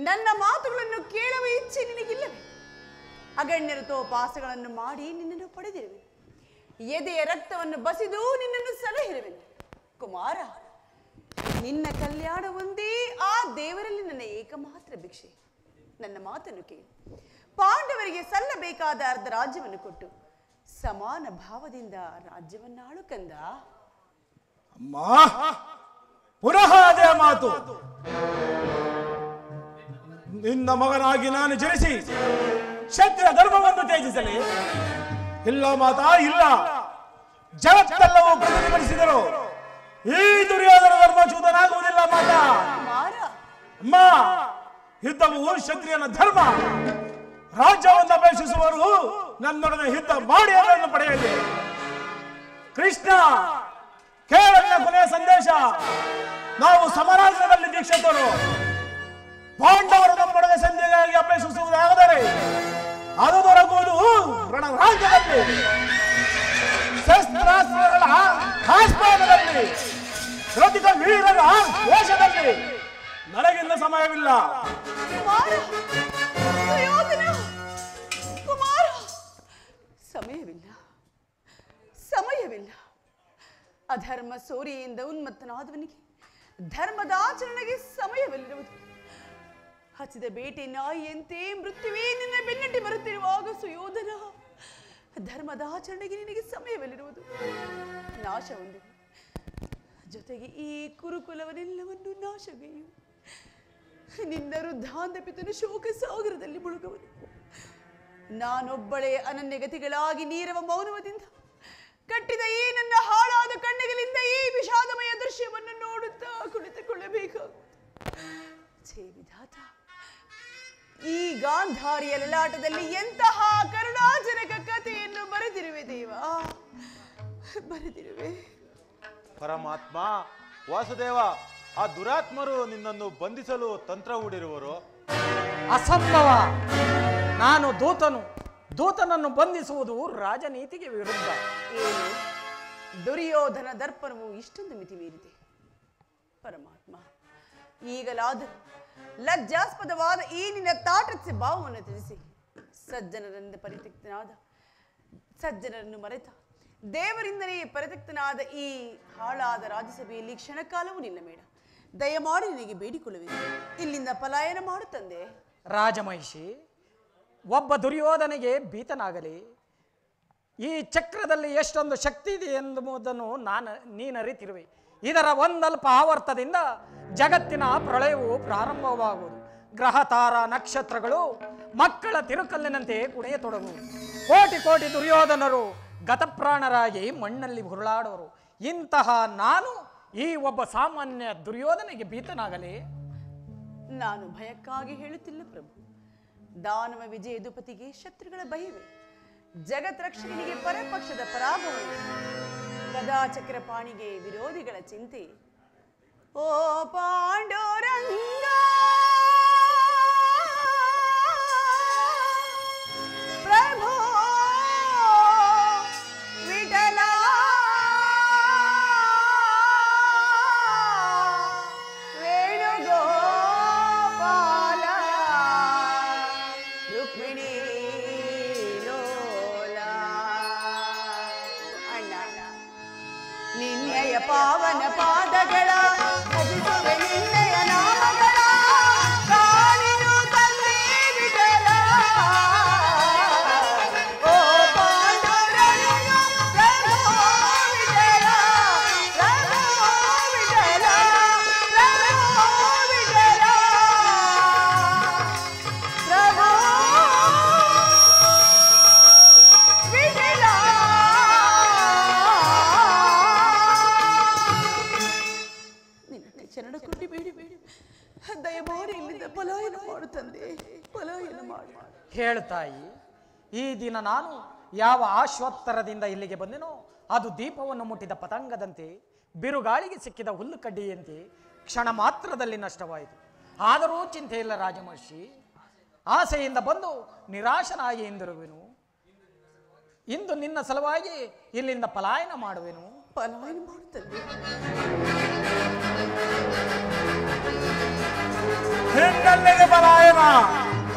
ನನ್ನ ಮಾತುಗಳನ್ನು ಕೇಳುವ ಇಚ್ಛೆ ನಿನಗಿಲ್ಲವೇ? ಅಗಣ್ಯರ ತೋಪಾಸಗಳನ್ನು ಮಾಡಿ ನಿನ್ನನ್ನು ಪಡೆದಿರುವೆ. ಎದೆಯ ರಕ್ತವನ್ನು ಬಸಿದು ನಿನ್ನನ್ನು ಸಲಹಿರುವೆನು. ಕುಮಾರ, ನಿನ್ನ ಕಲ್ಯಾಣ ಒಂದೇ ಆ ದೇವರಲ್ಲಿ ನನ್ನ ಏಕಮಾತ್ರ ಭಿಕ್ಷೆ. ನನ್ನ ಮಾತನ್ನು ಕೇಳಿ ಪಾಂಡವರಿಗೆ ಸಲ್ಲಬೇಕಾದ ಅರ್ಧ ರಾಜ್ಯವನ್ನು ಕೊಟ್ಟು ಸಮಾನ ಭಾವದಿಂದ ರಾಜ್ಯವನ್ನಾಳು ಕಂದ.
ಅಮ್ಮ, ಪುನಃ ಅದೇ ಮಾತು. ನಿನ್ನ ಮಗನಾಗಿ ನಾನು ಜನಿಸಿ ಕ್ಷತ್ರಿಯ ಧರ್ಮವನ್ನು ತ್ಯಜಿಸಲಿ? ಇಲ್ಲ ಮಾತಾ, ಇಲ್ಲ. ಜಗತ್ತೆಲ್ಲವೂ ಪ್ರತಿಭಟಿಸಿದರು ಈ ದುರ್ಯೋಧನ ಧರ್ಮಚ್ಯುತನಾಗುವುದಿಲ್ಲ ಮಾತಾ. ಅಮ್ಮ, ಯುದ್ಧವು ಕ್ಷತ್ರಿಯನ ಧರ್ಮ. ರಾಜ್ಯವನ್ನು ಅಪೇಕ್ಷಿಸುವರು ನನ್ನೊಡನೆ ಯುದ್ಧ ಮಾಡಿ ಅದನ್ನು ಪಡೆಯಲಿ. ಕೃಷ್ಣ, ಕೇಳನ್ನ ಕೊನೆಯ ಸಂದೇಶ. ನಾವು ಸಮರಾಜ್ಯದಲ್ಲಿ ದೀಕ್ಷಿತರು. ಪಾಂಡವರು ನಮ್ಮೊಡನೆ ಸಂಧಿಗಾಗಿ ಅಪೇಕ್ಷಿಸುವುದಾದರೆ ಅದು ದೊರಕುವುದು ರಣರಾಜ್ಯದಲ್ಲಿ, ಶಸ್ತ್ರಾಸ್ತ್ರಗಳ ಆಸ್ಥಾನದಲ್ಲಿ, ಕೃತಿಕ ವೀರರ ವೇಷದಲ್ಲಿ. ನನಗಿನ್ನ ಸಮಯವಿಲ್ಲ.
ಅಧರ್ಮ ಸೂರಿಯಿಂದ ಉನ್ಮತ್ತನಾದವನಿಗೆ ಧರ್ಮದ ಆಚರಣೆಗೆ ಸಮಯವಿಲ್ಲಿರುವುದು. ಹಚ್ಚಿದ ಬೇಟೆ ನಾಯಿಯಂತೆ ಮೃತ್ಯುವೇ ನಿನ್ನ ಬೆನ್ನಟ್ಟಿ ಬರುತ್ತಿರುವಾಗ ಸುಯೋಧನ, ಧರ್ಮದ ಆಚರಣೆಗೆ ನಿನಗೆ ಸಮಯವಿಲ್ಲಿರುವುದು. ನಾಶ ಒಂದು ಜೊತೆಗೆ ಈ ಕುರುಕುಲವನ್ನೆಲ್ಲವನ್ನು ನಾಶಗೈಯು. ನಿನ್ನ ವೃದ್ಧಾಂತ ಪಿತನ ಶೋಕ ಸಾಗರದಲ್ಲಿ ಮುಳುಗುವನು. ನಾನೊಬ್ಬಳೇ ಅನನ್ಯಗತಿಗಳಾಗಿ ನೀರವ ಮೌನವದಿಂದ ಕಟ್ಟಿದ ಈ ನನ್ನ ಹಾಳಾದ ಕಣ್ಣುಗಳಿಂದ ಈ ವಿಷಾದಮಯ ದೃಶ್ಯವನ್ನು ನೋಡುತ್ತಾ ಕುಳಿತುಕೊಳ್ಳಬೇಕಾಗುತ್ತದೆ. ಛೇ ವಿಧಾತ, ಈ ಗಾಂಧಾರಿಯ ಲಲಾಟದಲ್ಲಿ ಎಂತಹ ಕರುಣಾಜನಕ ಕಥೆಯನ್ನು ಬರೆದಿರುವೆ ದೇವ, ಬರೆದಿರುವೆ.
ಪರಮಾತ್ಮ ವಾಸುದೇವ, ಆ ದುರಾತ್ಮರು ನಿನ್ನನ್ನು ಬಂಧಿಸಲು ತಂತ್ರ ಹೂಡಿರುವರು.
ಅಸಂಭವ. ನಾನು ದೂತನನ್ನು ಬಂಧಿಸುವುದು ರಾಜನೀತಿಗೆ ವಿರುದ್ಧ.
ಏನು ದುರ್ಯೋಧನ ದರ್ಪಣವು ಇಷ್ಟೊಂದು ಮಿತಿ ಮೀರಿದೆ? ಪರಮಾತ್ಮ, ಈಗಲಾದರೂ ಲಜ್ಜಾಸ್ಪದವಾದ ಈ ನಿನ್ನ ತಾಟಸ್ಯ ಭಾವವನ್ನು ತಿಳಿಸಿ ಸಜ್ಜನರನ್ನು ಮರೆತ ದೇವರಿಂದಲೇ ಪರಿತ್ಯಕ್ತನಾದ ಈ ಹಾಳಾದ ರಾಜ್ಯಸಭೆಯಲ್ಲಿ ಕ್ಷಣಕಾಲವೂ ನಿಲ್ಲಬೇಡ. ದಯಮಾಡಿ ನಿನಗೆ ಬೇಡಿಕೊಳ್ಳುವೆ, ಇಲ್ಲಿಂದ ಪಲಾಯನ ಮಾಡುತ್ತಂದೆ.
ರಾಜಮಹಿಷಿ, ಒಬ್ಬ ದುರ್ಯೋಧನಿಗೆ ಭೀತನಾಗಲಿ. ಈ ಚಕ್ರದಲ್ಲಿ ಎಷ್ಟೊಂದು ಶಕ್ತಿ ಇದೆ ಎಂಬುದನ್ನು ನೀನರಿತಿರುವೆ. ಇದರ ಒಂದಲ್ಪ ಆವರ್ತದಿಂದ ಜಗತ್ತಿನ ಪ್ರಳಯವು ಪ್ರಾರಂಭವಾಗುವುದು. ಗ್ರಹ ತಾರ ನಕ್ಷತ್ರಗಳು ಮಕ್ಕಳ ತಿರುಕಲ್ಲಿನಂತೆ ಕುಣಿಯತೊಡಗುವುದು. ಕೋಟಿ ಕೋಟಿ ದುರ್ಯೋಧನರು ಗತಪ್ರಾಣರಾಗಿ ಮಣ್ಣಲ್ಲಿ ಹುರುಳಾಡುವರು. ಇಂತಹ ನಾನು ಈ ಒಬ್ಬ ಸಾಮಾನ್ಯ ದುರ್ಯೋಧನಿಗೆ ಭೀತನಾಗಲಿ?
ನಾನು ಭಯಕ್ಕಾಗಿ ಹೇಳುತ್ತಿಲ್ಲ ಪ್ರಭು. ದಾನವ ವಿಜಯದುಪತಿಗೆ ಶತ್ರುಗಳ ಭಯವೇ, ಜಗತ್ ರಕ್ಷಕನಿಗೆ ಪರಪಕ್ಷದ ಪರಾಭವವೇ, ಗದಾಚಕ್ರಪಾಣಿಗೆ ವಿರೋಧಿಗಳ ಚಿಂತೆ. ಓ ಪಾಂಡುರಂಗ ಪ್ರಭು ವಿಠಲ ವೇಣುಗೋಪಾಲ ರುಕ್ಮಿಣಿ ಲೋಲ. ಅಣ್ಣ, ನಿನ್ನೆಯ ಪಾವನ ಪಾದಗಳ ಭಜಿಸುವೆ, ನಿನ್ನೆಯ ನಾಮಗಳ ಕಾಣಿನು ತಂದೆ ವಿಠಲ. ಓ ಪಾಂಡುರಂಗ ಪ್ರಭು ವಿಠಲ, ಪ್ರಭು ವಿಠಲ, ಪ್ರಭು ವಿಠಲ, ಪ್ರಭು ವಿಠಲ. ಚರಣ ಕೊಟ್ಟಿ ಬೇಡಿ ಬೇಡಿ, ದಯಮಾಡಿ ಇಲ್ಲಿಂದ ಪಲಾಯನ ಮಾಡು ತಂದೆ, ಪಲಾಯನ ಮಾಡು.
ಹೇಳ್ತಾಯಿ, ಈ ದಿನ ನಾನು ಯಾವ ಆಶ್ವತ್ತರದಿಂದ ಇಲ್ಲಿಗೆ ಬಂದೆನೋ ಅದು ದೀಪವನ್ನು ಮುಟ್ಟಿದ ಪತಂಗದಂತೆ, ಬಿರುಗಾಳಿಗೆ ಸಿಕ್ಕಿದ ಹುಲ್ಲು ಕಡ್ಡಿಯಂತೆ ಕ್ಷಣ ಮಾತ್ರದಲ್ಲಿ ನಷ್ಟವಾಯಿತು. ಆದರೂ ಚಿಂತೆ ಇಲ್ಲ ರಾಜಮಹರ್ಷಿ. ಆಸೆಯಿಂದ ಬಂದು ನಿರಾಶನಾಗಿ ಹಿಂದಿರುವೆನು. ಇಂದು ನಿನ್ನ ಸಲುವಾಗಿ ಇಲ್ಲಿಂದ ಪಲಾಯನ ಮಾಡುವೆನು.
ಪಲಾಯನ ಮಾಡುತ್ತದೆ.
ಹೆಣ್ಣಲ್ಲಿಗೆ ಪಲಾಯನ,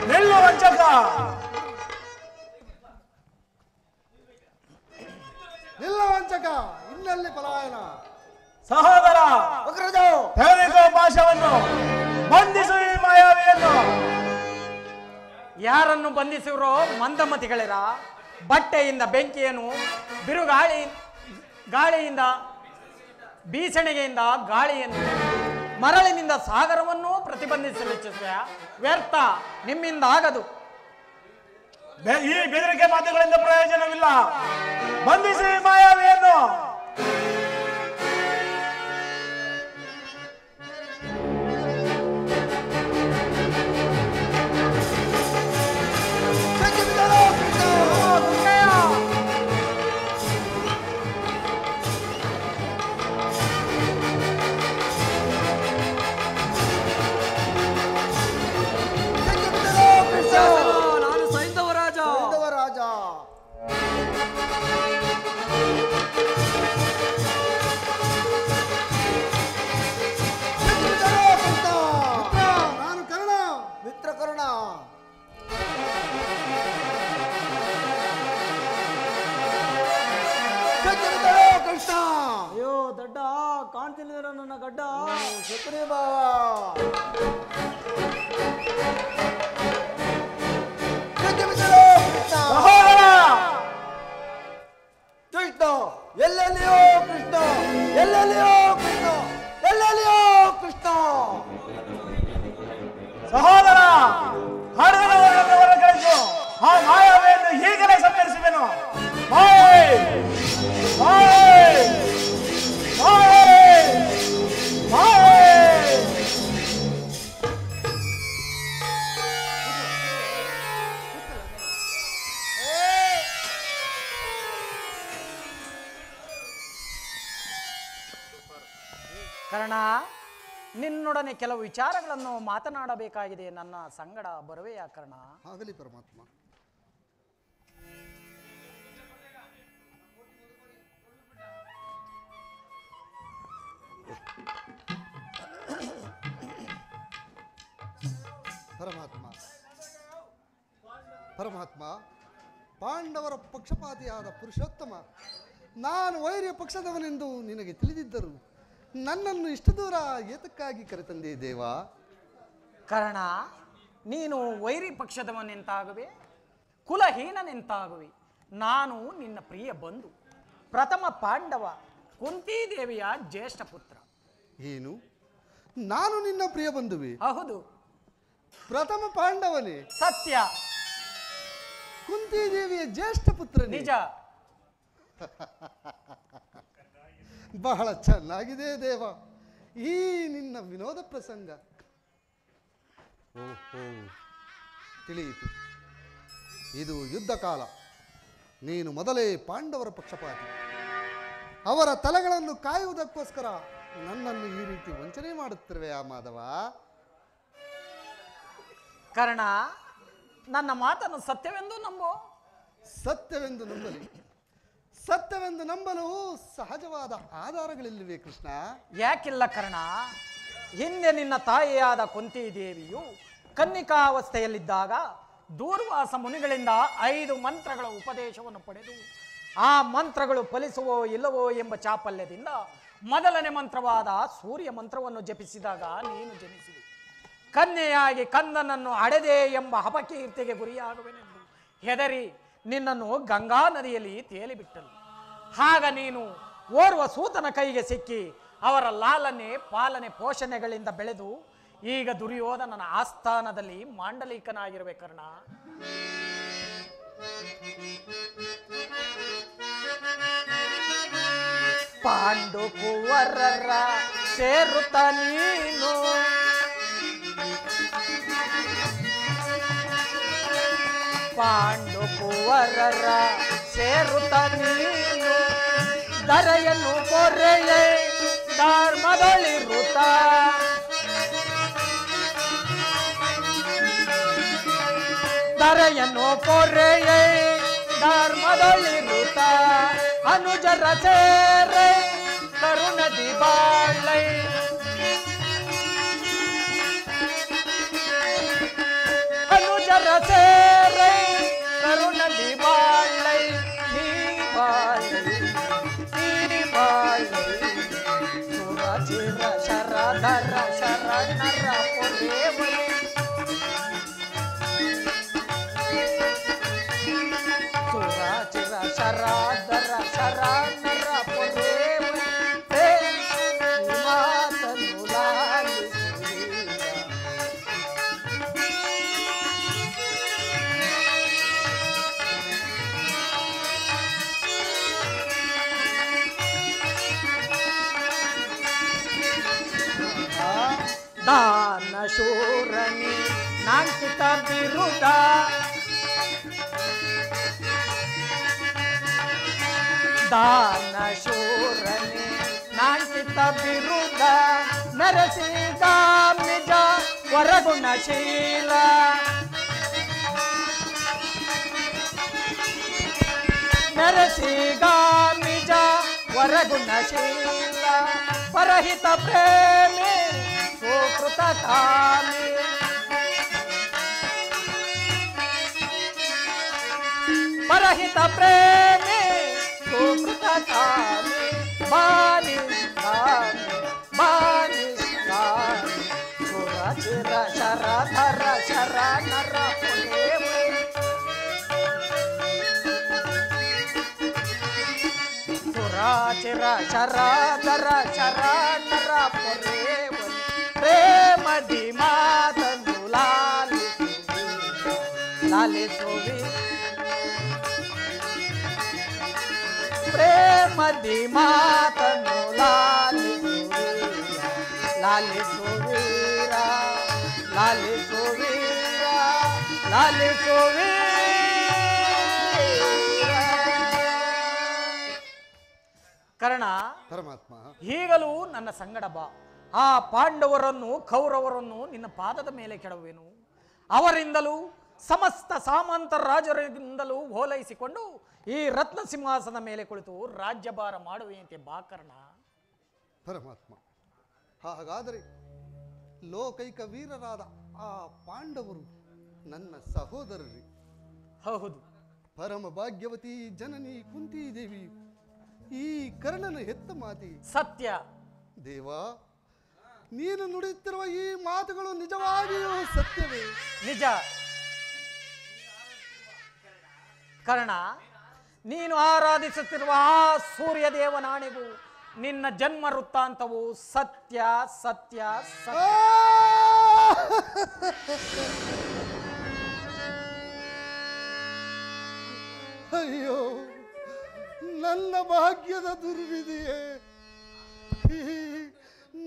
ನಿಲ್ಲು ವಂಚಕ.
ನಿಲ್ಲ ವಂಚಕ, ಇನ್ನಲ್ಲಿ ಪಲಾಯನ.
ಸಹೋದರ, ತೆಗೆದುಕೋ ಪಾಶವನ್ನು, ಬಂಧಿಸು ಈ ಮಾಯಾವಿಯನ್ನು.
ಯಾರನ್ನು ಬಂಧಿಸಿರೋ ಮಂದಮತಿಗಳಿರ? ಬಟ್ಟೆಯಿಂದ ಬೆಂಕಿಯನ್ನು, ಗಾಳಿಯಿಂದ ಬೀಸಣಿಗೆಯಿಂದ ಗಾಳಿಯನ್ನು, ಮರಳಿನಿಂದ ಸಾಗರವನ್ನು ಪ್ರತಿಬಂಧಿಸಲು ಇಚ್ಛಿಸುವ ವ್ಯರ್ಥ, ನಿಮ್ಮಿಂದ ಆಗದು.
ಈ ಬೆದರಿಕೆ ಮಾತುಗಳಿಂದ ಪ್ರಯೋಜನವಿಲ್ಲ. ಬಂಧಿಸಿ ಮಾಯಾವಿಯನ್ನು.
ನಾನು ಸೈಂಧವ ರಾಜ.
ದೊಡ್ಡ
ಶಕುನಿ ಮಾವ ಕೃಷ್ಣ ಎಲ್ಲೆಲ್ಲಿಯೋ ಕೃಷ್ಣ ಎಲ್ಲೆಲ್ಲಿಯೋ ಕೃಷ್ಣ ಎಲ್ಲೆಲ್ಲಿಯೋ ಕೃಷ್ಣ
ಸಹೋದರ ಹೊರಗಳಿದ್ದು ಆ ಮಾಯಾವೆಯನ್ನು ಹೀಗಲೇ ಸಂಹರಿಸುವೆನು.
ಕರ್ಣ, ನಿನ್ನೊಡನೆ ಕೆಲವು ವಿಚಾರಗಳನ್ನು ಮಾತನಾಡಬೇಕಾಗಿದೆ. ನನ್ನ ಸಂಗಡ ಬರುವೆಯಾ ಕರ್ಣ?
ಆಗಲಿ ಪರಮಾತ್ಮ. ಪರಮಾತ್ಮ ಪರಮಾತ್ಮ ಪಾಂಡವರ ಪಕ್ಷಪಾತಿಯಾದ ಪುರುಷೋತ್ತಮ, ನಾನು ವೈರ್ಯ ಪಕ್ಷದವನೆಂದು ನಿನಗೆ ತಿಳಿದಿದ್ದರು ನನ್ನನ್ನು ಇಷ್ಟು ದೂರ ಏತಕ್ಕಾಗಿ ಕರೆತಂದೆ ದೇವಾ?
ಕರ್ಣ, ನೀನು ವೈರಿ ಪಕ್ಷದವನೆಂತಾಗುವೆ, ಕುಲಹೀನನೆಂತಾಗುವೆ. ನಾನು ನಿನ್ನ ಪ್ರಿಯ ಬಂಧು, ಪ್ರಥಮ ಪಾಂಡವ ಕುಂತಿದೇವಿಯ ಜ್ಯೇಷ್ಠ ಪುತ್ರ.
ಏನು, ನಾನು ನಿನ್ನ ಪ್ರಿಯ ಬಂಧುವೆ?
ಹೌದು.
ಪ್ರಥಮ ಪಾಂಡವನೇ?
ಸತ್ಯ.
ಕುಂತಿದೇವಿಯ ಜ್ಯೇಷ್ಠ ಪುತ್ರ?
ನಿಜ.
ಬಹಳ ಚೆನ್ನಾಗಿದೆ ದೇವ ಈ ನಿನ್ನ ವಿನೋದ ಪ್ರಸಂಗ. ಓಹೋ, ತಿಳಿಯಿತು. ಇದು ಯುದ್ಧ ಕಾಲ. ನೀನು ಮೊದಲೇ ಪಾಂಡವರ ಪಕ್ಷಪಾತಿ. ಅವರ ತಲೆಗಳನ್ನು ಕಾಯುವುದಕ್ಕೋಸ್ಕರ ನನ್ನನ್ನು ಈ ರೀತಿ ವಂಚನೆ ಮಾಡುತ್ತಿರುವೆಯಾ ಮಾಧವ?
ಕರ್ಣ, ನನ್ನ ಮಾತನ್ನು ಸತ್ಯವೆಂದು ನಂಬು.
ಸತ್ಯವೆಂದು ನಂಬಲಿ. ಸತ್ಯವೆಂದು ನಂಬಲು ಸಹಜವಾದ ಆಧಾರಗಳಿಲ್ಲವೇ ಕೃಷ್ಣ?
ಯಾಕಿಲ್ಲ ಕರ್ಣ? ಹಿಂದೆ ನಿನ್ನ ತಾಯಿಯಾದ ಕುಂತಿದೇವಿಯು ಕನ್ನಿಕಾವಸ್ಥೆಯಲ್ಲಿದ್ದಾಗ ದೂರ್ವಾಸ ಮುನಿಗಳಿಂದ 5 ಮಂತ್ರಗಳ ಉಪದೇಶವನ್ನು ಪಡೆದು ಆ ಮಂತ್ರಗಳು ಫಲಿಸುವೋ ಇಲ್ಲವೋ ಎಂಬ ಚಾಪಲ್ಯದಿಂದ ಮೊದಲನೇ ಮಂತ್ರವಾದ ಸೂರ್ಯ ಮಂತ್ರವನ್ನು ಜಪಿಸಿದಾಗ ನೀನು ಜನಿಸಿದೆ. ಕನ್ಯೆಯಾಗಿ ಕಂದನನ್ನು ಅಡೆದೆ ಎಂಬ ಅಪಕೀರ್ತಿಗೆ ಗುರಿಯಾಗುವೆನೆಂದು ಹೆದರಿ ನಿನ್ನನ್ನು ಗಂಗಾ ನದಿಯಲ್ಲಿ ತೇಲಿಬಿಟ್ಟಳು. ಆಗ ನೀನು ಓರ್ವ ಸೂತನ ಕೈಗೆ ಸಿಕ್ಕಿ ಅವರ ಲಾಲನೆ ಪಾಲನೆ ಪೋಷಣೆಗಳಿಂದ ಬೆಳೆದು ಈಗ ದುರ್ಯೋಧನನ ಆಸ್ಥಾನದಲ್ಲಿ ಮಾಂಡಲಿಕನಾಗಿರುವೆ ಕರ್ಣ. ಪಾಂಡು ಕುವರರ ಸೇರುತ್ತ ನೀನು ಪಾಂಡು ಕುವರರ ಸೇರುತ್ತ ನೀನು ದರೆಯನ್ನು ಕೊರೆಯೇ ಧರ್ಮದಲ್ಲಿರುತ್ತ ದರೆಯನ್ನು ಕೊರೆಯೇ ಧರ್ಮದಲ್ಲಿರುತ್ತ ಅನುಜರ ಸೇರೆ ಕರುಣದಿ ಬಾಳೈ ಅನುಜರ ಸೇರೆ ಕರುಣದಿ ಬಾಳೈ ನೀ ಬಾಳೈ ನೀ ಬಾಳೈ ಸುರ ಚಿರ ಶರಧರ ಶರಣರ ಪೊರೆವೈ ಸುರ ಚಿರ ಶರಧರ ಶರಣರ ಪೊರೆವೈ ಮಾತನು ಲಾಲಿಸುವುದಿಲ್ಲ. ದಾನ ಶೂರನಿ ನಾಂಕಿತ ಬಿರುದ ದಾನ ಶೂರನಿ ನಾಂಕಿತ ಬಿರುದ ಮೆರೆಸಿದ ನಿಜ ವರಗುಣಶೀಲ ಮೆರೆಸಿಗ ನಿಜ ವರಗುಣಶೀಲ ಪರಹಿತ ಪ್ರೇಮಿ ಸುಕೃತ ಕಾಮಿ ಪರಹಿತ ಪ್ರೇಮಿ ಸುಕೃತ ಕಾಮಿ ಬಾನಿ ಬಾನಿ ಬಾನಿ ಚಿರ ಶರ ಧರ ಶರ ನರ ಪೊರೆ ಚಿರ ಶರ ಧರ ಶರ ನರ ಪೊರೆ ಪ್ರೇಮದಿ ಮಾತನ್ನು ಲಾಲಿಸುವಿ ಪ್ರೇಮದಿ ಮಾತನ್ನು ಲಾಲಿಸುವೀರ ಲಾಲಿಸುವೀರ ಲಾಲಿಸುವೀರ. ಕರ್ಣ,
ಪರಮಾತ್ಮ,
ಈಗಲೂ ನನ್ನ ಸಂಗಡ ಬಾ. ಆ ಪಾಂಡವರನ್ನು ಕೌರವರನ್ನು ನಿನ್ನ ಪಾದದ ಮೇಲೆ ಕೆಡವೇನು. ಅವರಿಂದಲೂ ಸಮಸ್ತ ಸಾಮಂತ ರಾಜರಿಂದಲೂ ಓಲೈಸಿಕೊಂಡು ಈ ರತ್ನ ಸಿಂಹಾಸನ ಮೇಲೆ ಕುಳಿತು ರಾಜ್ಯಭಾರ ಮಾಡುವೆಯಂತೆ ಬಾ ಕರ್ಣ.
ಪರಮಾತ್ಮ, ಹಾಗಾದರೆ ಲೋಕೈಕ ವೀರರಾದ ಆ ಪಾಂಡವರು ನನ್ನ ಸಹೋದರರೇ.
ಹೌದು.
ಪರಮ ಭಾಗ್ಯವತಿ ಜನನಿ ಕುಂತಿ ದೇವಿ ಈ ಕರ್ಣನ ಹೆತ್ತ ಮಾತಿ
ಸತ್ಯ.
ದೇವಾ, ನೀನು ನುಡಿಯುತ್ತಿರುವ ಈ ಮಾತುಗಳು ನಿಜವಾಗಿಯೂ ಸತ್ಯವೇ?
ನಿಜ ಕರ್ಣ. ನೀನು ಆರಾಧಿಸುತ್ತಿರುವ ಆ ಸೂರ್ಯ ದೇವನಾಣೆಗೂ ನಿನ್ನ ಜನ್ಮ ವೃತ್ತಾಂತವು ಸತ್ಯ ಸತ್ಯ ಸತ್ಯ.
ಅಯ್ಯೋ, ನನ್ನ ಭಾಗ್ಯದ ದುರ್ವಿಧಿಯೇ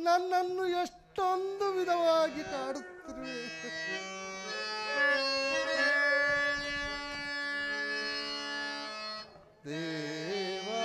ನನ್ನನ್ನು ಎಷ್ಟೊಂದು ವಿಧವಾಗಿ ಕಾಡುತ್ತಿರುವೆ. ದೇವಾ,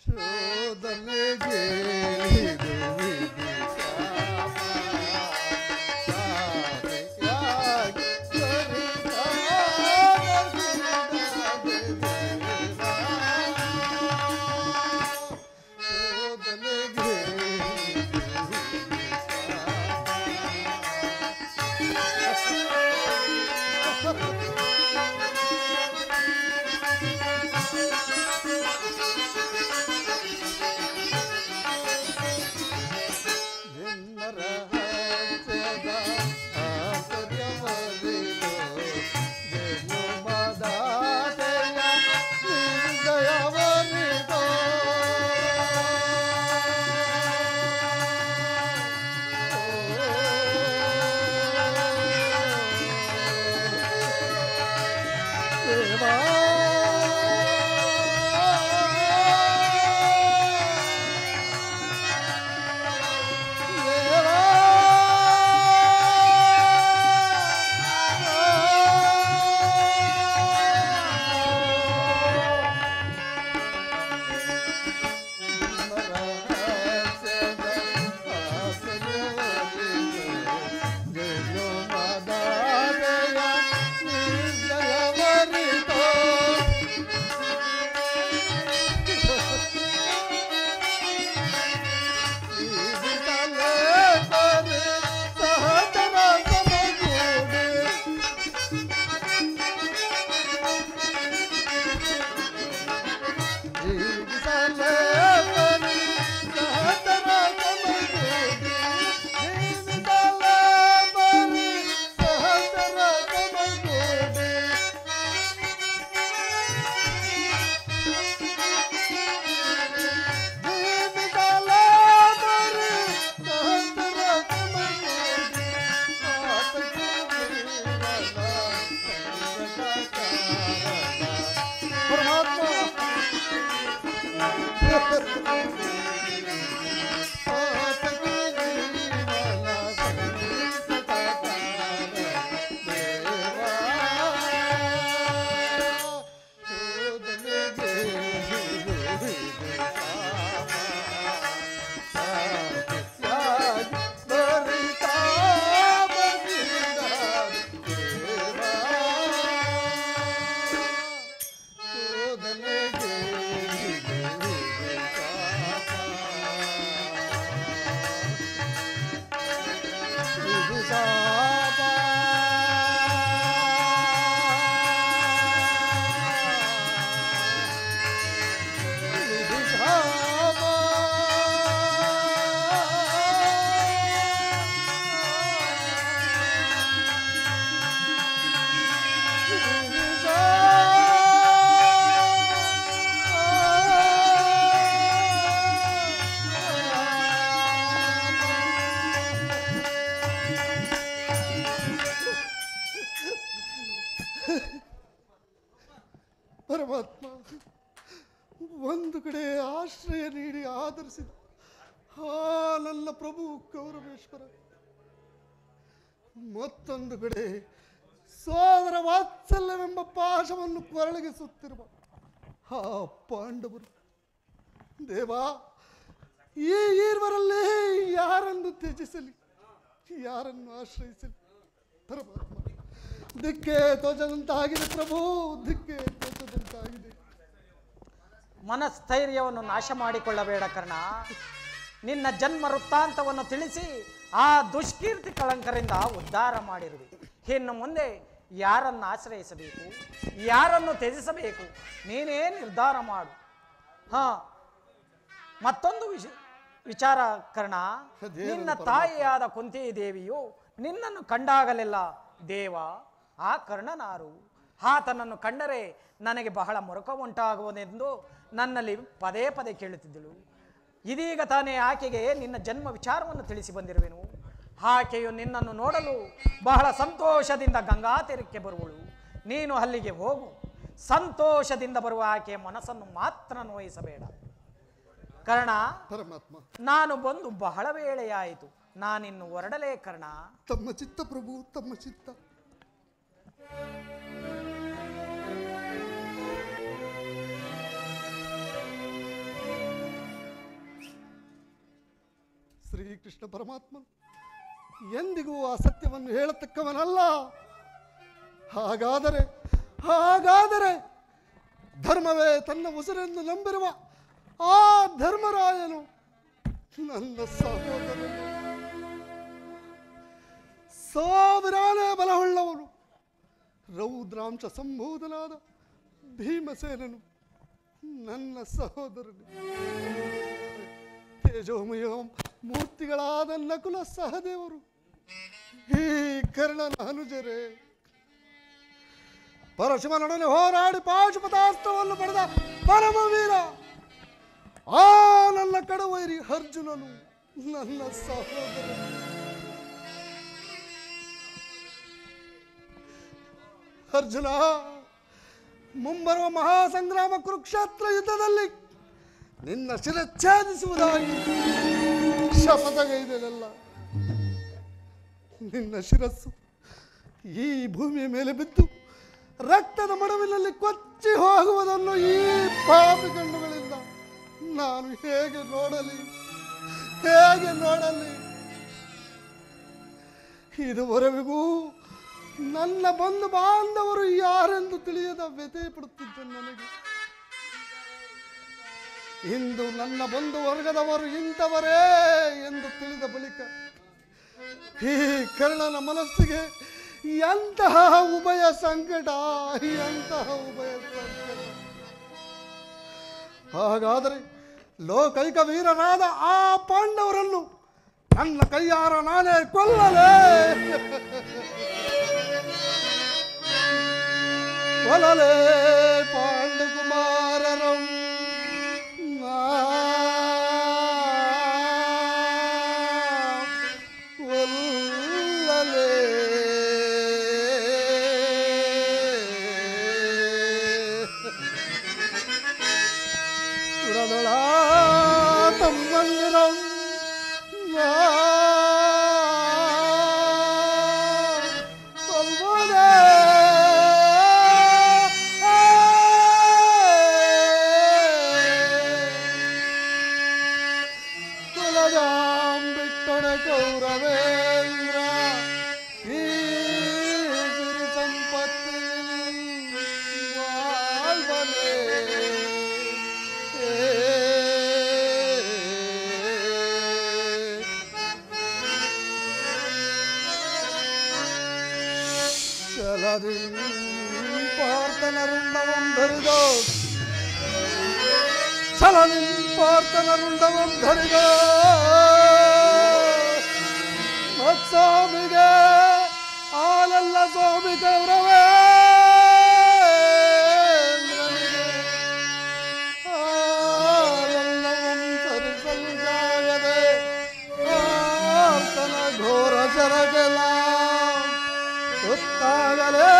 ಶೋಧನೆಗೆ ಪರಮಾತ್ಮ ಒಂದು ಕಡೆ ಆಶ್ರಯ ನೀಡಿ ಆಧರಿಸಿದ ನನ್ನ ಪ್ರಭು ಕೌರವೇಶ್ವರ, ಮತ್ತೊಂದು ಕಡೆ ಸೋದರ ವಾತ್ಸಲ್ಯವೆಂಬ ಪಾಶವನ್ನು ಕೊರಳಗಿಸುತ್ತಿರುವ ಆ ಪಾಂಡವರು. ದೇವಾ, ಈ ಈರ್ವರಲ್ಲೇ ಯಾರನ್ನು ತ್ಯಜಿಸಲಿ, ಯಾರನ್ನು ಆಶ್ರಯಿಸಲಿ? ಪರಮಾತ್ಮ, ದಿಕ್ಕೆ ತೋಚದಂತಾಗಿದೆ ಪ್ರಭು, ದಿಕ್ಕೆ ತೋಚದಂತಾಗಿದೆ.
ಮನಸ್ಥೈರ್ಯವನ್ನು ನಾಶ ಮಾಡಿಕೊಳ್ಳಬೇಡ ಕರ್ಣ. ನಿನ್ನ ಜನ್ಮ ವೃತ್ತಾಂತವನ್ನು ತಿಳಿಸಿ ಆ ದುಷ್ಕೀರ್ತಿ ಕಳಂಕರಿಂದ ಉದ್ಧಾರ ಮಾಡಿರುವೆ. ಇನ್ನು ಮುಂದೆ ಯಾರನ್ನು ಆಶ್ರಯಿಸಬೇಕು, ಯಾರನ್ನು ತ್ಯಜಿಸಬೇಕು, ನೀನೇ ನಿರ್ಧಾರ ಮಾಡು. ಮತ್ತೊಂದು ವಿಚಾರ ಕರ್ಣ, ನಿನ್ನ ತಾಯಿಯಾದ ಕುಂತಿ ದೇವಿಯು ನಿನ್ನನ್ನು ಕಂಡಾಗಲೆಲ್ಲ ದೇವ ಆ ಕರ್ಣನಾರು, ಆತನನ್ನು ಕಂಡರೆ ನನಗೆ ಬಹಳ ಮೊರಕ ಉಂಟಾಗುವುದೆಂದು ನನ್ನಲ್ಲಿ ಪದೇ ಪದೇ ಕೇಳುತ್ತಿದ್ದಳು. ಇದೀಗ ತಾನೇ ಆಕೆಗೆ ನಿನ್ನ ಜನ್ಮ ವಿಚಾರವನ್ನು ತಿಳಿಸಿ ಬಂದಿರುವೆನು. ಆಕೆಯು ನಿನ್ನನ್ನು ನೋಡಲು ಬಹಳ ಸಂತೋಷದಿಂದ ಗಂಗಾ ತೀರಕ್ಕೆ ಬರುವಳು. ನೀನು ಅಲ್ಲಿಗೆ ಹೋಗು. ಸಂತೋಷದಿಂದ ಬರುವ ಆಕೆಯ ಮನಸ್ಸನ್ನು ಮಾತ್ರ ನೋಯಿಸಬೇಡ. ಕರ್ಣ, ನಾನು ಬಂದು ಬಹಳ ವೇಳೆಯಾಯಿತು, ನಾನಿನ್ನು ಹೊರಡಲೇ ಕರ್ಣ.
ತಮ್ಮ ಚಿತ್ತ ಪ್ರಭು, ತಮ್ಮ ಚಿತ್ತ. ಶ್ರೀಕೃಷ್ಣ ಪರಮಾತ್ಮ ಎಂದಿಗೂ ಆ ಸತ್ಯವನ್ನು ಹೇಳತಕ್ಕವನಲ್ಲ. ಹಾಗಾದರೆ ಧರ್ಮವೇ ತನ್ನ ಉಸಿರೆಂದು ನಂಬಿರುವ ಆ ಧರ್ಮರಾಯನು ನನ್ನ ಸಹೋದರನು, ಸಾವಿರಾನೇ ಬಲವುಳ್ಳವನು, ರೌದ್ರಾಂಶ ಸಂಭೂತನಾದ ಭೀಮಸೇನನು ನನ್ನ ಸಹೋದರನು. ತೇಜೋಮಯ ಮೂರ್ತಿಗಳಾದ ನಕುಲ ಸಹದೇವರು ಈ ಕರ್ಣನ ಅನುಜರೇ. ಪರಶುಮನೊಡನೆ ಹೋರಾಡಿ ಪಾಶುಪತಾಸ್ತ್ರವನ್ನು ಪಡೆದ ಪರಮವೀರ ಆ ನನ್ನ ಕಡವೈರಿ ಅರ್ಜುನನು ನನ್ನ ಸಹೋದರ. ಅರ್ಜುನ, ಮುಂಬರುವ ಮಹಾಸಂಗ್ರಾಮ ಕುರುಕ್ಷೇತ್ರ ಯುದ್ಧದಲ್ಲಿ ನಿನ್ನ ಶಿರಚ್ಛೇದಿಸುವುದಾಗಿ ಶಪಥಗೈದೆನಲ್ಲ. ನಿನ್ನ ಶಿರಸ್ಸು ಈ ಭೂಮಿಯ ಮೇಲೆ ಬಿದ್ದು ರಕ್ತದ ಮಡುವಿನಲ್ಲಿ ಕೊಚ್ಚಿ ಹೋಗುವುದನ್ನು ಈ ಪಾಪಿ ಕಣ್ಣುಗಳಿಂದ ನಾನು ಹೇಗೆ ನೋಡಲಿ? ಇದುವರೆಗೂ ನನ್ನ ಬಂಧು ಬಾಂಧವರು ಯಾರೆಂದು ತಿಳಿಯದ ವ್ಯಥೆ ಪಡುತ್ತಿದ್ದ ನನಗೆ ಇಂದು ನನ್ನ ಬಂಧು ವರ್ಗದವರು ಇಂಥವರೇ ಎಂದು ತಿಳಿದ ಬಳಿಕ ಈ ಕರ್ಣನ ಮನಸ್ಸಿಗೆ ಎಂತಹ ಉಭಯ ಸಂಕಟ. ಹಾಗಾದರೆ ಲೋಕೈಕ ವೀರರಾದ ಆ ಪಾಂಡವರನ್ನು ನನ್ನ ಕೈಯಾರ ನಾನೇ ಕೊಲ್ಲಲೇ ಪಾಂಡುಕುಮಾರರಂ ಕೊಲ್ಲಲೇ. ಸುರದೊಳಾ ತಮ್ಮಂದಿರಂ ಗೌರವೇಂದ್ರ ಈ ಸಿರಿ ಸಂಪತ್ತಿ ವಾಲ್ವನೇ. ಚಲರಿಂ ಪಾರ್ಥನರುಂಡವಂ ಧರಿದೋ, ಚಲನಿಂ ಪಾರ್ಥನರುಂಡವಂ ಧರಿದೋ ಸ್ವಾಮಿಗೆ ಆಲಲ್ಲ ಸ್ವಾಮಿ ಗೌರವೇಂದ್ರನಿಗೆ ಆಲಲ್ಲವಂ ಸರಿಸಲು ಜಾಗದೆ ಆರ್ತನ ಘೋರ ಶರಗೆಲ ಗೊತ್ತಾಗಲೇ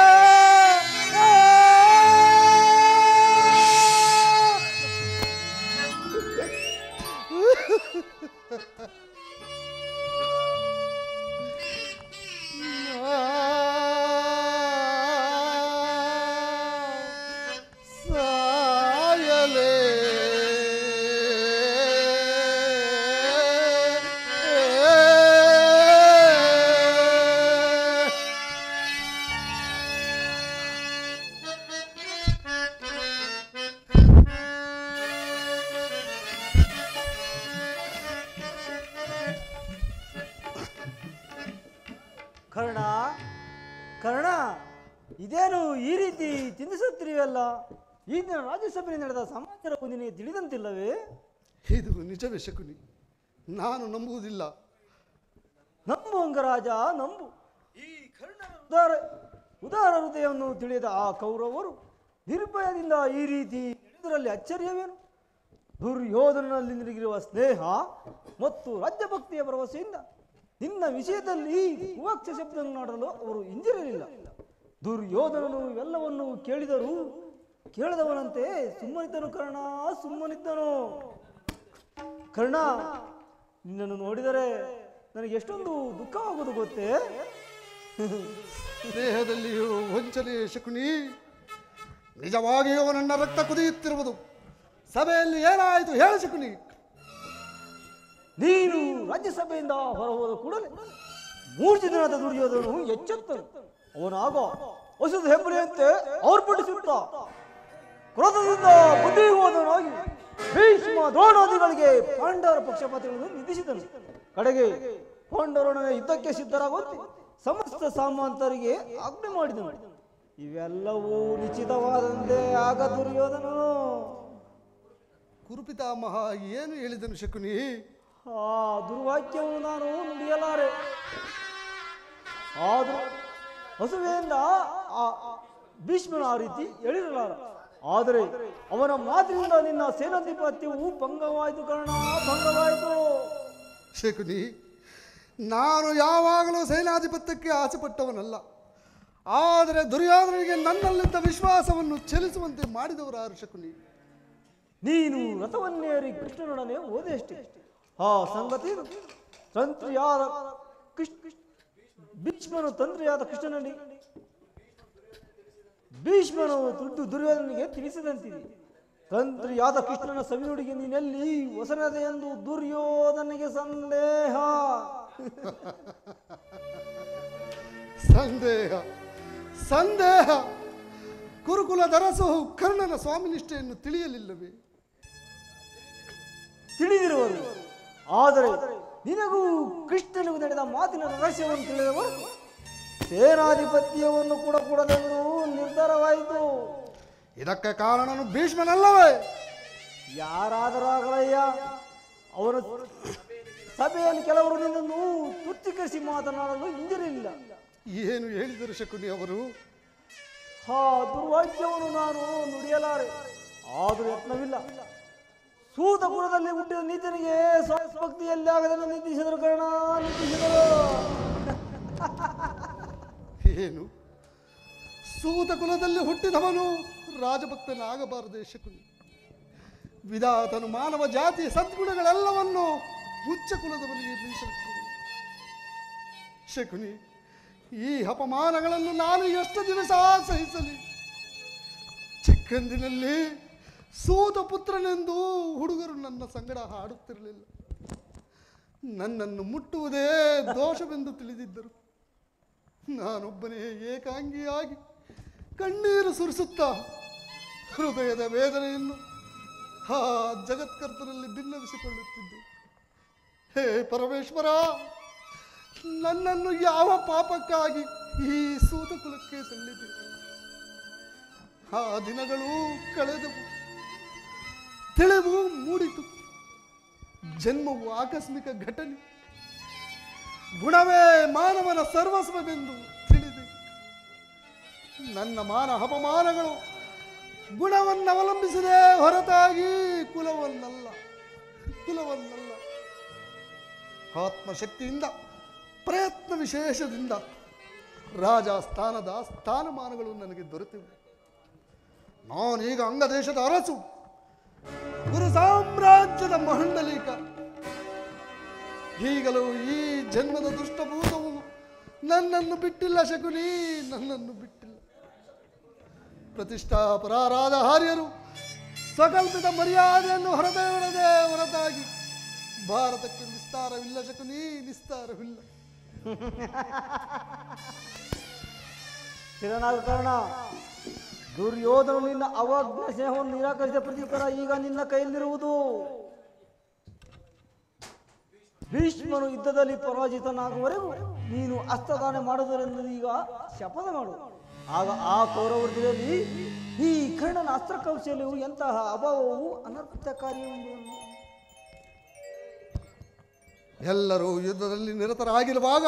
ಕರ್ಣ, ಇದೇನು ಈ ರೀತಿ ಚಿಂತಿಸುತ್ತಿರುವಲ್ಲ? ಈ ದಿನ ರಾಜ್ಯಸಭೆಯಲ್ಲಿ ನಡೆದ ಸಮಾಚಾರವು ನಿನಗೆ ತಿಳಿದಂತಿಲ್ಲವೇ?
ಇದು ನಿಜವೇ ಶಕುನಿ? ನಾನು ನಂಬುವುದಿಲ್ಲ.
ನಂಬು ಅಂಗರಾಜ, ನಂಬು. ಈ ಕರ್ಣನ ಉದಾರ ಹೃದಯವನ್ನು ತಿಳಿದ ಆ ಕೌರವರು ನಿರ್ಭಯದಿಂದ ಈ ರೀತಿ ನಡೆದರಲ್ಲಿ ಅಚ್ಚರಿಯವೇನು? ದುರ್ಯೋಧನಲ್ಲಿ ನಿನಗಿರುವ ಸ್ನೇಹ ಮತ್ತು ರಾಜ್ಯಭಕ್ತಿಯ ಭರವಸೆಯಿಂದ ನಿನ್ನ ವಿಷಯದಲ್ಲಿ ಕುವಾಕ್ಷ ಶಬ್ದ ಮಾಡಲು ಅವರು ಹಿಂದಿರಲಿಲ್ಲ. ದುರ್ಯೋಧನನು ಇವೆಲ್ಲವನ್ನು ಕೇಳಿದವನಂತೆ ಸುಮ್ಮನಿದ್ದನು ಕರ್ಣ, ಸುಮ್ಮನಿದ್ದನು. ಕರ್ಣ, ನಿನ್ನನ್ನು ನೋಡಿದರೆ ನನಗೆ ಎಷ್ಟೊಂದು ದುಃಖವಾಗುವುದು ಗೊತ್ತೇ?
ಸ್ನೇಹದಲ್ಲಿಯೂ ವಂಚನೆ ಶಕುನಿ. ನಿಜವಾಗಿಯೂ ನನ್ನ ರಕ್ತ ಕುದಿಯುತ್ತಿರುವುದು. ಸಭೆಯಲ್ಲಿ ಏನಾಯಿತು ಹೇಳು ಶಕುನಿ.
ನೀನು ರಾಜ್ಯಸಭೆಯಿಂದ ಹೊರಹೋದ ಕೂಡಲೇ ಮೂರ್ಛಿತನಾದ ದುರ್ಯೋಧನು ಎಚ್ಚೆತ್ತನು. ಅವನಾಗ ಹೊಸದ ಹೆಬ್ಬರಿಯಂತೆ ಆರ್ಭಟಿಸುತ್ತ ಕ್ರೋಧದಿಂದ ಬುದ್ಧಿಹೀನನಾಗಿ ಭೀಷ್ಮ ದ್ರೋಣಾದಿಗಳಿಗೆ ಪಾಂಡವರ ಪಕ್ಷಪಾತಿಗಳನ್ನು ನಿಂದಿಸಿದನು. ಕಡೆಗೆ ಪಾಂಡವರೊಡನೆ ಯುದ್ಧಕ್ಕೆ ಸಿದ್ಧರಾಗುವಂತೆ ಸಮಸ್ತ ಸಾಮಂತರಿಗೆ ಆಜ್ಞೆ ಮಾಡಿದನು. ಇವೆಲ್ಲವೂ ನಿಶ್ಚಿತವಾದಂತೆ ಆಗ ದುರ್ಯೋಧನನು
ಕುರುಪಿತಾಮಹ ಏನು ಹೇಳಿದನು ಶಕುನಿ?
ಆ ದುರ್ವಾಕ್ಯವನ್ನು ನಾನು ನುಡಿಯಲಾರೆ. ಆದರೂ ಹಸುವೆಯಿಂದ ಭೀಷ್ಮನ ಆ ರೀತಿ ಹೇಳಿರಲಾರ. ಆದರೆ ಅವನ ಮಾತಿನಿಂದ ನಿನ್ನ ಸೇನಾಧಿಪತ್ಯವು ಭಂಗವಾಯಿತು ಕರ್ಣ, ಭಂಗವಾಯಿತು.
ಶಕುನಿ, ನಾನು ಯಾವಾಗಲೂ ಸೇನಾಧಿಪತ್ಯಕ್ಕೆ ಆಸೆಪಟ್ಟವನಲ್ಲ. ಆದರೆ ದುರ್ಯೋಧನಿಗೆ ನನ್ನಲ್ಲಿದ್ದ ವಿಶ್ವಾಸವನ್ನು ಚೆಲ್ಲಿಸುವಂತೆ ಮಾಡಿದವರಾರು ಶಕುನಿ?
ನೀನು ರಥವನ್ನೇರಿ ಕೃಷ್ಣನೊಡನೆ ಹೋದೆಯಷ್ಟೇ. ಆ ಸಂಗತಿ ತಂತ್ರಿಯಾದ ಭೀಷ್ಮನು ತಂತ್ರಿಯಾದ ಕೃಷ್ಣನಲ್ಲಿ ಭೀಷ್ಮನು ದುರ್ಯೋಧನಿಗೆ ತಿಳಿಸಿದಂತಿದೆ. ತಂತ್ರಿಯಾದ ಕೃಷ್ಣನ ಸವಿನುಡಿಗೆ ನೀನೆಲ್ಲಿ ವಸನದೆ ಎಂದು ದುರ್ಯೋಧನಿಗೆ ಸಂದೇಹ.
ಸಂದೇಹ ಸಂದೇಹ. ಕುರುಕುಲದ ಅರಸು ಕರ್ಣನ ಸ್ವಾಮಿ ನಿಷ್ಠೆಯನ್ನು ತಿಳಿಯಲಿಲ್ಲವೇ?
ತಿಳಿದಿರುವರು. ಆದರೆ ನಿನಗೂ ಕೃಷ್ಣನಿಗೂ ನಡೆದ ಮಾತಿನ ರಹಸ್ಯವನ್ನು ತಿಳಿದವರು ಸೇನಾಧಿಪತ್ಯವನ್ನು ಕೂಡ ಕೊಡದೆಂದು ನಿರ್ಧಾರವಾಯಿತು.
ಇದಕ್ಕೆ ಕಾರಣನು ಭೀಷ್ಮನಲ್ಲವೇ?
ಯಾರಾದರೂ ಆಗಲಯ್ಯ. ಅವರ ಸಭೆಯಲ್ಲಿ ಕೆಲವರು ನಿನ್ನನ್ನು ತುಚ್ಛೀಕರಿಸಿ ಮಾತನಾಡಲು ಹಿಂದಿರಲಿಲ್ಲ.
ಏನು ಹೇಳಿದರು ಶಕುನಿ ಅವರು?
ಆ ದುರ್ವಾಕ್ಯವನ್ನು ನಾನು ನುಡಿಯಲಾರೆ. ಆದರೂ ಯತ್ನವಿಲ್ಲ. ಸೂತ ಕುಲದಲ್ಲಿ ಹುಟ್ಟಿದ ನೀತನಿಗೆ ಸ್ವಭಕ್ತಿಯಲ್ಲಿ ಆಗದನ್ನು ನಿಂದಿಸಿದರು ಕರ್ಣ, ನಿಂದಿಸಿದರು.
ಏನು? ಸೂತ ಕುಲದಲ್ಲಿ ಹುಟ್ಟಿದವನು ರಾಜಭಕ್ತನಾಗಬಾರದೆ ಶಕುನಿ? ವಿಧಾತನು ಮಾನವ ಜಾತಿಯ ಸದ್ಗುಣಗಳೆಲ್ಲವನ್ನು ಉಚ್ಚ ಕುಲದವನಿಗೆ ಮೀಸಲಿಟ್ಟರು. ಶಕುನಿ, ಈ ಅಪಮಾನಗಳನ್ನು ನಾನು ಎಷ್ಟು ದಿವಸ ಸಹಿಸಲಿ? ಚಿಕ್ಕಂದಿನಲ್ಲಿ ಸೂತ ಪುತ್ರನೆಂದು ಹುಡುಗರು ನನ್ನ ಸಂಗಡ ಹಾಡುತ್ತಿರಲಿಲ್ಲ. ನನ್ನನ್ನು ಮುಟ್ಟುವುದೇ ದೋಷವೆಂದು ತಿಳಿದಿದ್ದರು. ನಾನೊಬ್ಬನೇ ಏಕಾಂಗಿಯಾಗಿ ಕಣ್ಣೀರು ಸುರಿಸುತ್ತಾ ಹೃದಯದ ವೇದನೆಯನ್ನು ಆ ಜಗತ್ಕರ್ತನಲ್ಲಿ ಭಿನ್ನವಿಸಿಕೊಳ್ಳುತ್ತಿದ್ದೆ. ಹೇ ಪರಮೇಶ್ವರ, ನನ್ನನ್ನು ಯಾವ ಪಾಪಕ್ಕಾಗಿ ಈ ಸೂತ ಕುಲಕ್ಕೆ ತಳ್ಳಿದೆ? ಆ ದಿನಗಳು ಕಳೆದವು, ತಿಳಿವು ಮೂಡಿತು. ಜನ್ಮವು ಆಕಸ್ಮಿಕ ಘಟನೆ, ಗುಣವೇ ಮಾನವನ ಸರ್ವಸ್ವವೆಂದು ತಿಳಿದೆ. ನನ್ನ ಮಾನ ಅಪಮಾನಗಳು ಗುಣವನ್ನು ಅವಲಂಬಿಸಿದೆ ಹೊರತಾಗಿ ಕುಲವನ್ನಲ್ಲ. ಆತ್ಮಶಕ್ತಿಯಿಂದ, ಪ್ರಯತ್ನ ವಿಶೇಷದಿಂದ ರಾಜ ಸ್ಥಾನದ ಸ್ಥಾನಮಾನಗಳು ನನಗೆ ದೊರೆತಿವೆ. ನಾನೀಗ ಅಂಗದೇಶದ ಅರಸು, ಗುರು ಸಾಮ್ರಾಜ್ಯದ ಮಹಂಡಲೀಕ. ಈಗಲೂ ಈ ಜನ್ಮದ ದುಷ್ಟಭೂತವು ನನ್ನನ್ನು ಬಿಟ್ಟಿಲ್ಲ ಶಕುನಿ, ನನ್ನನ್ನು ಬಿಟ್ಟಿಲ್ಲ. ಪ್ರತಿಷ್ಠಾಪರಾದ ಹಾರ್ಯರು ಸ್ವಕಲ್ಪಿತ ಮರ್ಯಾದೆಯನ್ನು ಹೊರತೆಗೆಯದೆ ಹೊರತಾಗಿ ಭಾರತಕ್ಕೆ ವಿಸ್ತಾರವಿಲ್ಲ ಶಕುನಿ, ವಿಸ್ತಾರವಿಲ್ಲ.
ಶಿರನಾಗ ಕಾರಣ ದುರ್ಯೋಧನ ನಿನ್ನ ಅವಾಜ್ಞ ಸ್ನೇಹವನ್ನು ನಿರಾಕರಿಸಿದ ಪ್ರತೀಕಾರ ಈಗ ನಿನ್ನ ಕೈಯಲ್ಲಿರುವುದು. ಭೀಷ್ಮನು ಯುದ್ಧದಲ್ಲಿ ಪರಾಜಿತನಾಗುವವರೆಗೂ ನೀನು ಹಸ್ತದಾನ ಮಾಡುವುದರಿಂದ ಈಗ ಶಪಥ ಮಾಡು. ಆಗ ಆ ಕೌರವರಲ್ಲಿ ಈ ಕರ್ಣನ ಅಸ್ತ್ರಕೌಶಲ್ಯವು ಎಂತಹ ಅಭಾವವು ಅನರ್ಥಕಾರಿ ಎಂಬುದನ್ನು
ಎಲ್ಲರೂ ಯುದ್ಧದಲ್ಲಿ ನಿರತರಾಗಿರುವಾಗ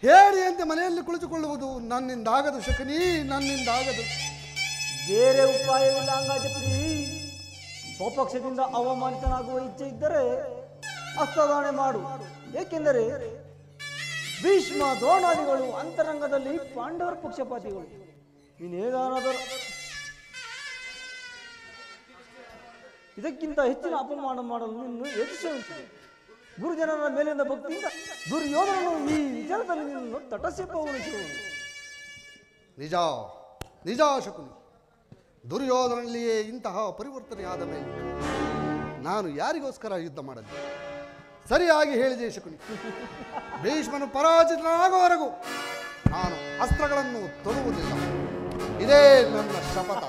ಹೇಳಿಯಂತೆ ಮನೆಯಲ್ಲಿ ಕುಳಿತುಕೊಳ್ಳುವುದು ನನ್ನಿಂದಾಗದು ಶಕುನಿ, ನನ್ನಿಂದಾಗದು.
ಬೇರೆ ಉಪಾಯವಿಲ್ಲ ಅಂಗಾಜಪತಿ. ಸ್ವಪಕ್ಷದಿಂದ ಅವಮಾನಿತನಾಗುವ ಇಚ್ಛೆ ಇದ್ದರೆ ಹಸ್ತದಾನ ಮಾಡು. ಏಕೆಂದರೆ ಭೀಷ್ಮ ದ್ರೋಣಾದಿಗಳು ಅಂತರಂಗದಲ್ಲಿ ಪಾಂಡವರ ಪಕ್ಷಪಾತಿಗಳು. ನೀನೇನಾದರೂ ಇದಕ್ಕಿಂತ ಹೆಚ್ಚಿನ ಅಪಮಾನ ಮಾಡಲು ನಿನ್ನು ಯೋಚಿಸುವಂತೆ. ಗುರುಜನರ ಮೇಲಿನ ಭಕ್ತಿಯಿಂದ ದುರ್ಯೋಧನನು ಈ ವಿಚಾರದಲ್ಲಿ ನಿನ್ನನ್ನು ತಟಸ್ಥಗೊಳಿಸುವನು.
ನಿಜ ನಿಜ ಶಕುನಿ, ದುರ್ಯೋಧನಲ್ಲಿಯೇ ಇಂತಹ ಪರಿವರ್ತನೆ ಆದ ಮೇಲೆ ನಾನು ಯಾರಿಗೋಸ್ಕರ ಯುದ್ಧ ಮಾಡಲಿ? ಸರಿಯಾಗಿ ಹೇಳಿದೆ ಶಕುನಿ. ಭೀಷ್ಮನು ಪರಾಜಿತನಾಗುವವರೆಗೂ ನಾನು ಅಸ್ತ್ರಗಳನ್ನು ತೊಡುವುದಿಲ್ಲ. ಇದೇ ನನ್ನ ಶಪಥ.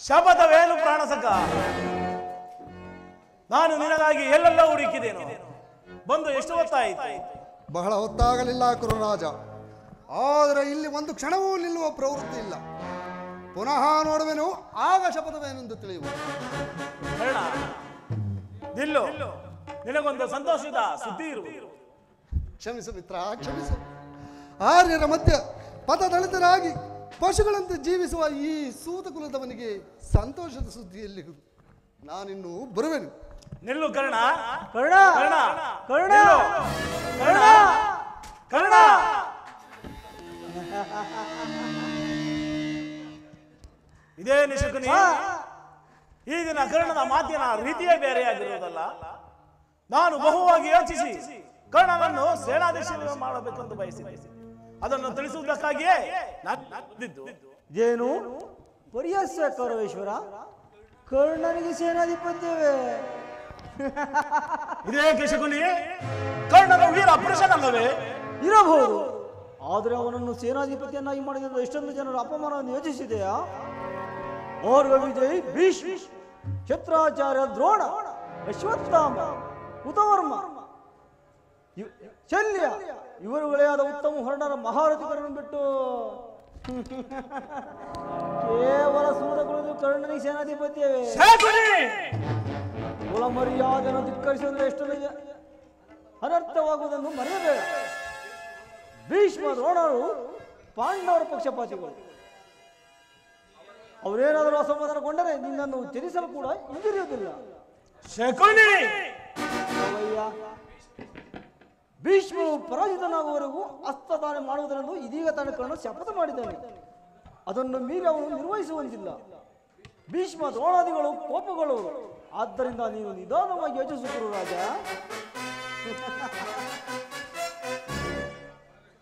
ಶಪಥವೇನು ಪ್ರಾಣಸಖ? ನಾನು ನಿನಗಾಗಿ ಎಲ್ಲೆಲ್ಲ ಹುಡುಕಿದ್ದೇನು. ಬಂದು ಎಷ್ಟು ಹೊತ್ತಾಯಿತು?
ಬಹಳ ಹೊತ್ತಾಗಲಿಲ್ಲ ಕುರುರಾಜ. ಆದರೆ ಇಲ್ಲಿ ಒಂದು ಕ್ಷಣವೂ ನಿಲ್ಲುವ ಪ್ರವೃತ್ತಿ ಇಲ್ಲ. ಪುನಃ ನೋಡುವೆನು, ಆಗ ಶಪಥವೇನೆಂದು ತಿಳಿಯುವುದು.
ನಿಲ್ಲು, ನಿನಗೊಂದು ಸಂತೋಷದ ಸುದ್ದಿ ಇರುವುದು.
ಕ್ಷಮಿಸು ಮಿತ್ರ, ಕ್ಷಮಿಸು. ಆರ್ಯರ ಮಧ್ಯ ಪಥದಳಿತರಾಗಿ ಪಶುಗಳಂತೆ ಜೀವಿಸುವ ಈ ಸೂತ ಕುಲದವನಿಗೆ ಸಂತೋಷದ ಸುದ್ದಿಯಲ್ಲಿ ನಾನಿನ್ನು ಬರುವೆನು.
ನಿಲ್ಲು ಕರ್ಣ,
ಕರ್ಣ,
ಕರ್ಣ,
ಕರ್ಣ,
ಕರ್ಣ, ಕರ್ಣ. ಇದೇ ನಿಶಕುನಿ, ಈ ದಿನ ಕರ್ಣನ ಮಾತಿನ ರೀತಿಯೇ ಬೇರೆಯಾಗಿರುವುದಲ್ಲ. ನಾನು ಬಹುವಾಗಿ ಯೋಚಿಸಿ ಕರ್ಣನನ್ನು ಸೇನಾಧೀಶ ಮಾಡಬೇಕೆಂದು ಬಯಸಿದೆ. ಅದನ್ನು ತಿಳಿಸುವುದಕ್ಕಾಗಿಯೇ
ಏನು ಪರಿಹಾಸ್ಯ ಕೌರವೇಶ್ವರ? ಕರ್ಣನಿಗೆ ಸೇನಾಧಿಪತ್ಯವೇ?
ಇದೇ ಕೇಶಕುನಿ, ಕರ್ಣನ ವೀರ ಪುರುಷನಲ್ಲವೇ?
ಇರಬಹುದು, ಆದರೆ ಅವನನ್ನು ಸೇನಾಧಿಪತಿಯನ್ನಾಗಿ ಮಾಡಿದ ಎಷ್ಟೊಂದು ಜನರ ಅಪಮಾನವನ್ನು ಯೋಚಿಸಿದೆಯಾ? ಓರ್ವ ವಿಜಯ್ ಭೀಷ್ಮ, ಕ್ಷತ್ರಾಚಾರ್ಯ ದ್ರೋಣ, ಅಶ್ವತ್ಥಾಮ, ಕೃತವರ್ಮ, ಶಲ್ಯ ಇವರುಗಳೇ ಆದ ಉತ್ತಮ ಹೊರಡರ ಮಹಾರಥಿಕರನ್ನು ಬಿಟ್ಟು ಕೇವಲ ಸೂರ ಕುಳಿದು ಕರ್ಣನಿಗೆ ಸೇನಾಧಿಪತ್ಯವೇ? ಕುಲ ಮರ್ಯಾದೆಯನ್ನು ಧಿಕ್ಕರಿಸುವುದರಿಂದ ಎಷ್ಟೊಂದು ಅನರ್ಥವಾಗುವುದನ್ನು ಮರೆಯಬೇಡ. ಭೀಷ್ಮ ದ್ರೋಣರು ಪಾಂಡವರ ಪಕ್ಷಪಾತಿಗಳು. ಅವರೇನಾದರೂ ಅಸಮಾಧಾನಗೊಂಡರೆ ನಿನ್ನನ್ನು ತ್ಯಜಿಸಲು ಕೂಡ ಹಿಂದಿರುವುದಿಲ್ಲ. ಭೀಷ್ಮನು ಪರಾಜಿತನಾಗುವವರೆಗೂ ಹಸ್ತದಾನ ಮಾಡುವುದನ್ನು ಇದೀಗ ತನಕನ್ನು ಶಪಥ ಮಾಡಿದ್ದಾನೆ. ಅದನ್ನು ಮೀರಿ ಅವನು ನಿರ್ವಹಿಸುವಂತಿಲ್ಲ. ಭೀಷ್ಮ ದ್ರೋಣಾದಿಗಳು ಕೋಪಗಳು. ಆದ್ದರಿಂದ ನೀನು ನಿಧಾನವಾಗಿ ಯೋಚಿಸುತ್ತಿರು ರಾಜ.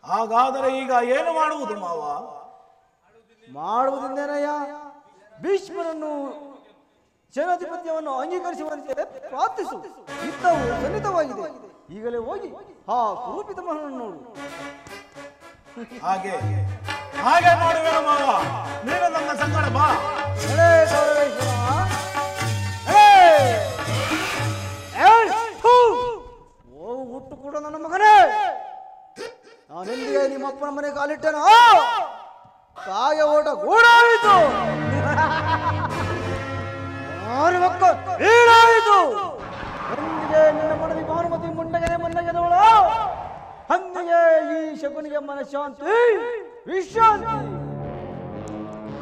ಹಾಗಾದರೆ ಈಗ ಏನು ಮಾಡುವುದು ಮಾವ?
ಮಾಡುವುದೆಂದೇನಯ್ಯ? ಭೀಷ್ಮರನ್ನು ಸೇನಾಧಿಪತ್ಯವನ್ನು ಅಂಗೀಕರಿಸುವಂತೆ ಪ್ರಾರ್ಥಿಸು. ಯುದ್ಧವು ಸನ್ನಿಹಿತವಾಗಿದೆ. ಈಗಲೇ ಹೋಗಿ ಆ ಕುರೂಪಿತ ಮಹನನ್ನು ನೋಡು.
ಹಾಗೆ ಹಾಗೆ ಮಾಡುವೆನು ಮಾವ. ನೀನು ನನ್ನ ಸಂಗಡ ಬಾ.
ಹೋಗು ಹುಟ್ಟು ಕೂಡ ನನ್ನ ಮಗನೇ. ನಾನೆಂದಿಗೆ ನಿಮ್ಮ ಅಪ್ಪನ ಮನೆ ಕಾಲಿಟ್ಟೆನೋ ಕಾಯ ಓಟ ಗೂಡಾಯಿತು. ಬೀಳಾಯಿತು. ಎಂದಿಗೆ ನಿನ್ನ ಮನದಿ ಭಾನುಮತಿ ಮುಂಡಗೆನೆ ಮನ್ನಗೆದವಳು. ಅಂದಿಗೆ ಈ ಶಕುನಿಗೆ ಮನಃಶಾಂತಿ ವಿಶ್ರಾಂತಿ.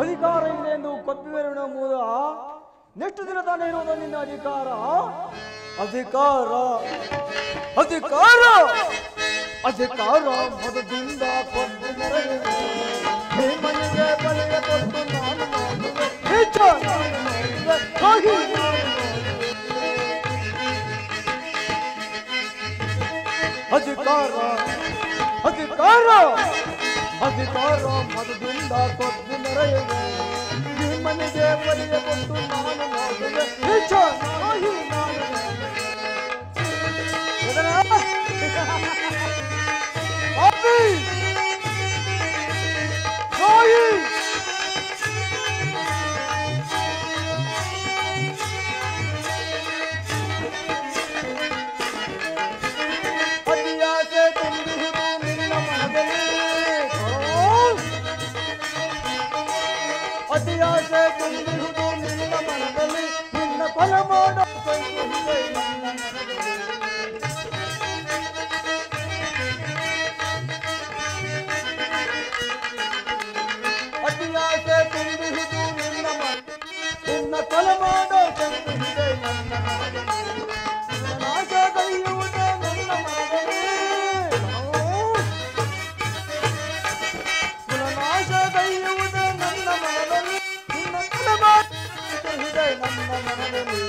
ಅಧಿಕಾರ ಇದೆ ಎಂದು ಕೊಪ್ಪಿವೆರಣ ಮೂಲ. ನೆಷ್ಟು ದಿನ ತಾನೇ ಇರುವುದು ನಿನ್ನ ಅಧಿಕಾರ? ಅಧಿಕಾರ ಅಧಿಕಾರ ಅಧಿಕಾರ ಮದದಿಂದ ಕೊಟ್ಟು ಮನೆಗೆ ಬಲಿಯ ಕೊಟ್ಟು ನಾನು ಅಧಿಕಾರ ಅಧಿಕಾರ ಅಧಿಕಾರ ಮದದಿಂದ ಕೊಟ್ಟು ಮೆರೆಯುವೆ. ಮನೆಗೆ ಬಲಿಯ ಕೊಟ್ಟು ನಾನು ಮಾಡುವೆ. ಅತಿ ಆಸೆ ತುಂಬಿರುವುದು ನಿನ್ನ ಮನದಲ್ಲಿ ನಿನ್ನ ಕೊಲೆ ಮಾಡೋ ಕೈಗೊಂಡೆ ನನ್ನ ಮನದಲ್ಲಿ ಅತಿ ಆಸೆ ತುಂಬಿರುವುದು ನಿನ್ನ ನಿನ್ನ ಕೊಲೆ ಮಾಡೋ ಕೈಗೊಂಡೆ ನನ್ನ ಮನದಲ್ಲಿ ನಾಶ ಕೈಯುವುದೇ ನನ್ನ ಮನದಲ್ಲಿ ಕುಲನಾಶ ಕೈಯುವುದೇ ನನ್ನ ಮನದಲ್ಲಿ ನಿನ್ನ ಕೊಲೆ ಮಾಡುವುದೇ ನನ್ನ ಮನದಲ್ಲಿ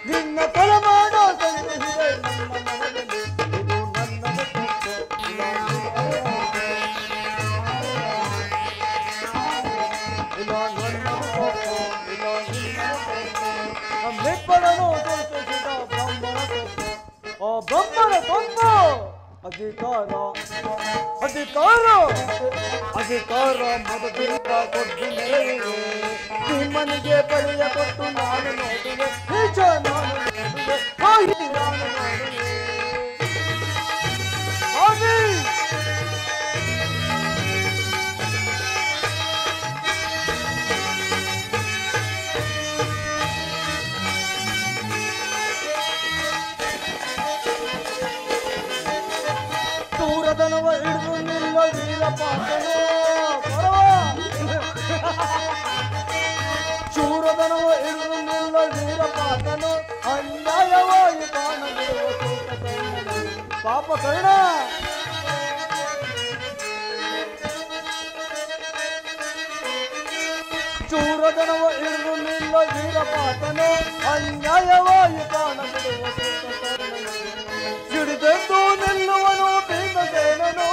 ನಿನ್ನ ಕೊಲೆ ಮಾಡೋ ಕೈಗೊಂಡೆ ನನ್ನ ಮನದಲ್ಲಿ ಇದು ನನ್ನ ನಮ್ಮಿಬ್ಬರನ್ನು ಸೃಷ್ಟಿಸಿದ ಬ್ರಹ್ಮನ ತತ್ವ ಆ ಬ್ರಹ್ಮನ ತತ್ವ ಅಧಿಕಾರ ಅಧಿಕಾರ ಅಧಿಕಾರ ಮದದಿಂದ ಕೊಟ್ಟು ನೆರೆಯುವೆ ನಿಮ್ಮನಿಗೆ ಬಲಿಯ ಕೊಟ್ಟು ನಾನು ನೋಡುವೆ ನಿಜ ನಾನು ನೋಡುವೆ ಹಾಗೆ ನಾನು ನೋಡುವೆ ಹಾಗೆ ದೂರದನವ ಹಿಡಿದು ನಿಲ್ಲ ವೀರಪಾತನು ಚೂರದನವ ಹಿಡಿದು ನಿಲ್ಲ ವೀರಪಾತನು ಅನ್ಯಾಯವಾಗಿ ಕಾಣದಿರುವ ಪಾಪ ಕರ್ಣ ಚೂರದನವ ಹಿಡಿದು ನಿಲ್ಲ ವೀರಪಾತನು ಅನ್ಯಾಯವಾಗಿ ಕಾಣದಿರುವ ಸಿಡಿದೆದ್ದು ನಿಲ್ಲುವನು ಭೀಮಸೇನನು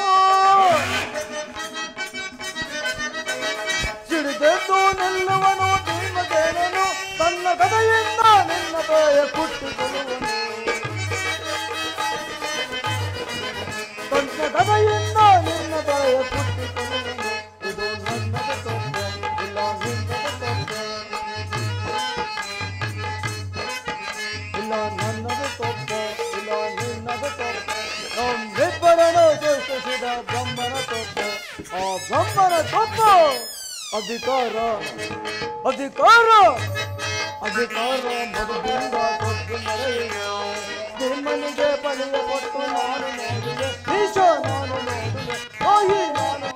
ಸಿಡಿದೆದ್ದು ನಿಲ್ಲುವನು ಭೀಮಸೇನನು ತನ್ನ ಗದೆಯಿಂದ ನಿನ್ನ ಬಾಯ ಕುಟ್ಟಿಕೊಳ್ಳುವನು ತನ್ನ ಗದೆಯಿಂದ ನಿನ್ನ ಬಾಯ ಕುಟ್ಟಿಕೊಳ್ಳುವನು ಇದು ನನ್ನದ ತಪ್ಪು ಇಲ್ಲ ನಿನ್ನದ ತಪ್ಪು ಇಲ್ಲ ನನ್ನದ ತಪ್ಪು ಇಲ್ಲ ನಿನ್ನದ ತಪ್ಪು ನಮ್ಮಿಬ್ಬರನ್ನು ಸೃಷ್ಟಿಸಿದ ಬ್ರಹ್ಮನ ತಪ್ಪು ಆ ಬ್ರಹ್ಮನ ತಪ್ಪು ಅಧಿಕಾರ ಅಧಿಕಾರ ಅಧಿಕಾರ ಮಧುದಿಂದ ಕೊಟ್ಟು ನಡೆಯುವೆ ನಿಮ್ಮನಿಗೆ ಬಲಿಯ ಕೊಟ್ಟು ನಾನು ನೋಡುವೆ ಈಶ ನಾನು ನೋಡುವೆ ಹೋಗಿ ನಾನು